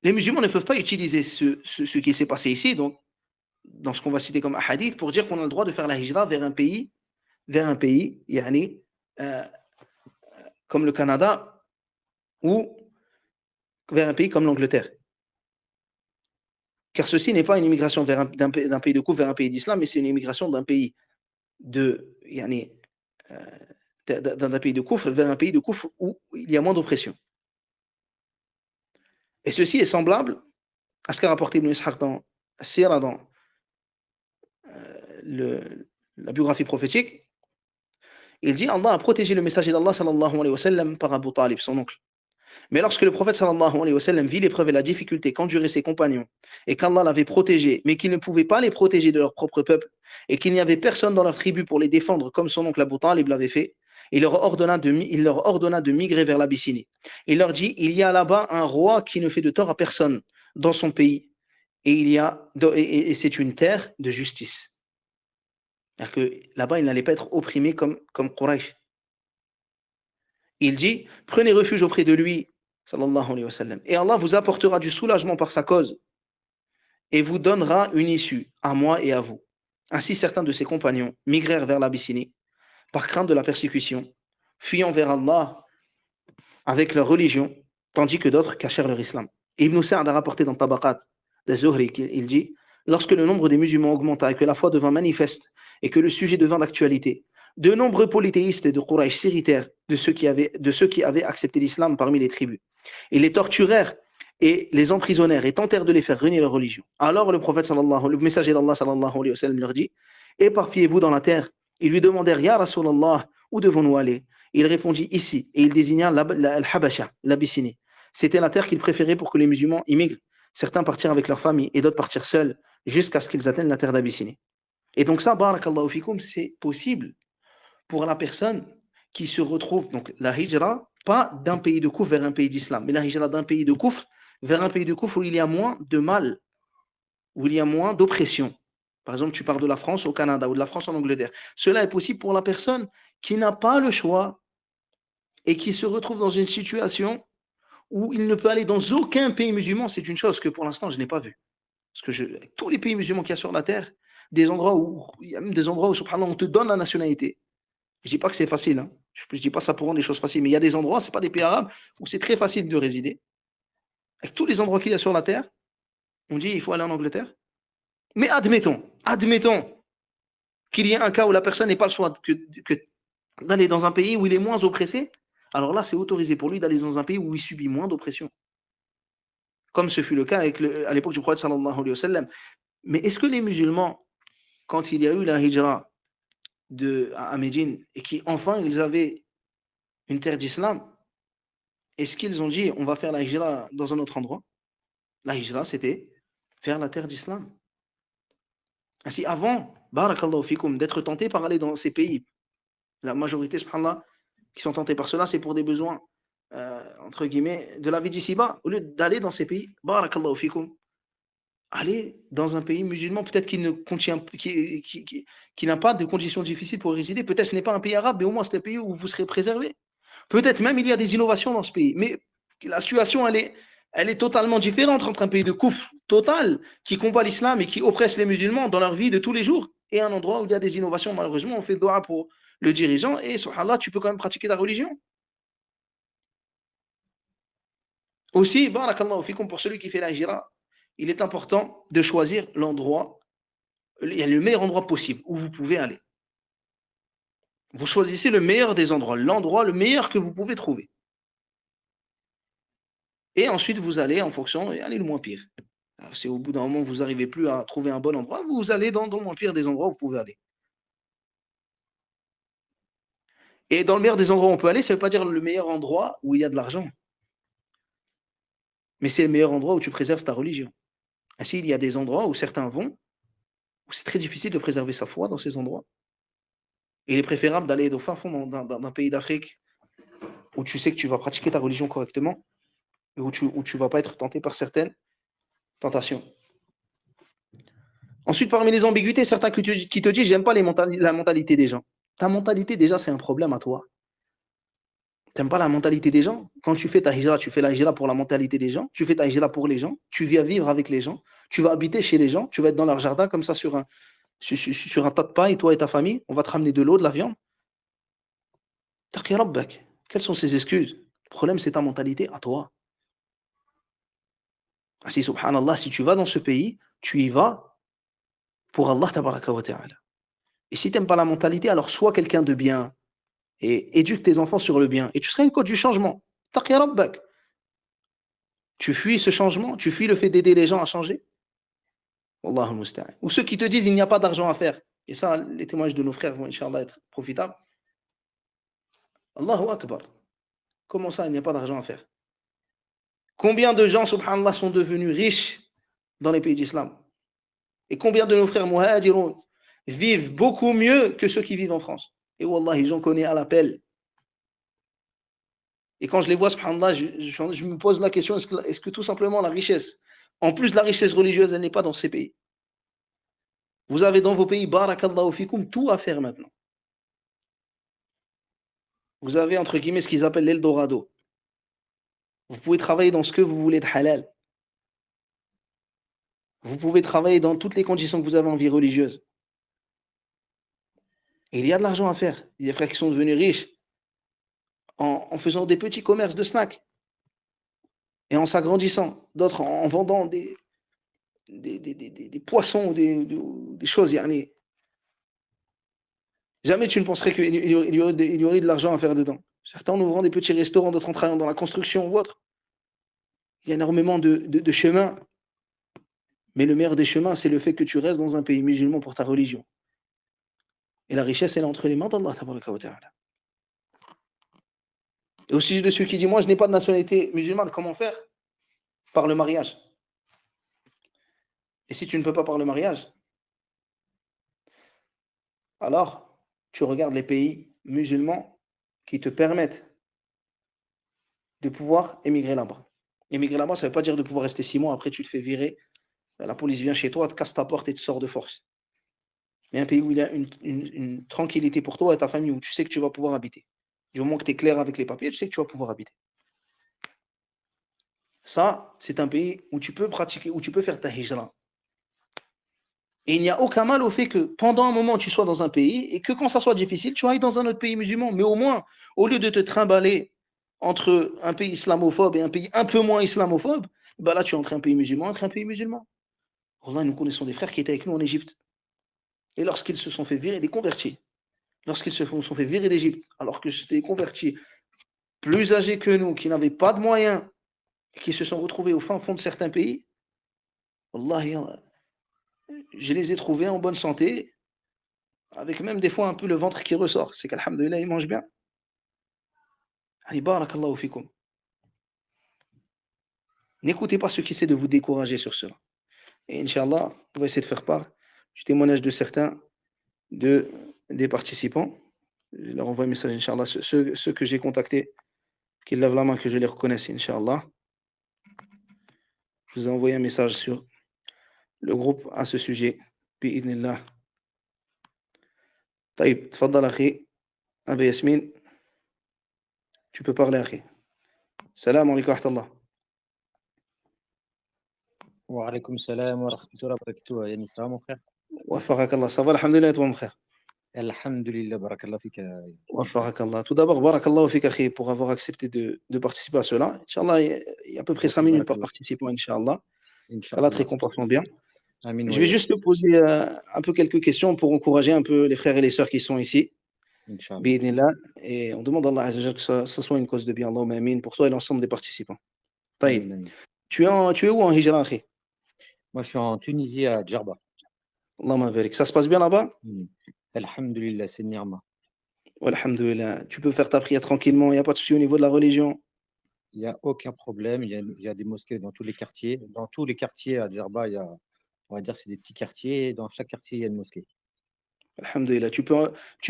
les musulmans ne peuvent pas utiliser ce qui s'est passé ici, donc, dans ce qu'on va citer comme hadith, pour dire qu'on a le droit de faire la hijra vers un pays, yani, comme le Canada ou vers un pays comme l'Angleterre. Car ceci n'est pas une immigration d'un pays de couvre vers un pays d'islam, mais c'est une immigration d'un pays yani, d'un pays de couvre vers un pays de couvre où il y a moins d'oppression. Et ceci est semblable à ce qu'a rapporté Ibn Ishaq dans Sira, dans la biographie prophétique. Il dit Allah a protégé le messager d'Allah sallallahu alayhi wa sallam par Abu Talib, son oncle. Mais lorsque le prophète sallallahu alayhi wa sallam vit l'épreuve et la difficulté qu'enduraient ses compagnons et qu'Allah l'avait protégé, mais qu'il ne pouvait pas les protéger de leur propre peuple et qu'il n'y avait personne dans leur tribu pour les défendre comme son oncle Abu Talib l'avait fait, il leur ordonna de migrer vers l'Abyssinie. Il leur dit, il y a là-bas un roi qui ne fait de tort à personne dans son pays et c'est une terre de justice. C'est-à-dire que là-bas, il n'allait pas être opprimé comme Quraysh. Il dit, prenez refuge auprès de lui, sallallahu alayhi wa sallam, et Allah vous apportera du soulagement par sa cause et vous donnera une issue à moi et à vous. Ainsi, certains de ses compagnons migrèrent vers l'Abyssinie par crainte de la persécution, fuyant vers Allah avec leur religion, tandis que d'autres cachèrent leur islam. Ibn Sa'd a rapporté dans Tabaqat de Zuhri, il dit, lorsque le nombre des musulmans augmenta et que la foi devint manifeste et que le sujet devint d'actualité, de nombreux polythéistes et de Quraysh s'irritèrent de ceux qui avaient accepté l'islam parmi les tribus. Ils les torturèrent et les emprisonnèrent et tentèrent de les faire renier leur religion. Alors le messager d'Allah sallallahu alayhi wa sallam leur dit, éparpillez-vous dans la terre. Ils lui demandèrent, Ya Rasulallah, où devons-nous aller? Il répondit, ici, et il désigna l'Habasha, l'Abyssinie. C'était la terre qu'il préférait pour que les musulmans immigrent. Certains partirent avec leur famille et d'autres partirent seuls jusqu'à ce qu'ils atteignent la terre d'Abyssinie. Et donc ça, barakallahu fikum, c'est possible pour la personne qui se retrouve, donc la hijra, pas d'un pays de coufre vers un pays d'islam, mais la hijra d'un pays de coufre vers un pays de coufre où il y a moins de mal, où il y a moins d'oppression. Par exemple, tu pars de la France au Canada ou de la France en Angleterre. Cela est possible pour la personne qui n'a pas le choix et qui se retrouve dans une situation où il ne peut aller dans aucun pays musulman. C'est une chose que pour l'instant, je n'ai pas vue. Parce que tous les pays musulmans qu'il y a sur la terre, il y a même des endroits où, subhanallah, on te donne la nationalité. Je ne dis pas que c'est facile. Hein. Je ne dis pas ça pour rendre les choses faciles. Mais il y a des endroits, ce n'est pas des pays arabes, où c'est très facile de résider. Avec tous les endroits qu'il y a sur la terre, on dit il faut aller en Angleterre. Mais admettons qu'il y ait un cas où la personne n'ait pas le choix que d'aller dans un pays où il est moins oppressé. Alors là, c'est autorisé pour lui d'aller dans un pays où il subit moins d'oppression. Comme ce fut le cas à l'époque du prophète sallallahu alayhi wa sallam. Mais est-ce que les musulmans, quand il y a eu la hijra à Médine et qu'enfin ils avaient une terre d'islam, est-ce qu'ils ont dit on va faire la hijra dans un autre endroit? La hijra, c'était faire la terre d'islam. Ainsi, avant, barakallahu fikum, d'être tenté par aller dans ces pays, la majorité, subhanallah, qui sont tentés par cela, c'est pour des besoins, entre guillemets, de la vie d'ici-bas. Au lieu d'aller dans ces pays, barakallahu fikum, allez dans un pays musulman, peut-être qu'il ne contient, qui n'a pas de conditions difficiles pour résider. Peut-être que ce n'est pas un pays arabe, mais au moins c'est un pays où vous serez préservé. Peut-être même il y a des innovations dans ce pays. Mais la situation, elle est totalement différente entre un pays de kouf total, qui combat l'islam et qui oppresse les musulmans dans leur vie de tous les jours, et un endroit où il y a des innovations. Malheureusement, on fait doigt pour le dirigeant, et subhanallah, tu peux quand même pratiquer ta religion. Aussi, barakallahu fikum, pour celui qui fait la hijra, il est important de choisir l'endroit, il y a le meilleur endroit possible où vous pouvez aller. Vous choisissez le meilleur des endroits, l'endroit le meilleur que vous pouvez trouver. Et ensuite, vous allez en fonction, et allez le moins pire. Alors, si au bout d'un moment, vous n'arrivez plus à trouver un bon endroit, vous allez dans le moins pire des endroits où vous pouvez aller. Et dans le meilleur des endroits où on peut aller, ça ne veut pas dire le meilleur endroit où il y a de l'argent. Mais c'est le meilleur endroit où tu préserves ta religion. Ainsi, il y a des endroits où certains vont, où c'est très difficile de préserver sa foi dans ces endroits. Il est préférable d'aller au fin fond d'un pays d'Afrique où tu sais que tu vas pratiquer ta religion correctement et où tu ne vas pas être tenté par certaines tentations. Ensuite, parmi les ambiguïtés, certains qui te disent, j'aime pas la mentalité des gens. Ta mentalité, déjà, c'est un problème à toi. Tu n'aimes pas la mentalité des gens. Quand tu fais ta hijra, tu fais la hijra pour la mentalité des gens. Tu fais ta hijra pour les gens. Tu viens vivre avec les gens. Tu vas habiter chez les gens. Tu vas être dans leur jardin comme ça sur un tas de paille, toi et ta famille. On va te ramener de l'eau, de la viande. Taqi rabbak. Quelles sont ces excuses? Le problème, c'est ta mentalité à toi. Si, subhanallah, si tu vas dans ce pays, tu y vas pour Allah tabaraka wa ta'ala. Et si tu n'aimes pas la mentalité, alors sois quelqu'un de bien et éduque tes enfants sur le bien. Et tu seras une cause du changement. Taqi rabbak. Tu fuis ce changement, tu fuis le fait d'aider les gens à changer. Wallahu musta'an. Ou ceux qui te disent il n'y a pas d'argent à faire. Et ça, les témoignages de nos frères vont, Inch'Allah, être profitables. Allahu Akbar. Comment ça, il n'y a pas d'argent à faire? Combien de gens, subhanallah, sont devenus riches dans les pays d'islam? Et combien de nos frères muhajiroun vivent beaucoup mieux que ceux qui vivent en France? Et wallahi, j'en connais à l'appel. Et quand je les vois, subhanallah, je me pose la question, est-ce que tout simplement la richesse, en plus de la richesse religieuse, elle n'est pas dans ces pays? Vous avez dans vos pays, barakallahu fikum, tout à faire maintenant. Vous avez, entre guillemets, ce qu'ils appellent l'Eldorado. Vous pouvez travailler dans ce que vous voulez de halal. Vous pouvez travailler dans toutes les conditions que vous avez en vie religieuse. Et il y a de l'argent à faire. Il y a des frères qui sont devenus riches en faisant des petits commerces de snacks et en s'agrandissant. D'autres en vendant des poissons, des choses. Yani. Jamais tu ne penserais qu'il y aurait de l'argent à faire dedans. Certains en ouvrant des petits restaurants, d'autres en travaillant dans la construction ou autre. Il y a énormément de chemins. Mais le meilleur des chemins, c'est le fait que tu restes dans un pays musulman pour ta religion. Et la richesse, elle est entre les mains d'Allah. Et aussi de ceux qui disent, moi, je n'ai pas de nationalité musulmane, comment faire? Par le mariage. Et si tu ne peux pas par le mariage, alors tu regardes les pays musulmans qui te permettent de pouvoir émigrer là-bas. Émigrer là-bas, ça ne veut pas dire de pouvoir rester 6 mois, après tu te fais virer, la police vient chez toi, te casse ta porte et te sort de force. Mais un pays où il y a une tranquillité pour toi et ta famille, où tu sais que tu vas pouvoir habiter. Du moment que tu es clair avec les papiers, tu sais que tu vas pouvoir habiter. Ça, c'est un pays où tu peux pratiquer, où tu peux faire ta hijra. Et il n'y a aucun mal au fait que pendant un moment, tu sois dans un pays et que quand ça soit difficile, tu ailles dans un autre pays musulman. Mais au moins, au lieu de te trimballer entre un pays islamophobe et un pays un peu moins islamophobe, bah là, tu es entre un pays musulman et un pays musulman. Allah, nous connaissons des frères qui étaient avec nous en Égypte. Et lorsqu'ils se sont fait virer des convertis, lorsqu'ils se sont fait virer d'Égypte, alors que c'était des convertis plus âgés que nous, qui n'avaient pas de moyens, et qui se sont retrouvés au fin fond de certains pays, Wallahi, je les ai trouvés en bonne santé, avec même des fois un peu le ventre qui ressort. C'est qu'alhamdoulilah, ils mangent bien. Allez, barakallahu fikum. N'écoutez pas ceux qui essaient de vous décourager sur cela. Et Inch'Allah, on va essayer de faire part du témoignage de certains des participants. Je leur envoie un message, Inch'Allah. Ceux que j'ai contactés, qu'ils lèvent la main, que je les reconnaisse, Inch'Allah. Je vous ai envoyé un message sur le groupe à ce sujet. بإذن الله. طيب تفضل أخي أبي ياسمين. Tu peux parler أخي. السلام عليكم ورحمة الله. وعليكم السلام ورحمة الله وبركاته يا نساء mon frère. وفقك الله. Ça va الحمد لله et toi mon frère. Alhamdulillah, barakallah fik. وفقك الله. Tout d'abord, بارك الله فيك أخي pour avoir accepté de participer à cela. Inch'Allah, il y a à peu près 5 Aussi minutes par barakallah. participant, Inch'Allah. qu'Allah te Inch'Allah. récompense bien. Amin Je wa vais yak. juste te poser un peu quelques questions pour encourager un peu les frères et les sœurs qui sont ici. Inch'Allah. بإذن Et on demande à Allah Azza wa Jal que ce soit une cause de bien. Allahumma amin pour toi et l'ensemble des participants. Amin, طيب. amin. Tu es où en Hijra, أخي? Moi, je suis en Tunisie à Djerba. Allahumma barik. Ça se passe bien là-bas? Alhamdulillah, c'est Nirma. Alhamdulillah. Tu peux faire ta prière tranquillement, il n'y a pas de souci au niveau de la religion. Il n'y a aucun problème. Il y a des mosquées dans tous les quartiers. Dans tous les quartiers à Djerba, il y a, on va dire, c'est des petits quartiers. Dans chaque quartier, il y a une mosquée. Alhamdulillah. Tu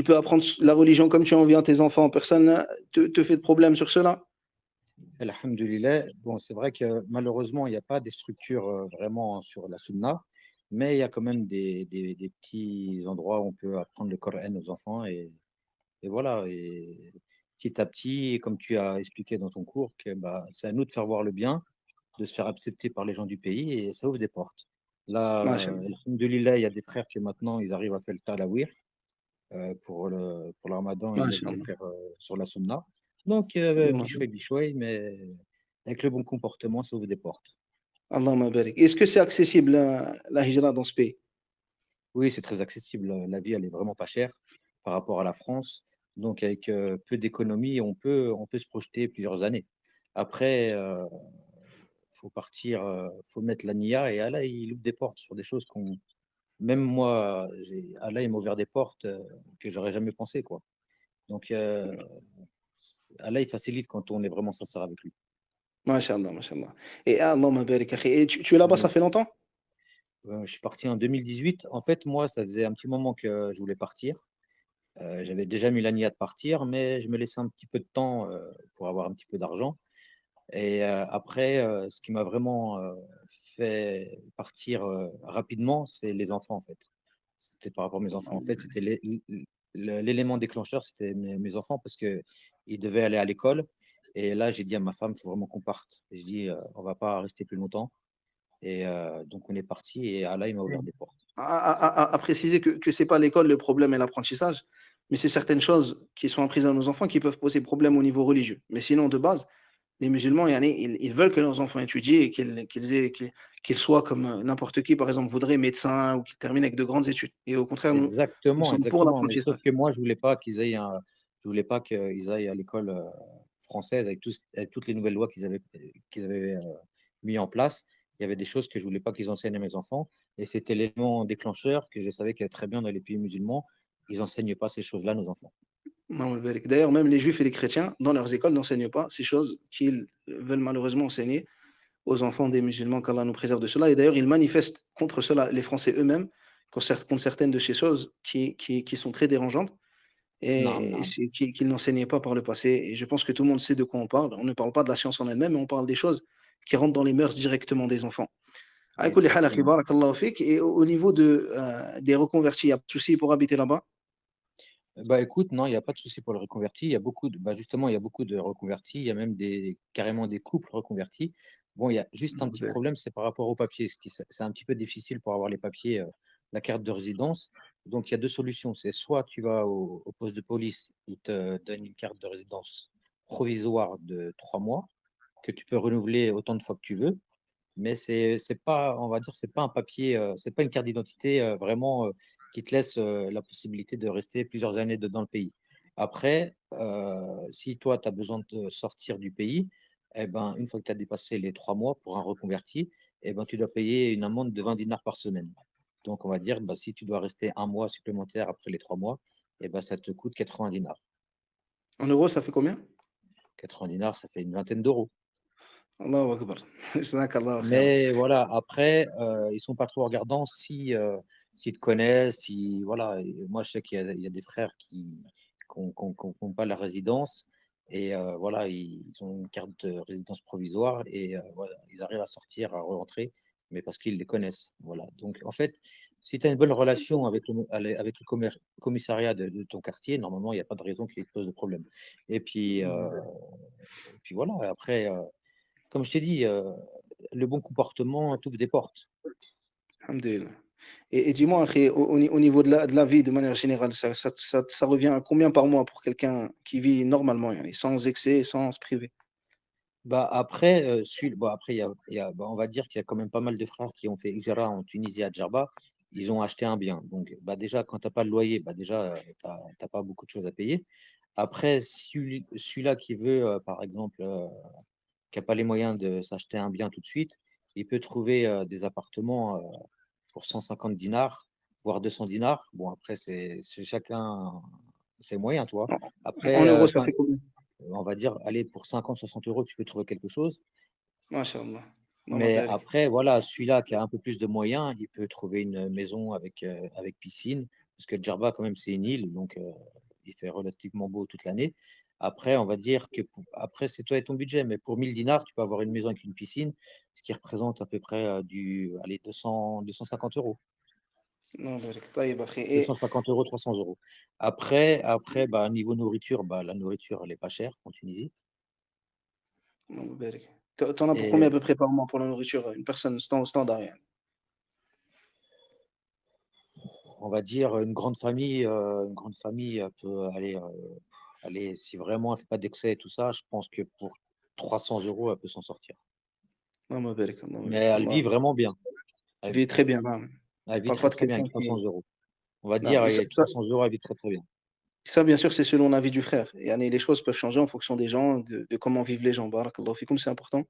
peux apprendre la religion comme tu en viens à tes enfants. Personne te fait de problème sur cela? Alhamdulillah. Bon, c'est vrai que malheureusement, il n'y a pas des structures vraiment sur la sunna, mais il y a quand même des petits endroits où on peut apprendre le Coran aux enfants. Et voilà. Et petit à petit, comme tu as expliqué dans ton cours, que bah, c'est à nous de faire voir le bien, de se faire accepter par les gens du pays, et ça ouvre des portes. Là, MashaAllah. alhamdulillah, il y a des frères qui maintenant, ils arrivent à faire le talawir pour le ramadan, ils laissent les MashaAllah. frères sur la sunna. Donc, Allahumma barik. bichoué, bichoué, mais avec le bon comportement, ça ouvre des portes. Allahumma barik. Est-ce que c'est accessible la hijra dans ce pays? Oui, c'est très accessible. La vie, elle est vraiment pas chère par rapport à la France. Donc, avec peu d'économies, on peut se projeter plusieurs années. Après, faut partir, faut mettre la nia et Allah, il ouvre des portes sur des choses qu'on. Même moi, Allah, il m'a ouvert des portes que j'aurais jamais pensé, quoi. Donc, Allah, il facilite quand on est vraiment sincère avec lui. MashaAllah, MashaAllah. Et Allahumma barik, akhi. Et tu es là-bas, ça Amin. fait longtemps? Je suis parti en 2018. En fait, moi, ça faisait un petit moment que je voulais partir. J'avais déjà mis la nia de partir, mais je me laissais un petit peu de temps pour avoir un petit peu d'argent. Et après, ce qui m'a vraiment fait partir rapidement, c'est les enfants, en fait. C'était par rapport à mes enfants. En fait, c'était l'élément déclencheur, c'était mes enfants parce que ils devaient aller à l'école. Et là, j'ai dit à ma femme, il faut vraiment qu'on parte. Et je dis, on va pas rester plus longtemps. Et donc, on est parti et Allah, il m'a ouvert des portes. À préciser que ce n'est pas l'école le problème et l'apprentissage, mais c'est certaines choses qui sont apprises à nos enfants qui peuvent poser problème au niveau religieux. Mais sinon, de base, les musulmans, ils veulent que leurs enfants étudient et qu'ils soient comme n'importe qui, par exemple, voudrait médecin ou qu'ils terminent avec de grandes études. Et au contraire, nous Exactement, sommes pour exactement. Mais sauf l'apprentissage. que moi, je voulais pas qu'ils aillent à l'école française avec, avec toutes les nouvelles lois qu'ils avaient mis en place. Il y avait des choses que je voulais pas qu'ils enseignent à mes enfants. Et c'était l'élément déclencheur que je savais que très bien dans les pays musulmans, ils n'enseignent pas ces choses-là à nos enfants. Non, d'ailleurs, même les juifs et les chrétiens, dans leurs écoles, n'enseignent pas ces choses qu'ils veulent malheureusement enseigner aux enfants des musulmans, qu'Allah nous préserve de cela. Et d'ailleurs, ils manifestent contre cela, les Français eux-mêmes, contre certaines de ces choses qui sont très dérangeantes Non, et non. qu'ils n'enseignaient pas par le passé. Et je pense que tout le monde sait de quoi on parle. On ne parle pas de la science en elle-même, mais on parle des choses qui rentrent dans les mœurs directement des enfants. À كل حال أخي، Exactement. بارك الله فيك. Et au niveau des reconvertis, il n'y a pas de souci pour habiter là-bas? Bah écoute, non, il n'y a pas de souci pour le reconverti. Il y a beaucoup de, bah justement, il y a beaucoup de reconvertis. Il y a même carrément des couples reconvertis. Bon, il y a juste un petit problème, c'est par rapport aux papiers. C'est un petit peu difficile pour avoir les papiers, la carte de résidence. Donc, il y a deux solutions. C'est soit tu vas au poste de police, ils te donnent une carte de résidence provisoire de 3 mois que tu peux renouveler autant de fois que tu veux. Mais c'est pas, on va dire, c'est pas un papier, c'est pas une carte d'identité vraiment qui te laisse la possibilité de rester plusieurs années dans le pays. Après, si toi, tu as besoin de sortir du pays, eh ben, une fois que tu as dépassé les 3 mois pour un reconverti, eh ben, tu dois payer une amende de 20 dinars par semaine. Donc, on va dire, bah, si tu dois rester un mois supplémentaire après les 3 mois, eh ben, ça te coûte 80 dinars. En euros, ça fait combien? 80 dinars, ça fait une vingtaine d'euros. Allahu Akbar. Jazakallahu khairan. Mais voilà, après, ils sont pas trop regardants s'ils te connaissent, si voilà. Et moi, je sais il y a des frères qui ont pas la résidence et voilà, ils ont une carte de résidence provisoire et voilà, ils arrivent à sortir, à rentrer. mais parce qu'ils les connaissent. Voilà. Donc, en fait, si tu as une bonne relation avec le commissariat de ton quartier, normalement, il n'y a pas de raison qu'il te pose de problème. Et puis voilà, après, comme je t'ai dit, le bon comportement t'ouvre des portes. Alhamdulillah. Et dis-moi, akhi, au niveau de la vie de manière générale, ça revient à combien par mois pour quelqu'un qui vit normalement, yani, sans excès, sans se priver? Bah, après, après, on va dire qu'il y a quand même pas mal de frères qui ont fait Hijra en Tunisie, à Djerba. Ils ont acheté un bien. Donc, bah, déjà, quand tu as pas le loyer, bah, déjà, tu as pas beaucoup de choses à payer. Après, celui-là qui veut, par exemple, qui a pas les moyens de s'acheter un bien tout de suite, il peut trouver des appartements pour 150 dinars, voire 200 dinars. Bon, après, c'est chacun ses moyens, tu vois. En Après, euros, ça fait combien? on va dire, allez, pour 50, 60 euros, tu peux trouver quelque chose. Masha'Allah. Allahumma Mais barik. après, voilà, celui-là qui a un peu plus de moyens, il peut trouver une maison avec piscine, parce que Djerba, quand même, c'est une île, donc il fait relativement beau toute l'année. Après, on va dire que après, c'est toi et ton budget, mais pour 1000 dinars, tu peux avoir une maison avec une piscine, ce qui représente à peu près allez, 250 euros. Allahumma barik. Taïb, akhi. 250 euros, 300 euros. Après bah, niveau nourriture, bah, la nourriture, elle n'est pas chère en Tunisie. Allahumma barik. T'en as pour combien à Et peu près par mois pour la nourriture? Une personne standard, yani. on va dire une grande famille peut aller, si vraiment elle fait pas d'excès et tout ça, je pense que pour 300 euros, elle peut s'en sortir. Allahumma barik, Allahumma Mais barik. elle Allah. vit vraiment bien. Elle, Vit très bien, hein. elle On vit parle très pas de très bien quelqu'un avec qui. 300 euros. On va Non, dire avec 300 euros, elle vit très très bien. ça, bien sûr, c'est selon l'avis du frère. Yani, les choses peuvent changer en fonction des gens, de comment vivent les gens. Barakallahu fikoum, c'est important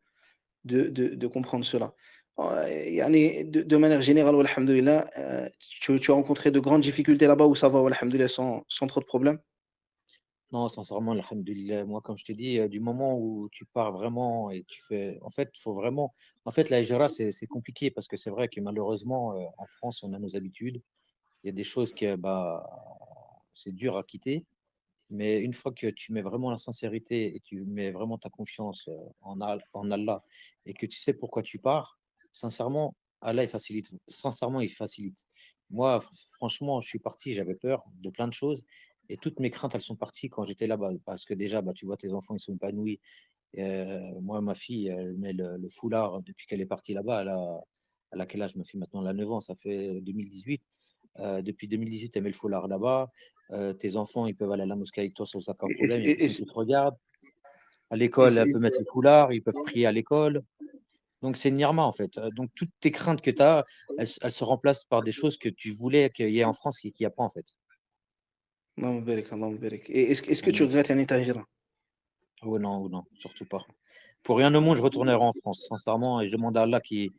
de comprendre cela. Yani, de manière générale, alhamdoulilah, tu as rencontré de grandes difficultés là-bas où ça va, alhamdoulilah, sans trop de problèmes? Non, sincèrement, alhamdoulilah, moi, comme je t'ai dit, du moment où tu pars vraiment et tu fais. En fait, faut vraiment. En fait, la hijra, c'est compliqué parce que c'est vrai que malheureusement, en France, on a nos habitudes. Il y a des choses que bah, c'est dur à quitter. Mais une fois que tu mets vraiment la sincérité et tu mets vraiment ta confiance en Allah et que tu sais pourquoi tu pars, sincèrement, Allah, il facilite. Sincèrement, il facilite. Moi, franchement, je suis parti, j'avais peur de plein de choses et toutes mes craintes, elles sont parties quand j'étais là-bas. Parce que déjà, bah, tu vois, tes enfants, ils sont épanouis. Moi, ma fille, elle met le foulard depuis qu'elle est partie là-bas. Elle a quel âge? Ma fille, maintenant, elle a 9 ans, ça fait 2018. Depuis 2018, elle met le foulard là-bas. Tes enfants, ils peuvent aller à la mosquée avec toi sans aucun Et, problème, il n'y a et- personne et- qui te regarde. À l'école, elle et- peut mettre le foulard, ils peuvent prier à l'école. Donc, c'est une nirma, en fait. Donc, toutes tes craintes que tu as, elles se remplacent par des choses que tu voulais qu'il y ait en France et qu'il n'y a pas, en fait. Allahumma barik, Allahumma barik. Et est-ce que tu Donc, regrettes yani, ta hijra? oh non, surtout pas. Pour rien au monde, je retournerai en France, sincèrement, et je demande à Allah qui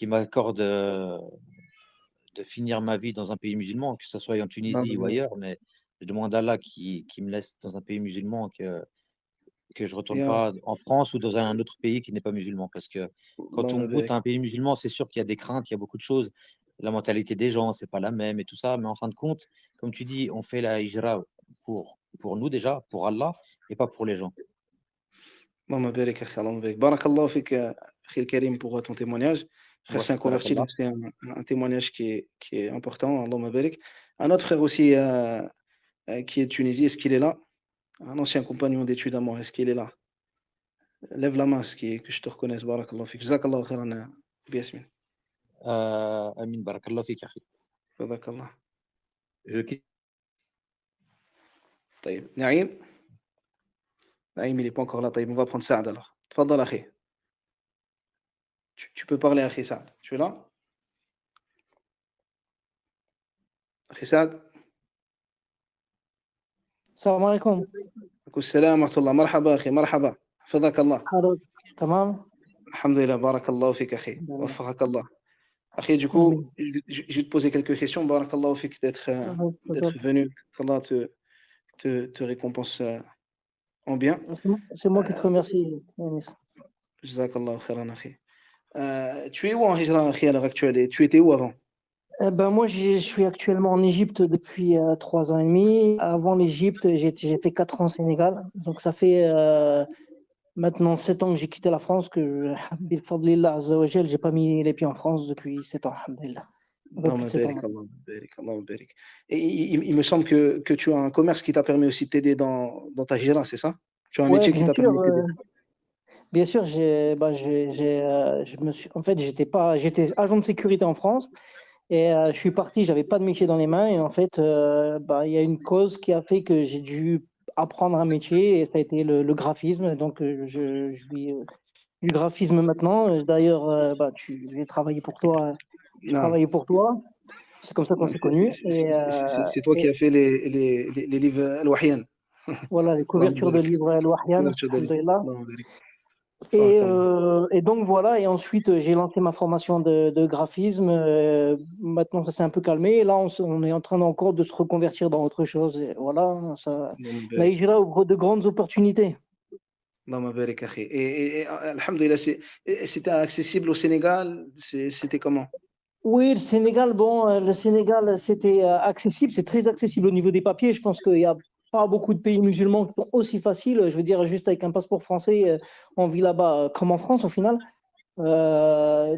m'accorde de finir ma vie dans un pays musulman, que ce soit en Tunisie ou Allahumma ailleurs, mais je demande à Allah qui me laisse dans un pays musulman, que je retourne ya Rab, pas en France ou dans un autre pays qui n'est pas musulman. Parce que quand on Allahumma goûte barik. à un pays musulman, c'est sûr qu'il y a des craintes, il y a beaucoup de choses. La mentalité des gens, c'est pas la même et tout ça. Mais en fin de compte, comme tu dis, on fait la hijra pour nous déjà, pour Allah, et pas pour les gens. Allahumma barik, akhi, Allahumma barik. Barakallahu fik, akhi al-karim, pour ton témoignage. Frère, Wa c'est un fik converti, barakallah. donc c'est un témoignage qui est important. Allahumma barik. Un autre frère aussi qui est de Tunisie, est-ce qu'il est là? Un ancien compagnon d'études à moi, est-ce qu'il est là? Lève la main, que je te reconnaisse. Barakallahu fik. Jazakallahu khairan, Yasmin. Amin, barakallah fik, akhi. Barakallah. Je quitte. طيب Naïm? Naïm, il n'est pas encore là. طيب, on va prendre Saad alors. Tfadal, akhi. Tu peux parler, akhi Saad. Tu es là? Akhi Saad? السلام عليكم. عليكم السلام ورحمة الله. مرحبا أخي، مرحبا. حفظك الله. حضرتك تمام؟ الحمد لله. بارك الله فيك أخي. تمام. وفقك الله. Akhi, du coup, آمين. je vais te poser quelques questions. Barakallahu fik d'être تفضل. venu. Qu'Allah te récompense en bien. C'est moi qui te remercie, Yanis. Jazakallahu khairan, akhi. Tu es où en Hijra, akhi, à l'heure actuelle? Et tu étais où avant? Moi, je suis actuellement en Égypte depuis 3 ans et demi. Avant l'Égypte, j'ai fait 4 ans au Sénégal. Donc, ça fait maintenant 7 ans que j'ai quitté la France, que, bifadlillah azza wa jal, j'ai pas mis les pieds en France depuis 7 ans, alhamdulillah. Un peu plus Allahumma de 7 ans barik, maintenant. Allahumma barik, Allahumma barik. Et il me semble que tu as un commerce qui t'a permis aussi de t'aider dans ta hijra, c'est ça? Tu as un Ouais, métier qui t'a permis de t'aider. bien sûr, en fait, j'étais agent de sécurité en France et je suis parti, j'avais pas de métier dans les mains et en fait, il y a une cause qui a fait que j'ai dû apprendre un métier et ça a été le graphisme. Donc, je vis du graphisme maintenant. D'ailleurs, j'ai travaillé pour toi. Je Non, travaillais pour toi. C'est comme ça qu'on non, s'est connus. c'est toi qui Et as fait les livres Al-Wahyan. voilà, les Allahumma couvertures de barik. livres Al-Wahyan, Couverture de livres. alhamdoulilah. Allahumma barik. Barakallah. Et donc voilà, et ensuite j'ai lancé ma formation de graphisme. Maintenant ça s'est un peu calmé. Et là on est en train encore de se reconvertir dans autre chose. Et voilà, Allahumma la barik. hijra ouvre de grandes opportunités. Allahumma barik, akhi. Alhamdulillah, c'était accessible au Sénégal, c'était comment? Oui, le Sénégal c'était accessible, c'est très accessible au niveau des papiers. Je pense qu'il n'y a pas beaucoup de pays musulmans qui sont aussi faciles. Je veux dire, juste avec un passeport français, on vit là-bas comme en France au final.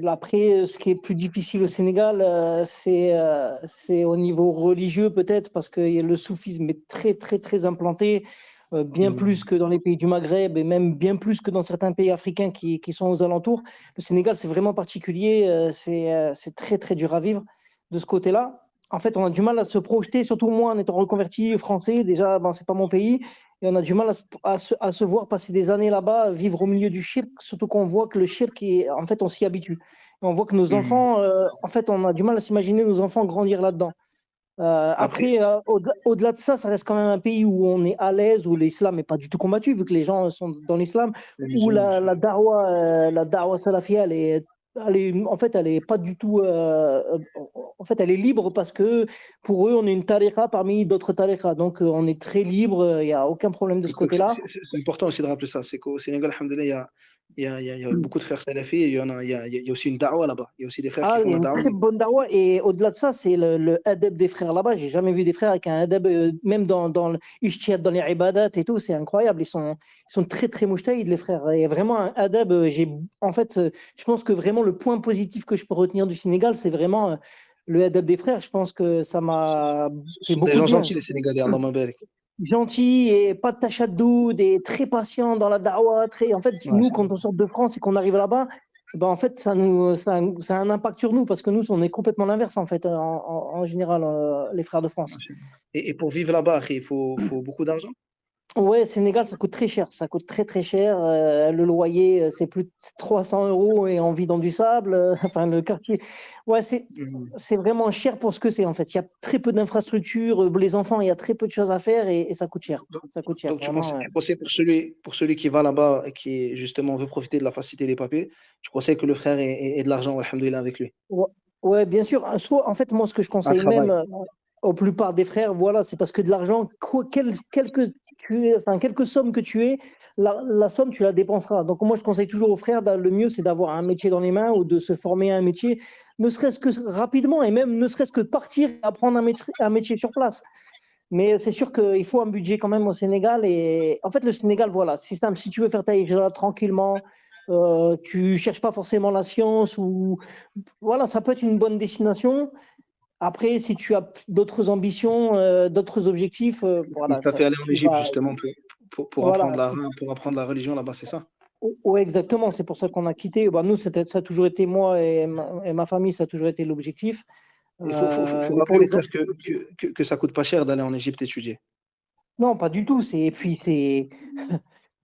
Après, ce qui est plus difficile au Sénégal, c'est au niveau religieux peut-être, parce que le soufisme est très, très, très implanté, bien plus Hmm. que dans les pays du Maghreb et même bien plus que dans certains pays africains qui sont aux alentours. Le Sénégal, c'est vraiment particulier, c'est très, très dur à vivre de ce côté-là. En fait, on a du mal à se projeter, surtout moi en étant reconverti français, déjà, c'est pas mon pays. Et on a du mal à se voir passer des années là-bas, vivre au milieu du shirk, surtout qu'on voit que le shirk, en fait, on s'y habitue. Et on voit que nos Hmm. enfants, en fait, on a du mal à s'imaginer nos enfants grandir là-dedans. Après, Après, au-delà de ça, ça reste quand même un pays où on est à l'aise, où l'islam n'est pas du tout combattu, vu que les gens sont dans l'islam, les où musulmans, la darwa salafia, en fait, elle est pas du tout, en fait, elle est libre parce que pour eux, on est une tariqa parmi d'autres tariqas. Donc, on est très libre, il n'y a aucun problème de ce côté-là. c'est important aussi de rappeler ça. C'est qu'au Sénégal, alhamdoulilah, il y a beaucoup de frères salafis. Il y a aussi une da'wa là-bas. Il y a aussi des frères qui Ah, font il y a la une da'wa. très bonne dawa. Et au-delà de ça, c'est le adab des frères là-bas. J'ai jamais vu des frères avec un adab, même dans le ijtihad, dans les ibadat et tout, c'est incroyable. Ils sont très, très mouchtaïd, les frères. Il y a vraiment un adab. En fait, je pense que vraiment le point positif que je peux retenir du Sénégal, c'est vraiment le adab des frères. Je pense que ça m'a Ce fait sont des beaucoup gens de bien. gentils, les Sénégalais. Allahumma barik. Gentil et pas de tachaddoud et très patient dans la dawa. En fait, Ouais. nous, quand on sort de France et qu'on arrive là-bas, en fait, ça a un impact sur nous parce que nous, on est complètement l'inverse, en fait, en général, les frères de France. Et pour vivre là-bas, faut beaucoup d'argent. Ouais, Sénégal, ça coûte très cher. Ça coûte très, très cher. Le loyer, c'est plus de 300 euros et on vit dans du sable. Enfin, le quartier. Ouais, Mhm. c'est vraiment cher pour ce que c'est, en fait. Il y a très peu d'infrastructures. Les enfants, il y a très peu de choses à faire et ça coûte cher. Donc, Ça coûte cher, donc vraiment. tu conseilles pour celui qui va là-bas et qui justement veut profiter de la facilité des papiers, tu conseilles que le frère ait de l'argent, alhamdoulilah, avec lui. Ouais, ouais, bien sûr. Soit, en fait, moi, ce que je Un conseille même travail. aux plupart des frères, voilà, c'est parce que de l'argent, quelque somme que tu aies, la somme, tu la dépenseras. Donc, moi, je conseille toujours aux frères, le mieux, c'est d'avoir un métier dans les mains ou de se former à un métier, ne serait-ce que rapidement et même ne serait-ce que partir et apprendre un métier sur place. Mais c'est sûr qu'il faut un budget quand même au Sénégal. Et en fait, le Sénégal, voilà, c'est simple. Si tu veux faire ta hijra tranquillement, tu cherches pas forcément la science ou voilà, ça peut être une bonne destination. Après, si tu as d'autres ambitions, d'autres objectifs, Il voilà, t'a fait aller en tu Égypte vas. justement Voilà, pour apprendre la religion là-bas, c'est ça? ouais, exactement. C'est pour ça qu'on a quitté. Bah, nous, ça a toujours été moi et ma famille, ça a toujours été l'objectif. Faut Et rappeler pour les les frères que ça coûte pas cher d'aller en Égypte étudier. non, pas du tout. Et puis c'est,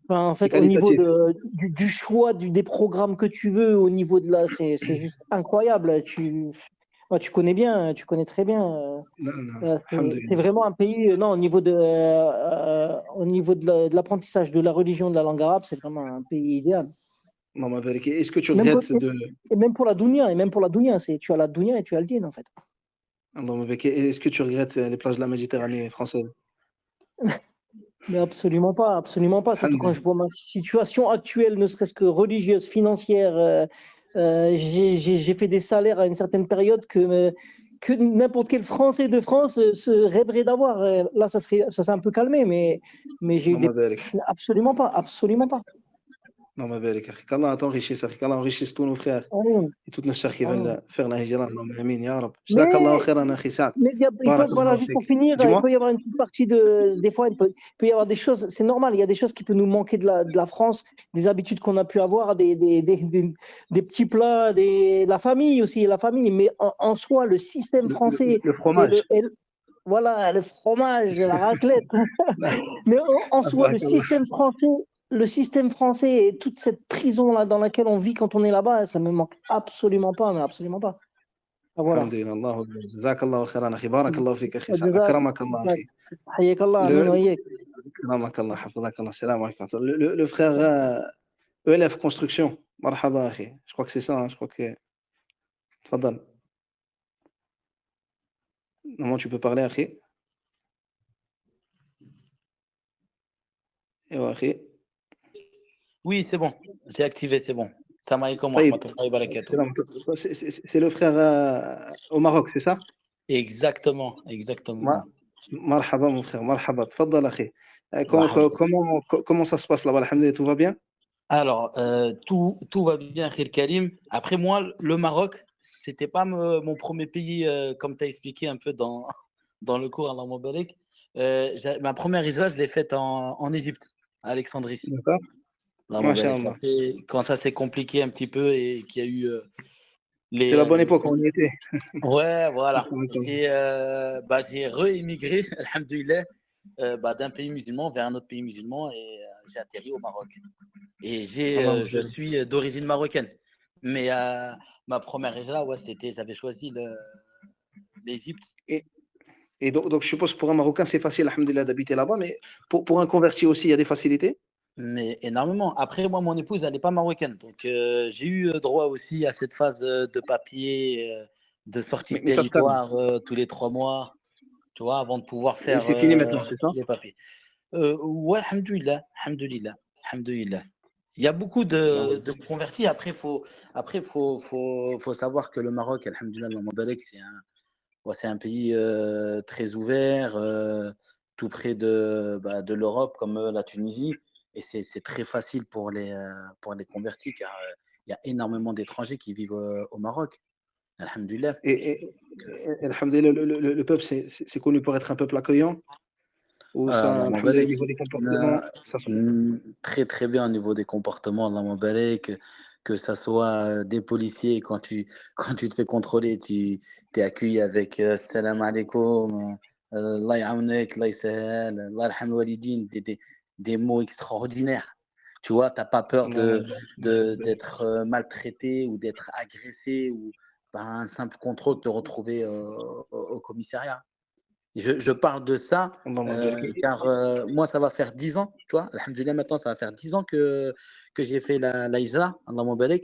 enfin, en C'est fait, au niveau qualitatif. du choix des programmes que tu veux, au niveau c'est juste incroyable. Ouais, tu connais très bien. Non, non, C'est alhamdoulilah. vraiment un pays, non, au niveau de l'apprentissage de la religion de la langue arabe, c'est vraiment un pays idéal. Maman Barik. Est-ce que tu Même pour, regrettes de. et même pour la dunya, tu as la dunya et tu as le din, en fait. Maman Barik, est-ce que tu regrettes les plages de la Méditerranée française? Mais absolument pas. Surtout quand je Alhamdoulilah. vois ma situation actuelle, ne serait-ce que religieuse, financière. J'ai fait des salaires à une certaine période que n'importe quel Français de France se rêverait d'avoir. Là, ça s'est un peu calmé, mais j'ai eu Maman Barik. absolument pas, absolument pas. Non, ma belle, qu'Allah t'enrichisse, qu'Allah enrichisse tous nos frères Amin, et toutes nos sœurs qui amin. veulent faire la hijra. Allahumma amin, ya Rab. Mais Jazakallahu khairan, akhi Saad. Mais voilà, Barakallahu juste pour fik. finir, il Dis-moi. peut y avoir une petite partie de. Des fois, il peut y avoir des choses, c'est normal, il y a des choses qui peuvent nous manquer de la France, des habitudes qu'on a pu avoir, des petits plats, la famille aussi, la famille. Mais en soi, le système français Le et fromage. voilà, le fromage, la raclette. Mais en soi, le système français et toute cette prison-là dans laquelle on vit quand on est là-bas, ça ne me manque absolument pas, mais absolument pas. Ah, voilà. الحمد لله الله أكبر جزاك الله خيرا أخي بارك الله فيك أخي سعد أكرمك الله أخي حياك الله امين وياك. أكرمك الله حفظك الله السلام عليكم le frère ELF Construction مرحبا أخي je crois que c'est ça hein, je crois que تفضل normalement tu peux parler أخي ايوا أخي Oui, c'est bon. J'ai activé, c'est bon. Salam alaikum wa طيب rahmatullahi wa barakatuh. c'est le frère au Maroc c'est ça Exactement, exactement. مرحبا mon frère مرحبا تفضل أخي Marhaba. comment ça se passe là-bas alhamdoulilah tout va bien Alors, tout va bien, Khir Karim. Après moi, le Maroc, c'était pas mon premier pays, comme tu as expliqué un peu dans le cours, Allah Moubarak. Ma première hijra, je l'ai faite en Égypte, à Alexandrie. d'accord Allah Masha Moubarak. Allah. Après, quand ça s'est compliqué un petit peu et qu'il y a eu les. c'est la bonne époque on y était Ouais, voilà. J'ai réémigré, alhamdoulilah, d'un pays musulman vers un autre pays musulman et j'ai atterri au Maroc. Et je suis d'origine marocaine. Mais ma première hijra, ouais, j'avais choisi l'Égypte. Et donc, je suppose que pour un Marocain, c'est facile, alhamdoulilah, d'habiter là-bas, mais pour un converti aussi, il y a des facilités? Mais énormément. Après, moi, mon épouse, elle n'est pas marocaine. Donc, j'ai eu droit aussi à cette phase de papier, de sortie de Mais ça se calme. territoire tous les 3 mois, tu vois, avant de pouvoir Et faire c'est fini maintenant, c'est ça? les papiers. Ouais, alhamdoulilah, alhamdoulilah, alhamdoulilah. Il y a beaucoup de convertis. Après, faut savoir que le Maroc, alhamdoulilah, c'est un pays très ouvert, tout près de l'Europe, comme la Tunisie. Et c'est très facile pour les convertis, car il y a énormément d'étrangers qui vivent au Maroc. Alhamdoulilah. Et alhamdoulilah, le peuple, c'est connu pour être un peuple accueillant? Ou ça, Allah alhamdoulilah, au Moubarak. niveau des comportements, ça se fait? Très très bien au niveau des comportements, Allah Moubarak, que ça soit des policiers, quand tu te fais contrôler, tu es accueilli avec salam alaikum, Allah ya'awnek, Allah yasahal, Allah yarham al-walidin, des mots extraordinaires. Tu vois, tu n'as pas peur d'être maltraité ou d'être agressé ou par un simple contrôle de te retrouver au commissariat. Je parle de ça car moi, ça va faire 10 ans, tu vois. Alhamdoulilah, maintenant, ça va faire 10 ans que j'ai fait la hijra, Allah Moubarak.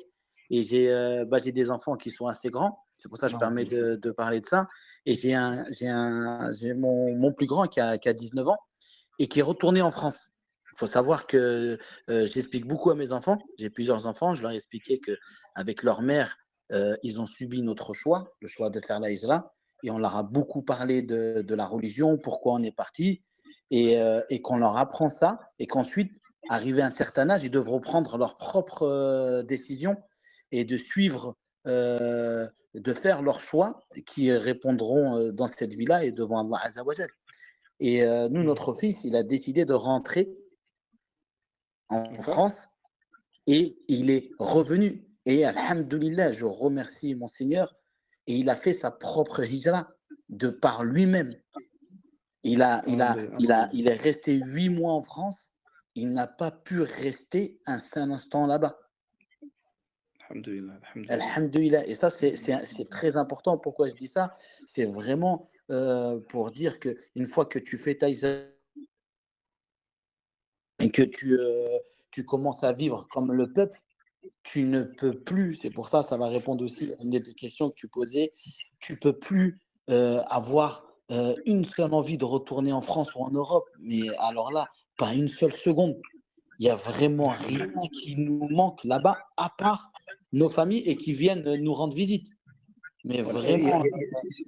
Et j'ai des enfants qui sont assez grands. C'est pour ça que je permets de parler de ça. Et j'ai mon plus grand qui a 19 ans et qui est retourné en France. Il faut savoir que j'explique beaucoup à mes enfants. J'ai plusieurs enfants. Je leur ai expliqué qu'avec leur mère, ils ont subi notre choix, le choix de faire la hijra. Et on leur a beaucoup parlé de la religion, pourquoi on est parti, et qu'on leur apprend ça, et qu'ensuite, arrivé à un certain âge, ils devront prendre leurs propres décisions et de suivre, de faire leurs choix qui répondront dans cette vie-là et devant Allah Azza wa Jal. Et nous, notre fils, il a décidé de rentrer en France et il est revenu. Et alhamdoulilah, je remercie mon Seigneur. Et il a fait sa propre hijra de par lui-même. Il est resté 8 mois en France. Il n'a pas pu rester un seul instant là-bas. Alhamdoulilah. Et ça, c'est très important. Pourquoi je dis ça? C'est vraiment pour dire qu'une fois que tu fais ta hijra et que tu commences à vivre comme le peuple, tu ne peux plus, c'est pour ça, ça va répondre aussi à une des questions que tu posais, tu ne peux plus avoir une seule envie de retourner en France ou en Europe, mais alors là, pas une seule seconde. Il n'y a vraiment rien qui nous manque là-bas, à part nos familles et qui viennent nous rendre visite. Mais vraiment.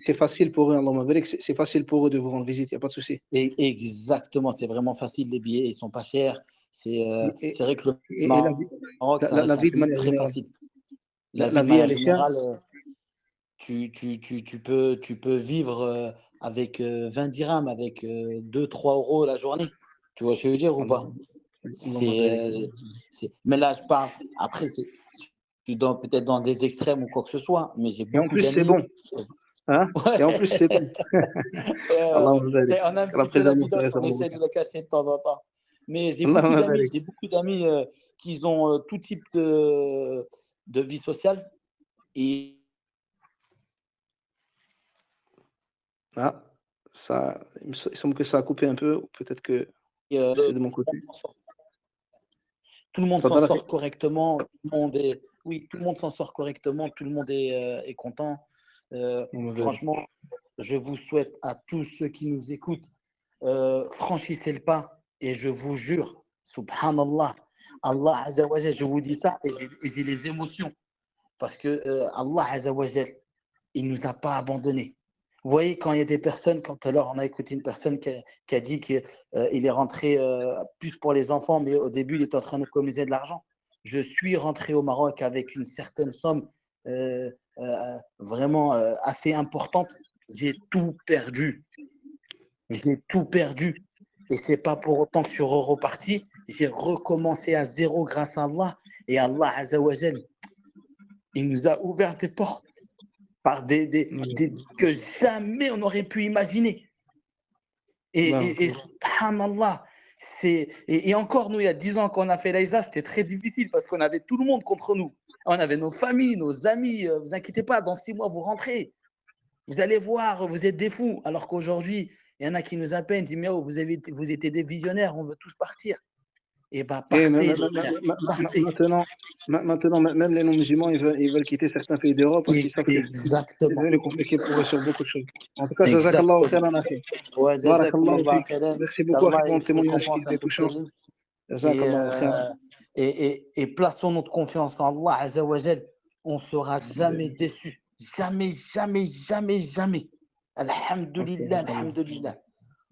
C'est facile pour eux, Allah Moubarak, c'est facile pour eux de vous rendre visite, il n'y a pas de souci. Exactement, c'est vraiment facile, les billets, ils ne sont pas chers. C'est vrai que le et la vie, Maroc, ça la reste un vie de pays manière très générale. facile. La La vie de vie, manière elle est chère. générale, tu peux vivre avec 20 dirhams, avec 2-3 euros la journée. Tu vois ce que je veux dire ou Allah, pas? Allahumma barik. Mais là, je parle. Après, je suis peut-être dans des extrêmes ou quoi que ce soit, mais j'ai Et en beaucoup plus, c'est d'amis. bon. Hein? Et en plus, c'est bon. Allahumma barik. On a un petit peu Après, amour, d'amidon, frère, on essaie de le cacher de temps en temps. Mais Allahumma barik. j'ai beaucoup d'amis qui ont tout type de vie sociale. Et Ah, ça, il semble que ça a coupé un peu. Ou peut-être que c'est de mon côté. tout le monde s'en Tfadal, akhi. sort correctement. Oui, tout le monde s'en sort correctement. Tout le monde est content. Allahumma barik. Franchement, je vous souhaite à tous ceux qui nous écoutent, franchissez le pas. Et je vous jure, subhanallah, Allah Azza wa Jal, je vous dis ça et j'ai les émotions. Parce que Allah Azza wa Jal, il ne nous a pas abandonnés. Vous voyez, quand il y a des personnes, quand alors on a écouté une personne qui a dit qu'il est rentré plus pour les enfants, mais au début, il était en train d'économiser de l'argent. Je suis rentré au Maroc avec une certaine somme vraiment assez importante. J'ai tout perdu. J'ai tout perdu. Et ce n'est pas pour autant que je suis reparti. J'ai recommencé à zéro grâce à Allah. Et Allah Azza wa Jal, il nous a ouvert des portes par que jamais on aurait pu imaginer. Et subhanallah, et encore, nous, il y a 10 ans qu'on a fait l'Aïsa, c'était très difficile parce qu'on avait tout le monde contre nous. On avait nos familles, nos amis. Vous inquiétez pas, dans 6 mois, vous rentrez. Vous allez voir, vous êtes des fous. Alors qu'aujourd'hui, il y en a qui nous appellent, disent, mais oh, vous étiez des visionnaires, on veut tous partir. Et bien, partez, maintenant, même les non-musulmans, ils veulent quitter certains pays d'Europe parce qu'ils savent que c'est devenu compliqué pour eux sur beaucoup de choses. En tout cas, jazakallahu khairan, akhi. Barakallahu fik. Merci beaucoup, akhi, pour ton témoignage qui était touchant. Jazakallahu khairan. Et plaçons notre confiance en Allah Azza wa Jal. On ne sera jamais déçus. Jamais, jamais, jamais, jamais. Alhamdulillah, alhamdulillah.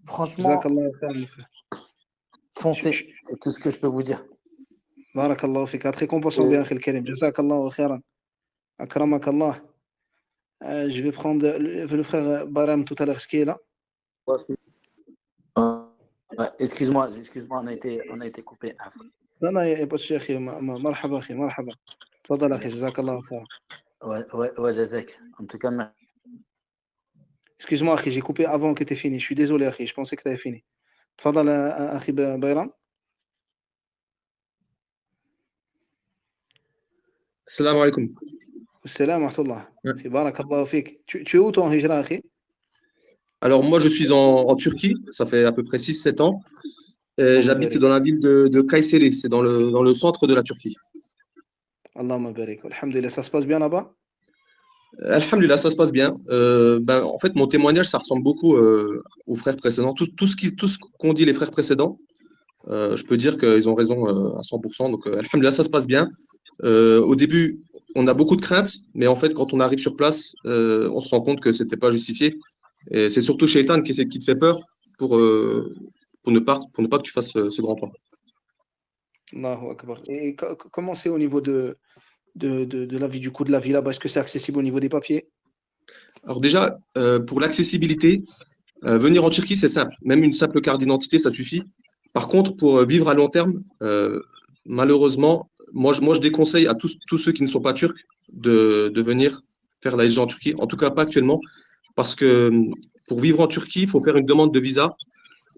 Franchement, foncez, c'est tout ce que je peux vous dire. Barakallahu fik. Très compensant bien, akhi al-karim. Jazakallahu khairan. Akramakallah. Je vais prendre le frère Baram tout à l'heure, ce qui est là. Excuse-moi, on a été coupé. Non, il n'y a pas de souci, akhi. Marhaba, akhi, marhaba. Tfadal, akhi, jazakallahu khairan. Ouais, Jazak. En tout cas, merci. Excuse-moi, akhi, j'ai coupé avant que tu aies fini. Je suis désolé, akhi, je pensais que tu avais fini. Tfadal, akhi Bayram. Assalamu alaikum. Salam wa rahmatullah. Barakallahu fik. Tu es où toi en hijra, akhi? Alors, moi, je suis en Turquie. Ça fait à peu près 6-7 ans. J'habite dans la ville de Kayseri. C'est dans le centre de la Turquie. Allahumma barik. Alhamdulillah, ça se passe bien là-bas? Alhamdulillah, ça se passe bien. En fait, mon témoignage, ça ressemble beaucoup aux frères précédents. Tout ce qu'ont dit les frères précédents, je peux dire qu'ils ont raison à 100%. Donc, alhamdulillah, ça se passe bien. Au début, on a beaucoup de craintes, mais en fait, quand on arrive sur place, on se rend compte que c'était pas justifié. Et c'est surtout Shaitan qui te fait peur pour ne pas que tu fasses ce grand pas. Allahu Akbar. Et comment c'est au niveau de la vie, du coup, de la vie là-bas? Est-ce que c'est accessible au niveau des papiers? Alors déjà, pour l'accessibilité, venir en Turquie, c'est simple. Même une simple carte d'identité, ça suffit. Par contre, pour vivre à long terme, malheureusement, moi, je déconseille à tous ceux qui ne sont pas turcs de venir faire la hijra en Turquie. En tout cas, pas actuellement. Parce que pour vivre en Turquie, il faut faire une demande de visa.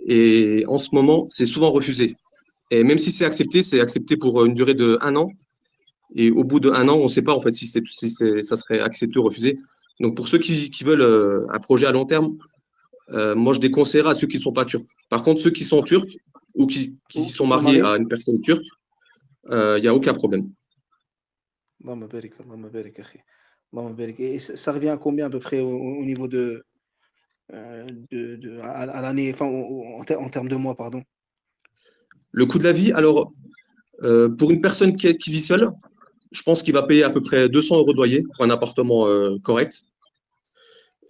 Et en ce moment, c'est souvent refusé. Et même si c'est accepté pour une durée de 1 an. Et au bout de 1 an, on ne sait pas en fait si ça serait accepté ou refusé. Donc pour ceux qui veulent un projet à long terme, moi je déconseillerais à ceux qui ne sont pas turcs. Par contre, ceux qui sont turcs ou qui sont mariés à une personne turque, il n'y a aucun problème. Allahumma barik, Allahumma barik, akhi. Allahumma barik. Et ça revient à combien à peu près au niveau à l'année, enfin en termes de mois, pardon? Le coût de la vie, alors pour une personne qui vit seule, je pense qu'il va payer à peu près 200 € de loyer pour un appartement correct.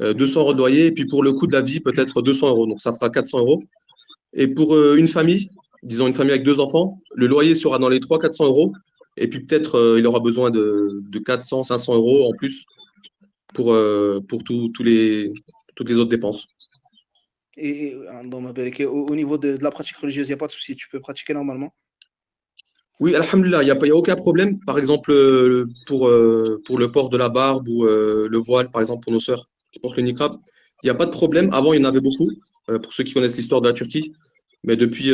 200 € de loyer, et puis pour le coût de la vie, peut-être 200 €. Donc ça fera 400 €. Et pour une famille, disons une famille avec 2 enfants, le loyer sera dans les 300-400 euros. Et puis peut-être il aura besoin de 400-500 euros en plus pour toutes les autres dépenses. Et au niveau de la pratique religieuse, il n'y a pas de souci, tu peux pratiquer normalement. Oui, alhamdoulilah, il n'y a aucun problème. Par exemple, pour le port de la barbe ou le voile, par exemple, pour nos sœurs qui portent le niqab, il n'y a pas de problème. Avant, il y en avait beaucoup, pour ceux qui connaissent l'histoire de la Turquie. Mais depuis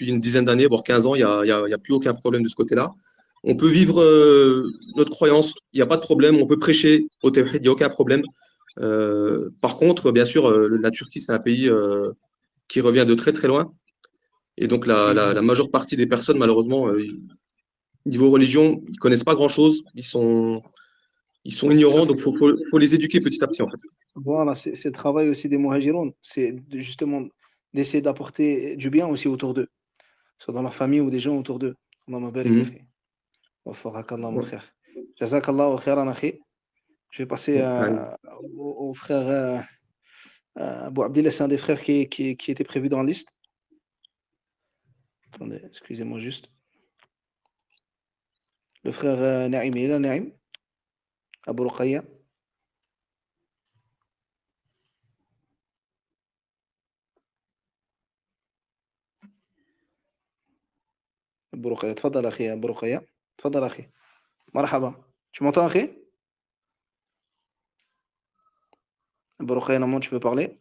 une dizaine d'années, voire 15 ans, il y a plus aucun problème de ce côté-là. On peut vivre notre croyance, il n'y a pas de problème. On peut prêcher au tawhid, il n'y a aucun problème. Par contre, bien sûr, la Turquie, c'est un pays qui revient de très très loin. Et donc, la majeure partie des personnes, malheureusement, niveau religion, ils connaissent pas grand-chose. Ils sont ignorants, donc faut les éduquer petit à petit, en fait. Voilà, c'est le travail aussi des muhajiroun, c'est justement d'essayer d'apporter du bien aussi autour d'eux, soit dans leur famille ou des gens autour d'eux. Allahumma barik ya akhi. Waffaqak Allah, mon frère. Jazakallah khairan akhi. Je vais passer au frère Abou Abdillah, c'est un des frères qui était prévu dans la liste. Attendez, excusez-moi juste. Le frère Naïm, il est là, Naïm. Abou Ruqayya. أبو رقية تفضل أخي أبو رقية تفضل أخي مرحبا tu m'entends أخي أبو رقية normalement tu peux parler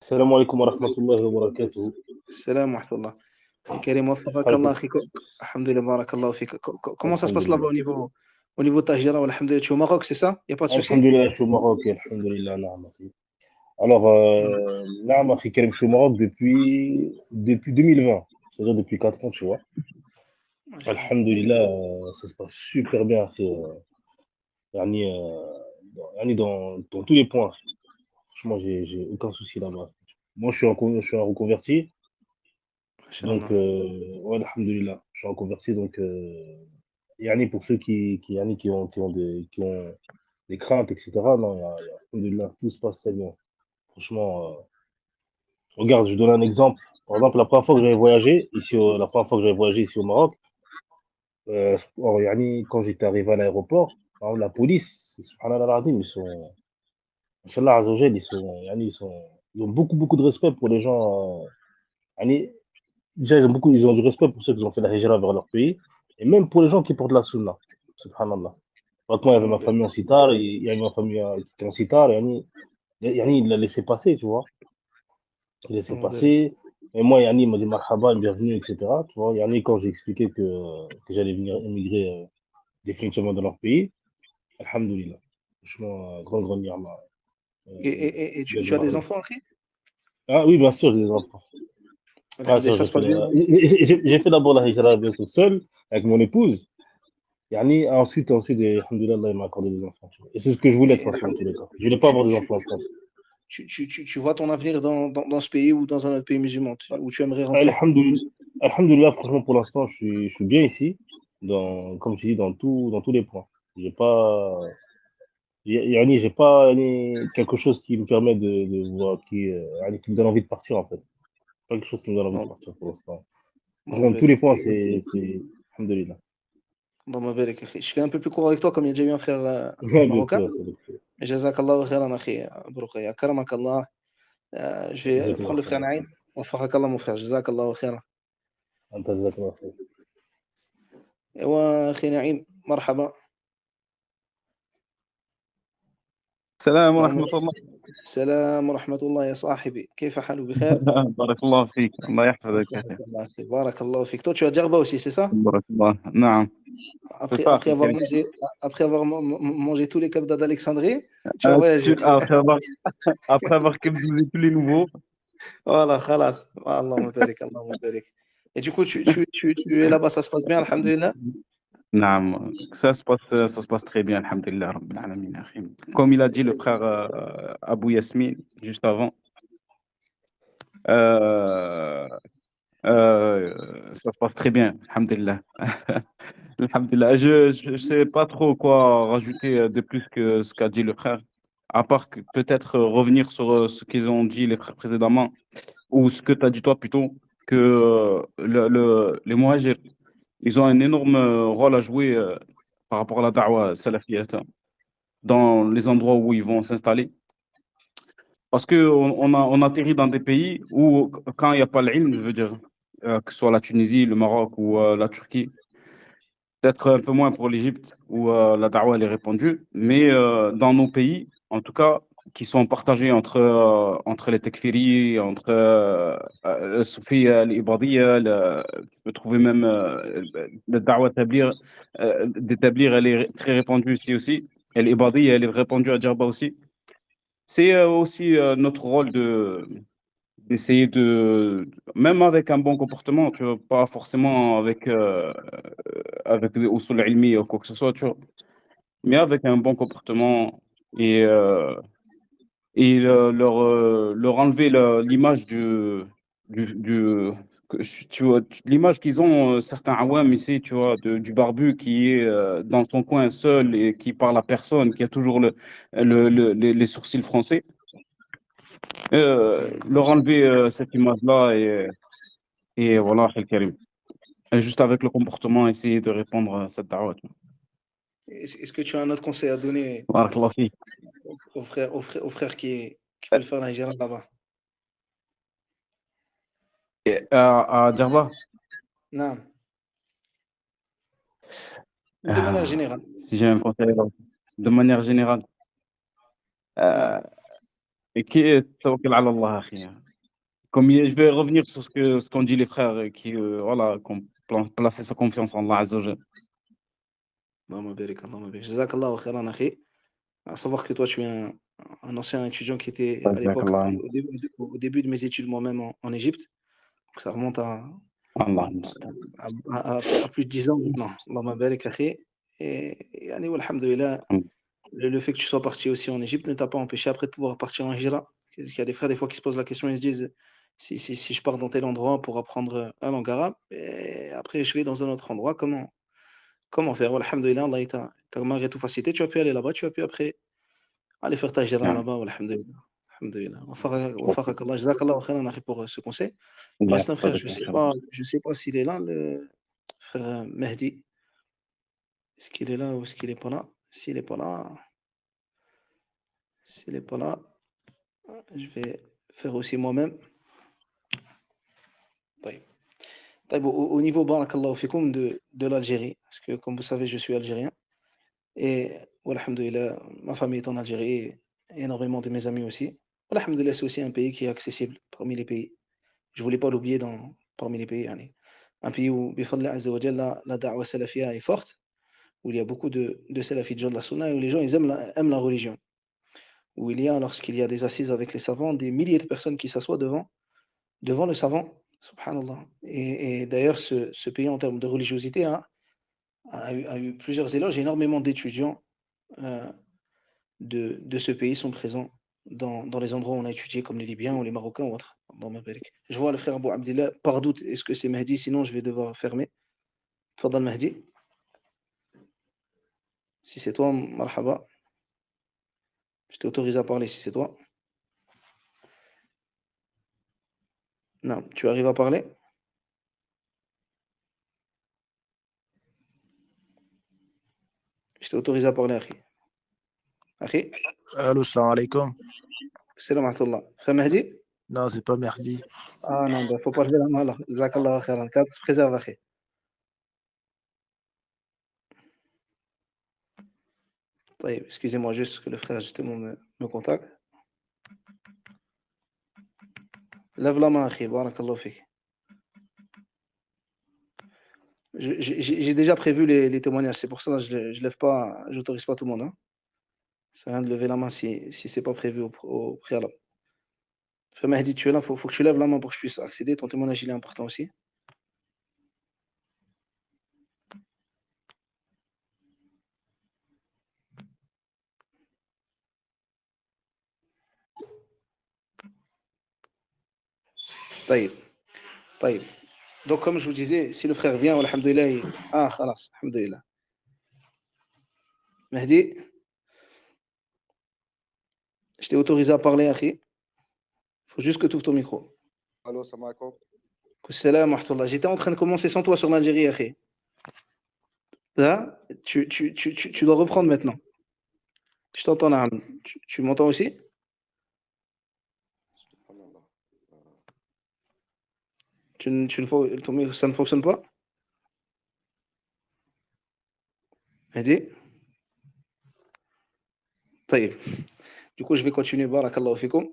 السلام عليكم ورحمة الله وبركاته. السلام ورحمة الله أخي كريم وفقك الله أخي الحمد لله بارك الله فيك. Comment ça se passe là-bas au niveau de ta hijra والحمد لله tu es au Maroc c'est ça? Il n'y a pas de souci? الحمد لله je suis au Maroc الحمد لله نعم أخي. Alors نعم أخي كريم je suis au Maroc depuis 2020, c'est-à-dire depuis 4 ans tu vois. الحمد لله ça se passe super bien أخي. يعني dans tous les points. Franchement j'ai aucun souci là-bas. Moi je suis un reconverti. Donc ouais alhamdoulilah je suis un reconverti donc يعني pour ceux qui ont des craintes, etc. Non, alhamdoulilah, tout se passe très bien. Franchement, regarde, je donne un exemple. Par exemple, la première fois que j'avais voyagé ici au Maroc, quand j'étais arrivé à l'aéroport, la police, subhanallah al-azim, Inch'Allah Azza wa Jal, ils ont beaucoup de respect pour les gens. Déjà, ils ont du respect pour ceux qui ont fait la hijra vers leur pays, et même pour les gens qui portent la sunna. Subhanallah. Maintenant, il y avait ma famille en sitar, il y avait ma famille qui était en sitar, il l'a laissé passer, tu vois. Il l'a laissé passer. Et moi, il m'a dit marhaba, bienvenue, etc. Tu vois, quand j'ai expliqué que j'allais venir émigrer définitivement dans leur pays, alhamdoulilah. Franchement, grand ni'ma. Et tu as des enfants, Akhi? Ah oui, bien sûr, j'ai des enfants. Ça se passe bien. J'ai fait d'abord la hijra bien sûr seul, avec mon épouse. Ensuite, alhamdoulilah, Allah m'a accordé des enfants. Et c'est ce que je voulais de toute façon, en tous les cas. Je voulais pas avoir des enfants en France. Tu vois ton avenir dans ce pays ou dans un autre pays musulman où tu aimerais rentrer? Alhamdoulilah, franchement, pour l'instant, je suis bien ici, comme je dis, dans tous les points. J'ai pas quelque chose qui me permet de voir, qui me donne envie de partir, en fait. Pas quelque chose qui me donne envie de partir pour l'instant. Dans tous les points, c'est alhamdoulilah. Je fais un peu plus court avec toi, comme il y a déjà eu un frère marocain. Jazakallah khairan akhi Abou Ruqayya, karamak Allah. Je vais prendre le frère Naïm. Waffaqak Allah mon frère, jazakallah khairan. أنت جزاك الله خير. ايوا اخي نعيم مرحبا. السلام ورحمة الله. السلام ورحمة الله يا صاحبي، كيف حالك؟ بخير؟ بارك الله فيك، الله يحفظك يا أخي. بارك الله فيك. Toi, tu as Djerba aussi, c'est ça? بارك الله. نعم. Après avoir mangé tous les kebabs d'Alexandrie, tu vas voyager. Après avoir kebabé tous les nouveaux. Voilà, khalas. Allahumma barik, Allahumma barik. Et du coup, tu es là-bas, ça se passe bien, alhamdoulilah? نعم, ça se passe très bien, alhamdoulilah, rabbil alamin, akhi. Comme il a dit le frère Abou Yasmine juste avant, ça se passe très bien, alhamdoulilah. Alhamdulillah. Je sais pas trop quoi rajouter de plus que ce qu'a dit le frère, à part que peut-être revenir sur ce qu'ils ont dit les frères précédemment, ou ce que tu as dit toi plutôt, que les Muhajirs, ils ont un énorme rôle à jouer par rapport à la da'wa salafiyya dans les endroits où ils vont s'installer. Parce qu'on atterrit dans des pays où, quand il n'y a pas l'ilm, je veux dire, que ce soit la Tunisie, le Maroc ou la Turquie, peut-être un peu moins pour l'Égypte où la da'wa elle est répandue, mais dans nos pays, en tout cas, qui sont partagés entre les tekfiris, entre le soufia, l'ibadiyya, tu peux trouver même la da'wa d'établir, elle est très répandue ici aussi, et l'ibadiyya, elle est répandue à Djerba aussi. C'est aussi notre rôle d'essayer de, même avec un bon comportement, tu vois, pas forcément avec des usul ilmi ou quoi que ce soit, tu vois, mais avec un bon comportement et, leur enlever l'image tu vois, l'image qu'ils ont, certains awam ici, tu vois, du barbu qui est dans son coin seul et qui parle à personne, qui a toujours les sourcils français. Leur enlever cette image-là et voilà, Khel Karim. Et juste avec le comportement, essayer de répondre à cette da'wah. Est-ce que tu as un autre conseil à donner Barakallah fik. au frère qui veulent faire la hijra là-bas? Et à Djerba, Non, de manière générale. si j'ai un conseil, de manière générale, Non. et qui est tawakkal ala Allah, akhi. Je vais revenir sur ce qu'ont dit les frères, voilà, qu'on placer sa confiance en Allah Azza wa Jal. Allahumma barik, Allahumma barik. Jazakallahu khairan, akhi. À savoir que toi, tu es un ancien étudiant qui était à l'époque, Jazakallah. au début de mes études moi-même en Égypte. Donc, ça remonte Allah à plus de 10 ans maintenant. Allahumma barik, akhi. Et yani, alhamdoulilah, le fait que tu sois parti aussi en Égypte ne t'a pas empêché après de pouvoir partir en hijra. Il y a des frères des fois qui se posent la question et se disent si je pars dans tel endroit pour apprendre la langue arabe, et après je vais dans un autre endroit, comment faire? Alhamdoulilah, Allah il t'a malgré tout facilité, tu as pu aller là-bas, tu as pu après aller faire ta hijra là-bas, alhamdoulilah. Alhamdoulilah. Wafaqak Allah, jazakallahu khairan akhi pour ce conseil. Il reste un frère, je sais pas s'il est là, le frère Mehdi. Est-ce qu'il est là ou est-ce qu'il est pas là? S'il est pas là, je vais faire aussi moi-même. طيب. Au niveau barakallahu fikoum de l'Algérie, parce que comme vous savez, je suis algérien et alhamdoulilah, ma famille est en Algérie et énormément de mes amis aussi. Alhamdoulilah, c'est aussi un pays qui est accessible parmi les pays. Je voulais pas l'oublier parmi les pays. Yani. Un pays où, bifadla azza wa jalla, la da'wa salafia est forte, où il y a beaucoup de salafis de la sunna et où les gens ils aiment la religion. Où il y a, lorsqu'il y a des assises avec les savants, des milliers de personnes qui s'assoient devant le savant, subhanallah. Et d'ailleurs, ce pays, en termes de religiosité, a eu plusieurs éloges. Énormément d'étudiants de ce pays sont présents dans les endroits où on a étudié, comme les Libyens ou les Marocains ou autres. Je vois le frère Abou Abdillah, par doute, est-ce que c'est Mahdi? Sinon, je vais devoir fermer. Fadal Mahdi. Si c'est toi, marhaba. Je t'ai autorisé à parler si c'est toi. Non, tu arrives à parler? Je t'ai autorisé à parler, Akhi. Akhi? Allô, salam alaikum. Salam alaikum. Frère Mahdi? Non, c'est pas Merdi. Ah non, il faut pas lever la main là. Jazakallah khairan. Qu'Allah te préserve, Akhi. Excusez-moi juste que le frère justement me contacte. Lève la main, Akhi. Barakallahu fik. J'ai déjà prévu les témoignages, c'est pour ça que je lève pas, j'autorise pas tout le monde. Hein. C'est rien de lever la main si c'est pas prévu au préalable. Frère Mahdi, tu es là, faut que tu lèves la main pour que je puisse accéder. Ton témoignage il est important aussi. Taïb. Taïb. Donc comme je vous disais, si le frère vient, alhamdoulilah, khalas, alhamdoulilah. Mahdi, je t'ai autorisé à parler, Akhi. Il faut juste que tu ouvres ton micro. Allô, salam alaikum. Salam wa rahmatullah. J'étais en train de commencer sans toi sur l'Algérie, akhi. Là, tu dois reprendre maintenant. Je t'entends, Naam. Tu m'entends aussi? Ça ne fonctionne pas? Vas-y. طيب. Du coup, je vais continuer. Barakallahu fikum.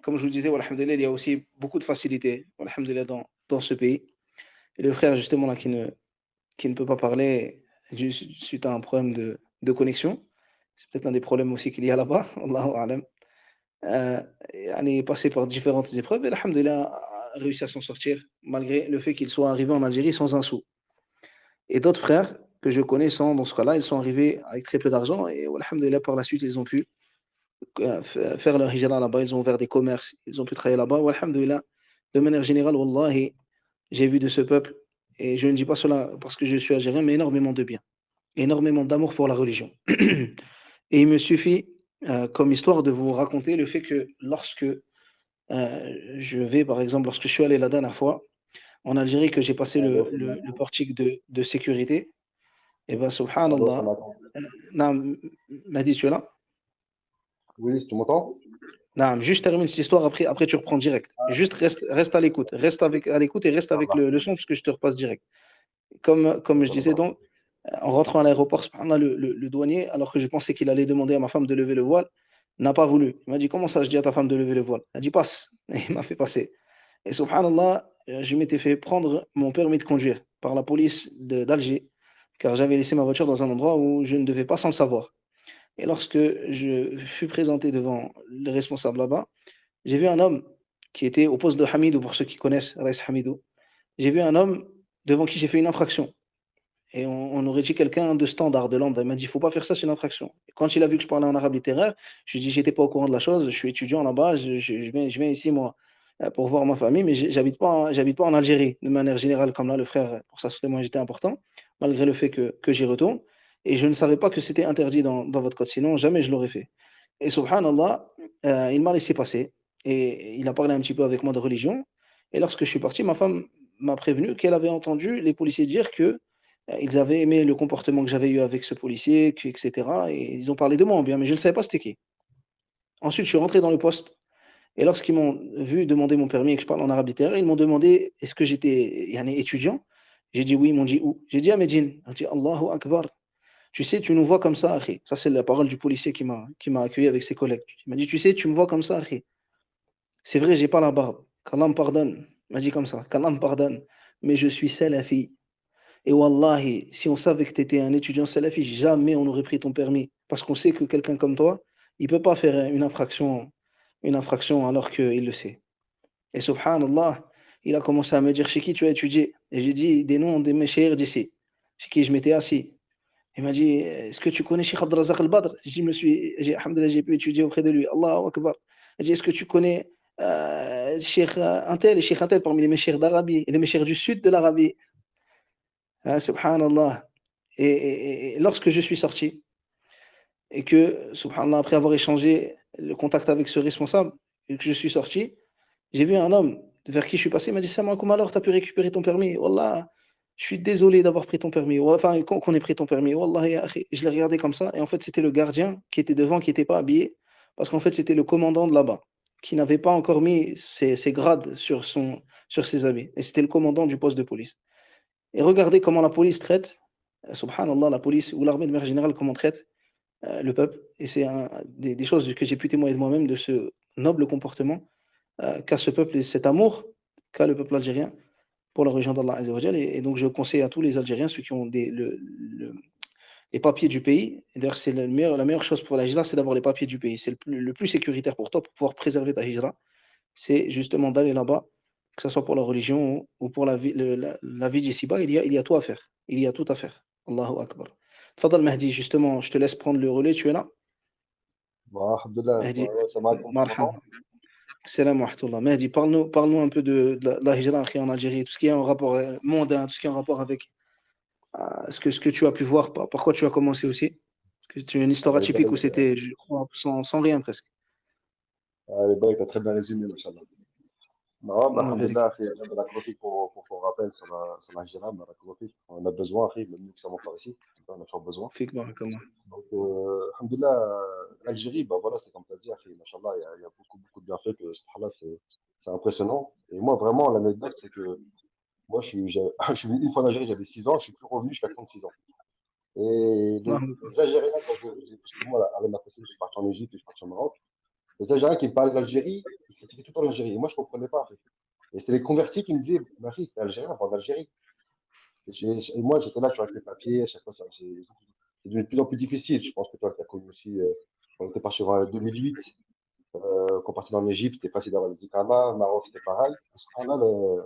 Comme je vous disais, alhamdoulilah, il y a aussi beaucoup de facilité alhamdoulilah, dans ce pays. Et le frère, justement, là, qui ne peut pas parler suite à un problème de connexion. C'est peut-être un des problèmes aussi qu'il y a là-bas. Allahu a'lam. Il est passé par différentes épreuves et alhamdoulilah, a réussi à s'en sortir, malgré le fait qu'il soit arrivé en Algérie sans un sou. Et d'autres frères que je connais sont dans ce cas-là, ils sont arrivés avec très peu d'argent et alhamdoulilah, par la suite, ils ont pu faire leur hijra là-bas, ils ont ouvert des commerces, ils ont pu travailler là-bas. Alhamdoulilah, de manière générale, wallahi, j'ai vu de ce peuple, et je ne dis pas cela parce que je suis algérien, mais énormément de bien, énormément d'amour pour la religion. Et il me suffit, comme histoire, de vous raconter le fait que lorsque je vais, par exemple, lorsque je suis allé la dernière fois en Algérie, que j'ai passé le portique de sécurité, et bien, subhanallah, Mahdi, tu es là? Oui, tu m'entends? Non, juste termine cette histoire, après tu reprends direct. Juste reste à l'écoute. Reste à l'écoute et reste avec le son parce que je te repasse direct. Comme je disais donc, en rentrant à l'aéroport, le douanier, alors que je pensais qu'il allait demander à ma femme de lever le voile, n'a pas voulu. Il m'a dit, comment ça, je dis à ta femme de lever le voile? Elle a dit, passe. Et il m'a fait passer. Et subhanallah, je m'étais fait prendre mon permis de conduire par la police d'Alger, car j'avais laissé ma voiture dans un endroit où je ne devais pas sans le savoir. Et lorsque je fus présenté devant le responsable là-bas, j'ai vu un homme qui était au poste de Hamidou, pour ceux qui connaissent Raïs Hamidou. J'ai vu un homme devant qui j'ai fait une infraction. Et on aurait dit quelqu'un de standard, de lambda. Il m'a dit, il ne faut pas faire ça, c'est une infraction. Et quand il a vu que je parlais en arabe littéraire, je lui ai dit, j'étais pas au courant de la chose, je suis étudiant là-bas, je viens ici, moi, pour voir ma famille, mais j'habite pas en Algérie, de manière générale, comme là, le frère, pour ça, moi, j'étais important, malgré le fait que j'y retourne. Et je ne savais pas que c'était interdit dans votre code, sinon jamais je l'aurais fait. Et subhanallah, il m'a laissé passer. Et il a parlé un petit peu avec moi de religion. Et lorsque je suis parti, ma femme m'a prévenu qu'elle avait entendu les policiers dire que ils avaient aimé le comportement que j'avais eu avec ce policier, etc. Et ils ont parlé de moi en bien, mais je ne savais pas c'était qui. Ensuite, je suis rentré dans le poste. Et lorsqu'ils m'ont vu demander mon permis et que je parle en arabe littéraire, ils m'ont demandé est-ce que j'étais étudiant. J'ai dit oui, ils m'ont dit où. J'ai dit à Médine. Ils ont dit Allahu Akbar. Tu sais, tu nous vois comme ça, akhi. Ça, c'est la parole du policier qui m'a accueilli avec ses collègues. Il m'a dit tu sais, tu me vois comme ça, akhi. C'est vrai, j'ai pas la barbe. Qu'Allah me pardonne. Il m'a dit comme ça. Qu'Allah me pardonne. Mais je suis salafi. Et wallahi, si on savait que tu étais un étudiant salafi, jamais on aurait pris ton permis. Parce qu'on sait que quelqu'un comme toi, il ne peut pas faire une infraction alors qu'il le sait. Et subhanallah, il a commencé à me dire chez qui tu as étudié. Et j'ai dit des noms des meshaykhs d'ici, chez qui je m'étais assis. Il m'a dit est-ce que tu connais Cheikh Abdelrazak al-Badr? J'ai dit j'ai pu étudier auprès de lui. Allahu Akbar. Il dit est-ce que tu connais Cheikh Intel et Cheikh Intel parmi les meshaykhs d'Arabie et les meshaykhs du sud de l'Arabie? Subhanallah. Et lorsque je suis sorti, et que, subhanallah, après avoir échangé le contact avec ce responsable, et que je suis sorti, j'ai vu un homme vers qui je suis passé, il m'a dit Salam alaikum, alors tu as pu récupérer ton permis? Wallah, je suis désolé d'avoir pris ton permis. Enfin, qu'on ait pris ton permis. Wallah, ya akhi. Je l'ai regardé comme ça, et en fait, c'était le gardien qui était devant, qui n'était pas habillé, parce qu'en fait, c'était le commandant de là-bas, qui n'avait pas encore mis ses grades sur ses habits. Et c'était le commandant du poste de police. Et regardez comment la police traite, subhanallah, la police ou l'armée de manière générale, comment traite le peuple. Et c'est des choses que j'ai pu témoigner de moi-même de ce noble comportement qu'a ce peuple et cet amour qu'a le peuple algérien pour la religion d'Allah Azza wa Jal. Et donc je conseille à tous les Algériens, ceux qui ont les papiers du pays, et d'ailleurs c'est la meilleure chose pour la hijra, c'est d'avoir les papiers du pays. C'est le plus sécuritaire pour toi, pour pouvoir préserver ta hijra. C'est justement d'aller là-bas, que ce soit pour la religion ou pour la vie d'ici-bas, il y a tout à faire. Il y a tout à faire. Allahu Akbar. Tfadal Mahdi, justement, je te laisse prendre le relais, tu es là? Alhamdulillah, Mahdi, salam alaikum. marhaba. Salam wa rahmatullah. Mahdi, parle-nous un peu de la hijra en Algérie, tout ce qui est en rapport mondain, tout ce qui est en rapport avec ce que tu as pu voir, par quoi tu as commencé aussi. Parce que tu as une histoire atypique où c'était, je crois, sans rien presque. Les bails, tu as très bien résumé, machallah. Non, bah, Allah barik. alhamdoulilah, la profite pour ton rappel sur l'Algérie, on a besoin, même nous qui sommes encore ici, on a toujours besoin. Fik barakallah. Donc, alhamdoulilah, l'Algérie, bah voilà, c'est comme tu as dit, machallah, il y a beaucoup, beaucoup de bienfaits que, subhanallah, c'est impressionnant. Et moi, vraiment, l'anecdote, c'est que moi, je suis venu une fois en Algérie, j'avais 6 ans, je suis plus revenu jusqu'à 36 ans. Et Allahu les Algériens, parce que moi, avec ma copine, je suis parti en Égypte et je suis parti au Maroc, les Algériens qui me parlaient d'Algérie, ils critiquaient tout le temps l'Algérie. Et moi, je ne comprenais pas, en fait. Et c'était les convertis qui me disaient, Marie, t'es Algérien, va en Algérie. Et moi, j'étais là, je suis avec les papiers, à chaque fois, c'est devenu de plus en plus difficile. Je pense que toi, tu as connu aussi, on était parti en 2008, quand on partait en Égypte, c'était facile d'avoir les Iqama, Maroc, c'était pareil. À ce moment-là,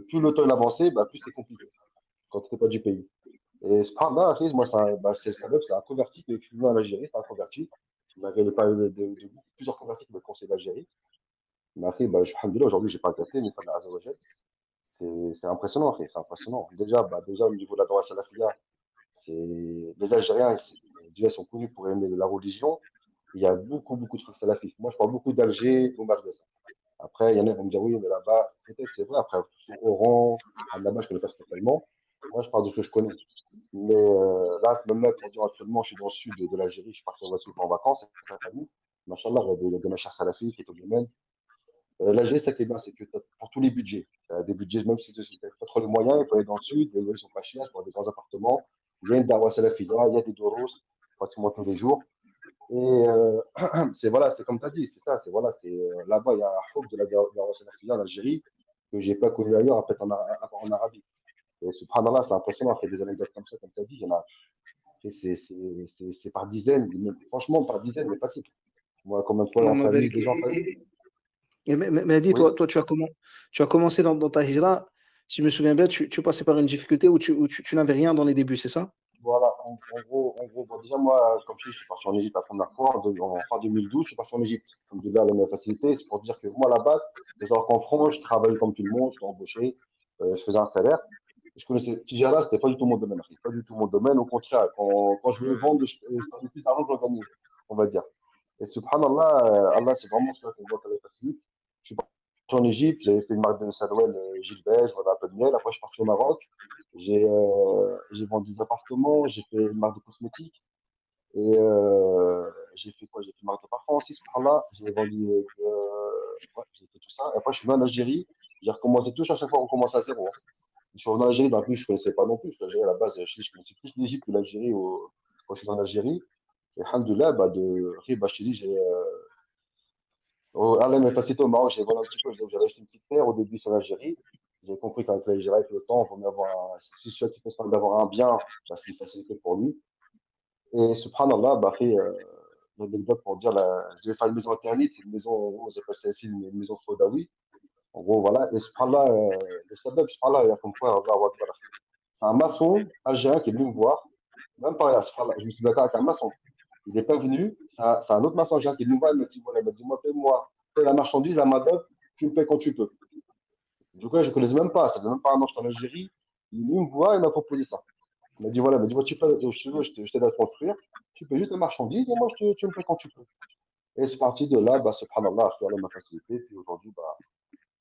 plus le temps il avançait, bah, plus c'était compliqué, quand tu n'étais pas du pays. Et ce là moi, c'est un converti qui est venu en Algérie, c'est un converti. Il m'avait pas plusieurs convertis qui me conseillé l'Algérie. Mais après, bah, alhamdoulilah, aujourd'hui, j'ai pas capté, mais c'est impressionnant, après, c'est impressionnant. Déjà, au niveau de la droite salafia, les Algériens, déjà, sont connus pour aimer la religion. Il y a beaucoup, beaucoup de trucs salafistes. Moi, je parle beaucoup d'Alger, au Maghreb. Après, il y en a qui vont me dire, oui, mais là-bas, peut-être c'est vrai. Après, sur Oran, là-bas, je connais pas spécialement. Moi, je parle de ce que je connais. Mais là, même là, pour dire actuellement, je suis dans le sud de l'Algérie, je suis parti en vacances avec ma famille. Machallah, il y a des machins salafistes et tout le domaine. L'Algérie, ça qui est bien, c'est que t'as pour tous les budgets. T'as des budgets, même si tu n'as pas trop les moyens, il faut aller dans le sud, les loyers sont pas chers, pour des grands appartements. Il y a une dawa salafia, il y a des doros, pratiquement tous les jours. Et voilà, c'est comme tu as dit, c'est ça, là-bas, il y a un houb de la dawa salafia en Algérie que j'ai pas connu ailleurs, peut-être en Arabie. Et subhanallah, c'est impressionnant, après des anecdotes comme ça, comme tu as dit, il y en a, c'est par dizaines, franchement, par dizaines, mais facile. Moi, combien de fois en Allah famille, barik. déjà en famille? Mais dis, Oui. toi tu as commencé dans ta hijra, si je me souviens bien, tu passais par une difficulté où tu n'avais rien dans les débuts, c'est ça? Voilà, en gros, bon, déjà, moi, comme je dis, je suis parti en Égypte la première fois en fin 2012, je suis parti en Égypte. Comme de là, la même facilité, c'est pour dire que moi, à la base, c'est alors qu'en France, je travaillais comme tout le monde, j'étais embauché, je faisais un salaire. Je connaissais Tijara, c'était pas du tout mon domaine, pas du tout mon domaine. Au contraire, quand je voulais vendre, je perdais plus d'argent que je gagnais, on va dire. Et subhanallah, Allah, c'est vraiment ça qu'on voit qu'elle est facilite. Je suis parti en Égypte, j'avais fait une marque de Sadwell, Gilbert, je vendais un peu de miel. Après, je suis parti au Maroc. J'ai vendu des appartements, j'ai fait une marque de cosmétiques et j'ai fait quoi? J'ai fait une marque de parfum aussi, subhanallah. J'ai vendu, ouais, j'ai fait tout ça. Et après, je suis venu en Algérie. J'ai recommencé tout, à chaque fois, on recommence à zéro, hein. Je suis revenu en Algérie, dans le plus, je ne connaissais pas non plus. L'Algérie, à la base, je connaissais plus l'Égypte que l'Algérie quand je suis en Algérie. Et alhamdoulilah, bah, je te dis, Allah m'a facilité au Maroc, j'ai volé un petit peu, j'avais acheté une petite terre au début sur l'Algérie. J'ai compris qu'avec l'Algérie, avec le temps, il vaut mieux avoir si celui qui peut se permettre d'avoir un bien, bah, c'est une facilité pour lui. Et subhanallah, bah, après, l'anecdote pour dire, je vais faire une maison interdite, c'est une maison, on appelle ça ici une maison Faudawi. En gros, voilà. Et subhanallah, le sabab, subhanallah, il y a comme quoi, Allah Akbar. C'est un maçon algérien qui est venu me voir, même pas, subhanallah, je me suis battu avec un maçon. Il n'est pas venu, c'est un autre maçon algérien qui est venu me voir, il m'a dit, voilà, il m'a dit, moi, paie-moi, paie la marchandise, la main-d'œuvre, tu me paies quand tu peux. Du coup, je ne connaissais même pas, ça faisait même pas un an que j'étais en Algérie. Il est venu me voir, il m'a proposé ça. Il m'a dit, voilà, il m'a dit, moi, tu peux, je t'aide à te construire, tu peux juste la marchandise et moi, tu me paies quand tu peux. Et c'est parti de là, bah, subhanallah, Allah m'a facilité, puis aujourd'hui, bah,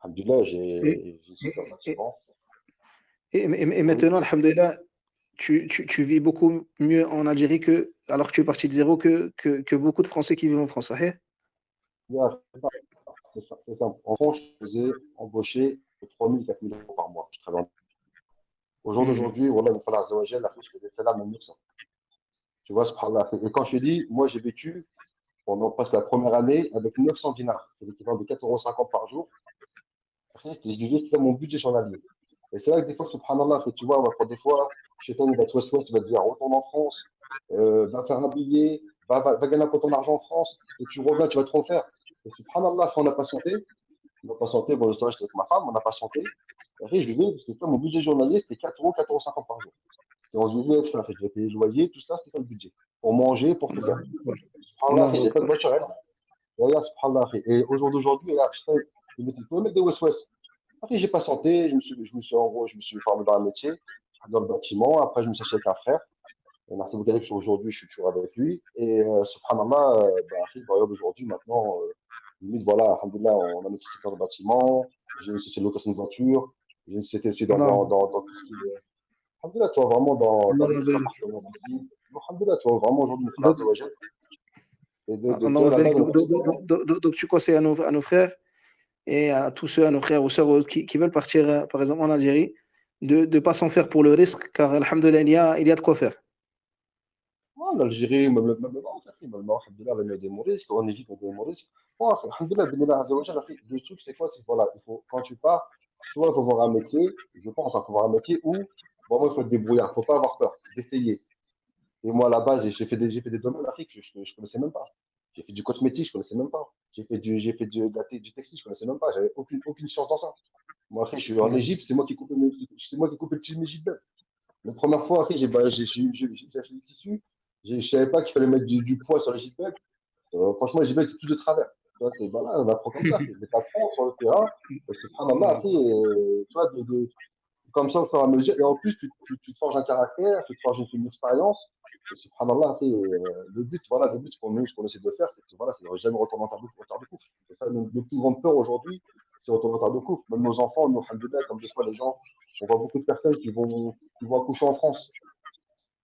alhamdulillah, Et, j'ai super et, bâtiment. et Oui. maintenant, alhamdoulilah, tu vis beaucoup mieux en Algérie alors que tu es parti de zéro que beaucoup de Français qui vivent en France, sahih? Yeah, c'est ça. En France, je faisais embaucher 3 000, 4 000 euros par mois. Je travaille. Au jour Hmm. d'aujourd'hui, voilà, il fallait Azzawajal, la je fais des salaires même 900. Tu vois, subhanallah. Et quand je te dis, moi, j'ai vécu pendant presque la première année avec 900 dinars. C'est l'équivalent de 4,50 € par jour. Après, j'ai dit, c'est mon budget journalier. Et c'est là que des fois, subhanallah, que tu vois, des fois, chez toi, il va te west-west, il va te dire, retourne en France, va faire un billet, va gagner un peu ton argent en France, et tu reviens, tu vas te refaire. Et subhanallah, quand on a patienté, bon, justement, j'étais avec ma femme, on a patienté. Et après, je vivais, parce que ça, mon budget journalier, c'était 4 €, 4,50 € par jour. Et on se vivait avec ça, en fait, je vais payer le loyer, tout ça, c'était ça le budget. Pour manger, pour tout faire. Subhanallah, Allahu après, j'ai pas de Akbar. voiture, rien. Et regarde, subhanallah, après. Et au jour d'aujourd'hui, regarde, je peux mettre des West-West. Après, j'ai patienté, en gros, je me suis formé dans un métier, dans le bâtiment. Après, je me suis acheté avec un frère. Et merci beaucoup, aujourd'hui, je suis toujours avec lui. Et subhanallah, bah, après, bah, aujourd'hui, maintenant, Limite, voilà, alhamdoulilah, on a notre secteur de bâtiment, j'ai une société de location de voiture, j'ai une société aussi dans tout ce qui est. Alhamdoulilah, tu vois, vraiment dans le truc appartement aussi. Alhamdoulilah, tu vois, vraiment aujourd'hui, notre Donc, Azawajal. Et de Allah à la base, on a passé donc, tu conseilles à nos frères et à tous ceux, à nos frères ou sœurs qui veulent partir, par exemple, en Algérie, de ne pas s'en faire pour le risque, car, alhamdoulilah, il y a de quoi faire. l'Algérie, même le Maroc, même le Maroc, alhamdoulilah, il y a des risques, en Égypte, il y a des risques. Bon, alhamdoulilah, Benillah Azawajal, le truc, c'est quoi? C'est que voilà, il faut, quand tu pars, soit il faut avoir un métier, je pense, il faut avoir un métier où, vraiment, il faut être débrouillard, il ne faut pas avoir peur d'essayer. Et moi, à la base, j'ai fait des domaines d'Afrique que je ne connaissais même pas. J'ai fait du cosmétique, je ne connaissais même pas. J'ai fait du textile, je ne connaissais même pas. J'avais aucune science dans ça. Moi, après, je suis en Égypte, c'est moi qui coupais le tissu de mes gilets. La première fois, après, j'ai acheté du tissu. Je ne savais pas qu'il fallait mettre du poids sur les gilets. Franchement, les gilets, c'est tout de travers. Tu vois, bah là, on apprend comme ça. Mais t'apprends sur le terrain. Subhanallah, après, tu vois, comme ça, au fur et à mesure. Et en plus, tu te forges un caractère, tu te forges une expérience. Et subhanallah, après, le but pour nous, ce qu'on essaie de faire, c'est que voilà, c'est de jamais retourner en terre de couple. C'est ça, notre plus grande peur aujourd'hui, c'est retourner en terre de couple. Même nos enfants, nous, alhamdoulilah, comme des fois les gens, on voit beaucoup de personnes qui vont accoucher en France.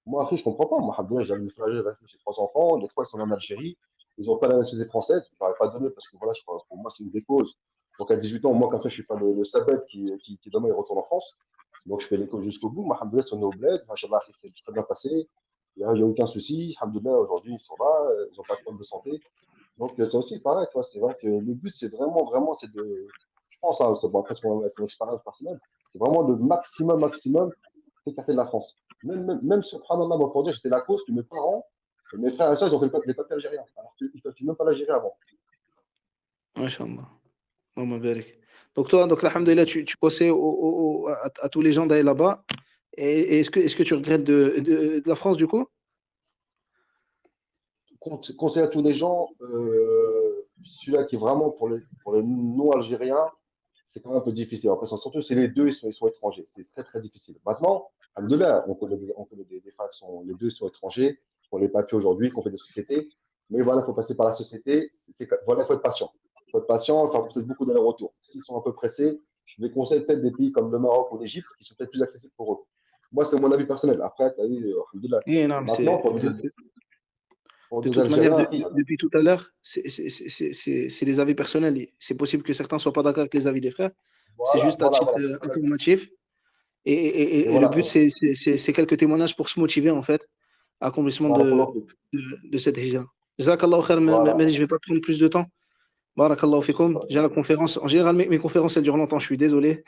Moi, après, je comprends pas. Moi, alhamdoulilah, j'ai 3 enfants. Les 3, ils sont en Algérie. Ils n'ont pas la nationalité française. Je n'aurais pas donné parce que voilà, pour moi, c'est une des causes. Donc, à 18 ans, moi, comme ça, je suis pas le sabbat qui demain, il retourne en France. Donc, je fais l'école jusqu'au bout. Moi, alhamdoulilah, on est au bled. Machallah, c'est très bien passé. Il n'y a aucun souci. Alhamdoulilah, aujourd'hui, ils sont là. Ils n'ont pas de problème de santé. Donc, c'est aussi pareil. Tu vois, c'est vrai que le but, c'est vraiment, c'est de. Je pense, hein, c'est bon, après, c'est avec mon expérience personnelle. C'est vraiment le maximum s'écarter de la France. Même subhanallah, moi, pour dire, j'étais la cause que mes parents, mes frères et sœurs, ils ont fait des papiers algériens. Alors qu'ils ne peuvent même pas l'Algérie avant. Masha'Allah. Allahumma barik. Donc, toi, donc, alhamdoulilah, tu conseilles à tous les gens d'aller là-bas. Et est-ce que tu regrettes de la France, du coup? Conseil à tous les gens, celui-là qui est vraiment pour les non-algériens, c'est quand même un peu difficile. Après, surtout, c'est les deux, ils sont étrangers. C'est très, très difficile. Maintenant, alhamdoulilah, on connaît des frères qui sont, les deux sont étrangers, qui ont les papiers aujourd'hui, qui ont fait des sociétés. Mais voilà, il faut passer par la société. Voilà, il faut être patient. Il faut être patient, il faut faire beaucoup d'allers-retours. S'ils sont un peu pressés, je les conseille peut-être des pays comme le Maroc ou l'Égypte qui sont peut-être plus accessibles pour eux. Moi, c'est mon avis personnel. Après, tu as vu, alhamdoulilah. Oui, non, Maintenant, pour de des toute manière, Algériens, depuis tout à l'heure, c'est des avis personnels. C'est possible que certains ne soient pas d'accord avec les avis des frères. C'est voilà, juste à titre c'est ça. informatif. Et Et le voilà, but, c'est quelques témoignages pour se motiver, en fait, à l'accomplissement voilà pour le coup. de cette hijra. Jazakallahu khair, Voilà. mais je ne vais pas prendre plus de temps. Barakallahu fikoum. J'ai la conférence. En général, mes conférences, elles durent longtemps. Je suis désolé.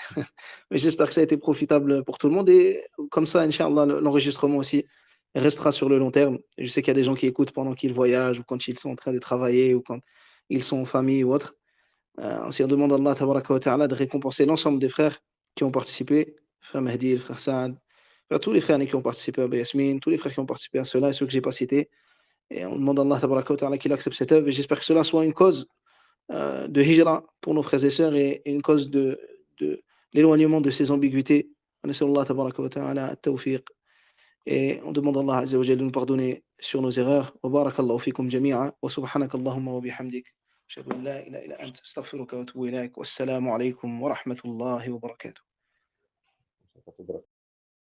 Mais j'espère que ça a été profitable pour tout le monde. Et comme ça, Inch'Allah, l'enregistrement aussi restera sur le long terme. Je sais qu'il y a des gens qui écoutent pendant qu'ils voyagent ou quand ils sont en train de travailler ou quand ils sont en famille ou autre. On demande à Allah tabaraka wa ta'ala de récompenser l'ensemble des frères qui ont participé. Frère Mahdi, le frère Saad, tous les frères qui ont participé à Yasmine, tous les frères qui ont participé à cela et ceux que je n'ai pas cités. Et on demande à Allah tabaraka wa ta'ala qu'il accepte cette œuvre. Et j'espère que cela soit une cause de hijra pour nos frères et sœurs et une cause de l'éloignement de ces ambiguïtés. Et on demande à Allah Azza wa Jalla de nous pardonner sur nos erreurs. Wa barakallahu fikum jami'a wa subhanaka Allahumma wa bihamdik. أشهد أن لا إله إلا أنت أستغفرك وأتوب إليك والسلام عليكم ورحمة الله وبركاته.